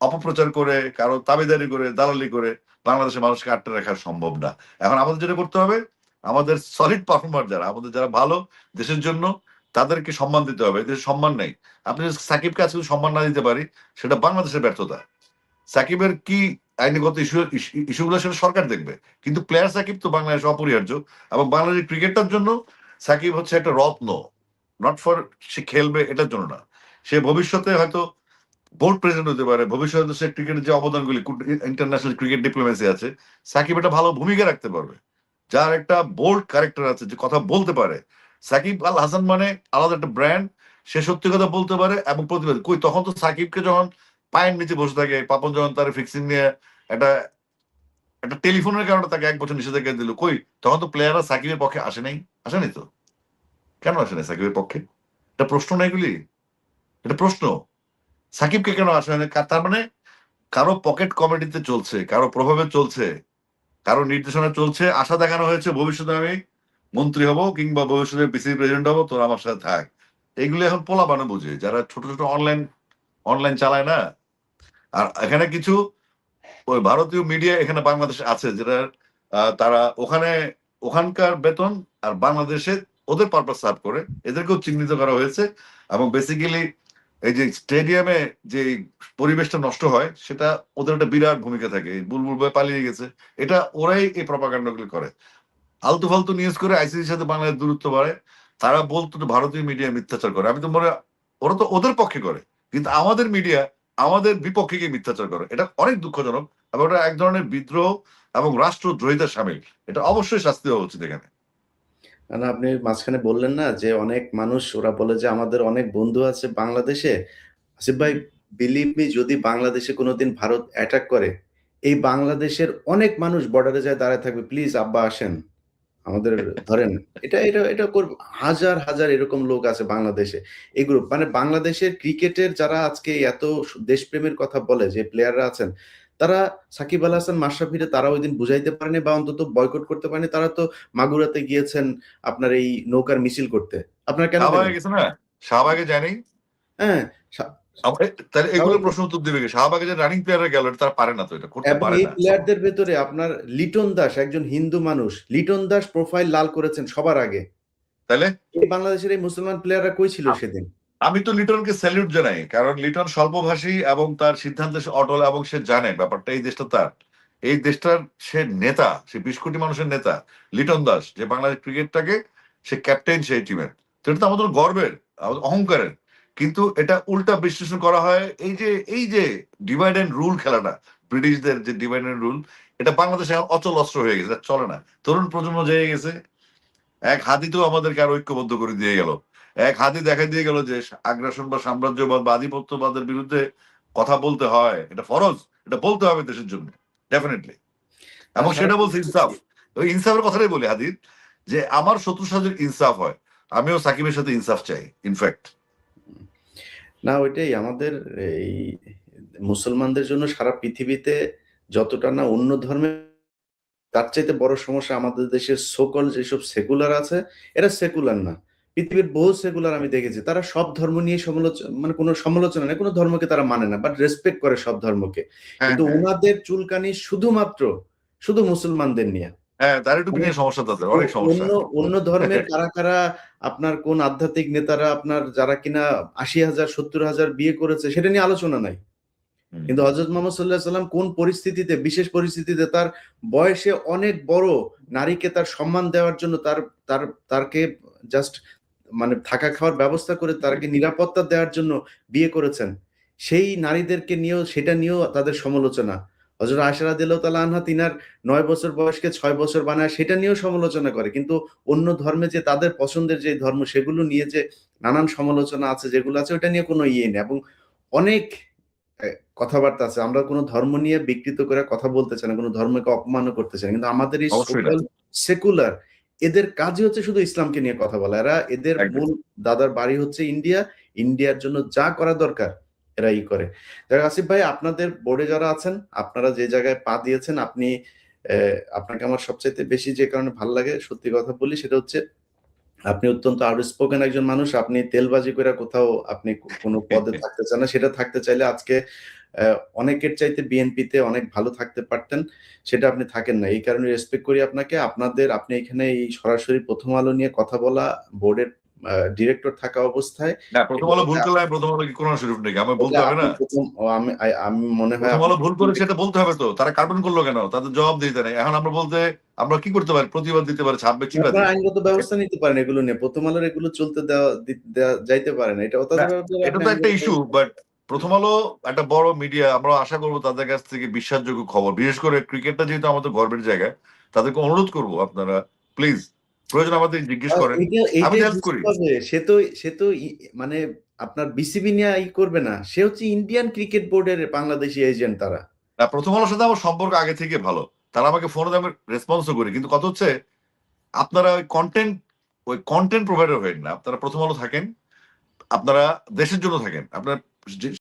অপপ্রচার করে, কারো তাবেদারি করে, দালালি করে বাংলাদেশের মানুষকে আটকে রাখা সম্ভব না। এখন আমাদের যেটা করতে হবে, আমাদের সলিড পারফর্মার যারা, আমাদের যারা ভালো দেশের জন্য, তাদেরকে সম্মান দিতে হবে। দেশের সম্মান নেই, আপনি যদি সাকিবকে আজকে সম্মান না দিতে পারি, সেটা বাংলাদেশের ব্যর্থতা। সাকিবের কি আইনগত ইস্যুগুলো সেটা সরকার দেখবে, কিন্তু প্লেয়ার সাকিব তো বাংলাদেশ অপরিহার্য। এবং বাংলাদেশের ক্রিকেটটার জন্য সাকিব হচ্ছে একটা রত্ন, নট ফর সে খেলবে এটার জন্য না, সে ভবিষ্যতে হয়তো বোর্ড প্রেসিডেন্ট হতে পারে, ভবিষ্যতে সে ক্রিকেটের যে অবদানগুলি, ইন্টারন্যাশনাল ক্রিকেট ডিপ্লোমেসি আছে, সাকিব একটা ভালো ভূমিকা রাখতে পারবে। যার একটা বোল্ড ক্যারেক্টার আছে, যে কথা বলতে পারে। সাকিব আল হাসান মানে আলাদা একটা ব্র্যান্ড, সে সত্যি কথা বলতে পারে এবং প্রতিবাদ কই। তখন তো সাকিবকে যখন পায়ের নিচে বসে থাকে, পাপন যখন তার ফিক্সিং নিয়ে একটা একটা টেলিফোনের কারণে তাকে 1 বছর নিষেধাজ্ঞা দিল, কই তখন তো প্লেয়াররা সাকিবের পক্ষে আসেনি। আসেনি তো, কেন আসে নাই সাকিবের পক্ষে? এটা প্রশ্ন না এগুলি, এটা প্রশ্ন। সাকিবকে কেন আসে না? তার মানে কারো পকেট কমেডিতে চলছে, কারো প্রভাবে চলছে, কারো নির্দেশনা চলছে, আশা দেখানো হয়েছে ভবিষ্যতে আমি মন্ত্রী হব কিংবা ভবিষ্যতে বিসিবি প্রেসিডেন্ট হবো, তোর আমার সাথে থাক। এগুলো এখন পোলা বানো বুঝে, যারা ছোট ছোট অনলাইন অনলাইন চালায় না। আর এখানে কিছু ওই ভারতীয় মিডিয়া এখানে বাংলাদেশে আছে, যেটা তারা ওখানে ওখানকার বেতন আর বাংলাদেশে ওদের পারপাস সার্ভ করে, এদেরকেও চিহ্নিত করা হয়েছে। এবং বেসিক্যালি এই যে স্টেডিয়ামে যে পরিবেশটা নষ্ট হয়, সেটা ওদের একটা বিরাট ভূমিকা থাকে। বুলবুল ভাই পালিয়ে গেছে, এটা ওরাই এই প্রপাগান্ডাগুলো করে, আলতু ফালতু নিউজ করে আইসিসির সাথে বাংলাদেশ দূরত্ব বাড়ে। তারা বলতো যে ভারতীয় মিডিয়া মিথ্যাচার করে, আমি তো মনে, ওরা তো ওদের পক্ষে করে, কিন্তু আমাদের মিডিয়া আমাদের বিপক্ষে গিয়ে মিথ্যাচার করে। এটা অনেক দুঃখজনক এবং এটা এক ধরনের বিদ্রোহ এবং রাষ্ট্রদ্রোহিতার সামিল। এটা অবশ্যই শাস্তি হওয়া উচিত এখানে। না, আপনি মাঝখানে বললেন না যে অনেক মানুষ ওরা বলে যে আমাদের অনেক বন্ধু আছে বাংলাদেশে। আসিফ ভাই, বিলিভ মি, যদি বাংলাদেশে কোনোদিন ভারত অ্যাটাক করে, এই বাংলাদেশের অনেক মানুষ বর্ডারে যায় দাঁড়ায় থাকবে, প্লিজ আব্বা আসেন আমাদের ধরেন। এটা করবে। হাজার হাজার এরকম লোক আছে বাংলাদেশে। এই গ্রুপ মানে বাংলাদেশের ক্রিকেটের যারা আজকে এত দেশপ্রেমের কথা বলে, যে প্লেয়াররা আছেন, তারা সাকিব আল হাসান, মাশরাফিরে তারা ওই দিন বুঝাইতে পারেনি বা অন্তত বয়কট করতে পারেনি। তারা তো মাগুরাতে গিয়েছেন আপনার এই নৌকার মিছিল করতে। আপনারা কেন গেলেন? শাহবাগে গেছে না, শাহবাগে জানি। হ্যাঁ, সা- তাহলে এগুলো স্বাভাবিক। প্রশ্ন উত্তর দিবে কি? শাহবাগে যে রানিং প্লেয়াররা গেল, এটা তারা পারে না, তো এটা করতে এবং পারে এই না। প্লেয়ারদের ভেতরে আপনার লিটন দাস, একজন হিন্দু মানুষ, লিটন দাস প্রোফাইল লাল করেছেন সবার আগে। তাহলে এই বাংলাদেশের এই মুসলমান প্লেয়াররা কই ছিল সেদিন? আমি তো লিটনকে স্যালিউট জানাই, কারণ লিটন স্বল্পভাষী এবং তার সিদ্ধান্তে সে অটল, এবং সে জানে ব্যাপারটা এই দেশটা তার। এই দেশটার সে নেতা, সে 20 কোটি মানুষের নেতা লিটন দাস, যে বাংলাদেশ ক্রিকেটটাকে সে ক্যাপ্টেন সেই টিমের। তো এটা তো আমাদের গর্বের, আমাদের অহংকারের। কিন্তু এটা উল্টা বিশ্লেষণ করা হয়, এই যে ডিভাইড এন্ড রুল খেলাটা, ব্রিটিশদের যে ডিভাইড এন্ড রুল, এটা বাংলাদেশে এখন অচল অস্ত্র হয়ে গেছে, এটা চলে না। তরুণ প্রজন্ম জেগে গেছে, এক হাতিতেও আমাদেরকে আরো ঐক্যবদ্ধ করে দিয়ে গেল। এক হাতি দেখা দিয়ে গেল যে আগ্রাসন বা সাম্রাজ্যবাদ বা আধিপত্যবাদের বিরুদ্ধে কথা বলতে হয়, এটা ফরজ, এটা বলতে হবে দেশের জন্য, ডেফিনেটলি। এবং সারা সেটা বলছে ইনসাফ। ওই ইনসাফের কথাটাই বলি হাদির, যে আমার শত্রুর সাথে যদি ইনসাফ হয়, আমিও সাকিবের সাথে ইনসাফ চাই ইনফ্যাক্ট। না, ওইটাই আমাদের এই মুসলমানদের জন্য সারা পৃথিবীতে যতটা না অন্য ধর্মে, তার চাইতে বড় সমস্যা আমাদের দেশের সকল যেসব সেকুলার আছে, এরা সেকুলার না। পৃথিবীর বহু সেকুলার আমি দেখেছি, তারা সব ধর্ম নিয়ে সমালোচনা, মানে কোনো সমালোচনা নেই, কোনো ধর্মকে তারা মানে না, বাট রেসপেক্ট করে সব ধর্মকে। হ্যাঁ কিন্তু হ্যাঁ ওনাদের চুলকানি শুধুমাত্র শুধু মুসলমানদের নিয়ে। হ্যাঁ, তার একটু মানে নিয়ে সমস্যা, তাদের অনেক সমস্যা। অন্য অন্য ধর্মের কারা কারা, আপনার কোন আধ্যাত্মিক নেতারা আপনার যারা কিনা 80,000 70,000 বিয়ে করেছে, সেটা নিয়ে আলোচনা নাই। হুম। কিন্তু হযরত মুহাম্মদ সাল্লাল্লাহু আলাইহি ওয়াসাল্লাম কোন পরিস্থিতিতে, বিশেষ পরিস্থিতিতে তার বয়সে অনেক বড় নারীকে তার সম্মান দেওয়ার জন্য, তার তার তারকে জাস্ট মানে থাকা খাওয়ার ব্যবস্থা করে তাকে নিরাপত্তা দেওয়ার জন্য বিয়ে করেছেন। সেই নারীদেরকে নিয়েও, সেটা নিয়েও তাদের সমালোচনা। হযরত আয়েশা রাদিয়াল্লাহু তাআলা আনহা তিনার ৯ বছর বয়সকে ৬ বছর বানায়, সেটা নিয়েও সমালোচনা করে। কিন্তু অন্য ধর্মে যে তাদের পছন্দের যে ধর্ম, সেগুলো নিয়ে যে নানান সমালোচনা আছে, যেগুলো আছে, ওটা নিয়ে কোনো ইয়ে নেই। এবং অনেক এ কথাবার্তা আছে। আমরা কোন ধর্ম নিয়ে বিকৃত করে কথা বলতে চাই না, কোন ধর্মকে অপমানও করতে চাই না। কিন্তু আমাদের এই অবশ্যই না, সকল সেকুলার, এদের কাজই হচ্ছে শুধু ইসলামকে নিয়ে কথা বলা। এরা, এদের একদম। মূল দাদার বাড়ি হচ্ছে ইন্ডিয়া। ইন্ডিয়ার জন্য যা করা দরকার এরা করে। যাক আসিফ ভাই, আপনাদের বোর্ডে যারা আছেন, আপনারা যে জায়গায় পা দিয়েছেন, আপনি আপনাকে আমার সবচাইতে বেশি যে কারণে ভাল লাগে, সত্যি কথা বলি, সেটা হচ্ছে আপনি অত্যন্ত আউটস্পোকেন একজন মানুষ। আপনি তেলবাজি কইরা কোথাও আপনি কোনো পদে থাকতে চান না। সেটা থাকতে চাইলে আজকে অনেকের চাইতে বিএনপিতে অনেক ভালো থাকতে পারতেন। সেটা আপনি থাকেন না। এই কারণে রেসপেক্ট করি আপনাকে। আপনি এখানে এই সরাসরি 'প্রথম আলো' নিয়ে কথা বলা, বোর্ডের ডিরেক্টর থাকা অবস্থায়, না, প্রথম এটা আলো ভুল এটা করলে আমি প্রথম আলো কি কোরআন শরীফ নাকি? আমায় এটা বলতে হবে আপনি না? ১ম ও আমি মনে হয় প্রথম আপনি আলো ভুল করে সেটা বলতে হবে তো। তারা কার্টুন করলো কেন? তাদের জবাব দিতে নেই। এখন আমরা বলতে, আমরা কি করতে পারি? প্রতিবাদ দিতে পারি, ছাপবে চিপা আপনারা দিয়ে। আইনগত ব্যবস্থা নিতে পারেন এগুলো নিয়ে। 'প্রথম আলোর' এগুলো চলতে দেওয়া যাইতে পারে না। এটা না, তাদের ব্যাপারে এটা আপনি তো একটা আইনগত ইস্যু, ব্যবস্থা। বাট প্রথম আলো একটা বড় মিডিয়া, আমরা আশা করবো তাদের কাছ থেকে বিশ্বাসযোগ্য খবর, বিশেষ করে ক্রিকেটটা যেহেতু আমাদের গর্বের জায়গা, তাদেরকে অনুরোধ করবো, আপনারা প্লিজ প্রয়োজন আমাদের জিজ্ঞেস করেন, আমি এইটাই তো হেল্প বুঝতে করি। হবে। সে তো মানে আপনার বিসিবি নিয়ে করবে না। সে হচ্ছে ইন্ডিয়ান ক্রিকেট বোর্ডের বাংলাদেশী এজেন্ট তারা। না, প্রথম আলোর সাথে আমার সম্পর্ক আগে থেকে ভালো, তারা আমাকে ফোনে দেয়, আমি রেসপন্সও করি। কিন্তু কথা হচ্ছে, আপনারা ওই কন্টেন্ট প্রোভাইডার হবেন না, আপনারা প্রথম আলো থাকেন, আপনারা দেশের জন্য থাকেন, আপনার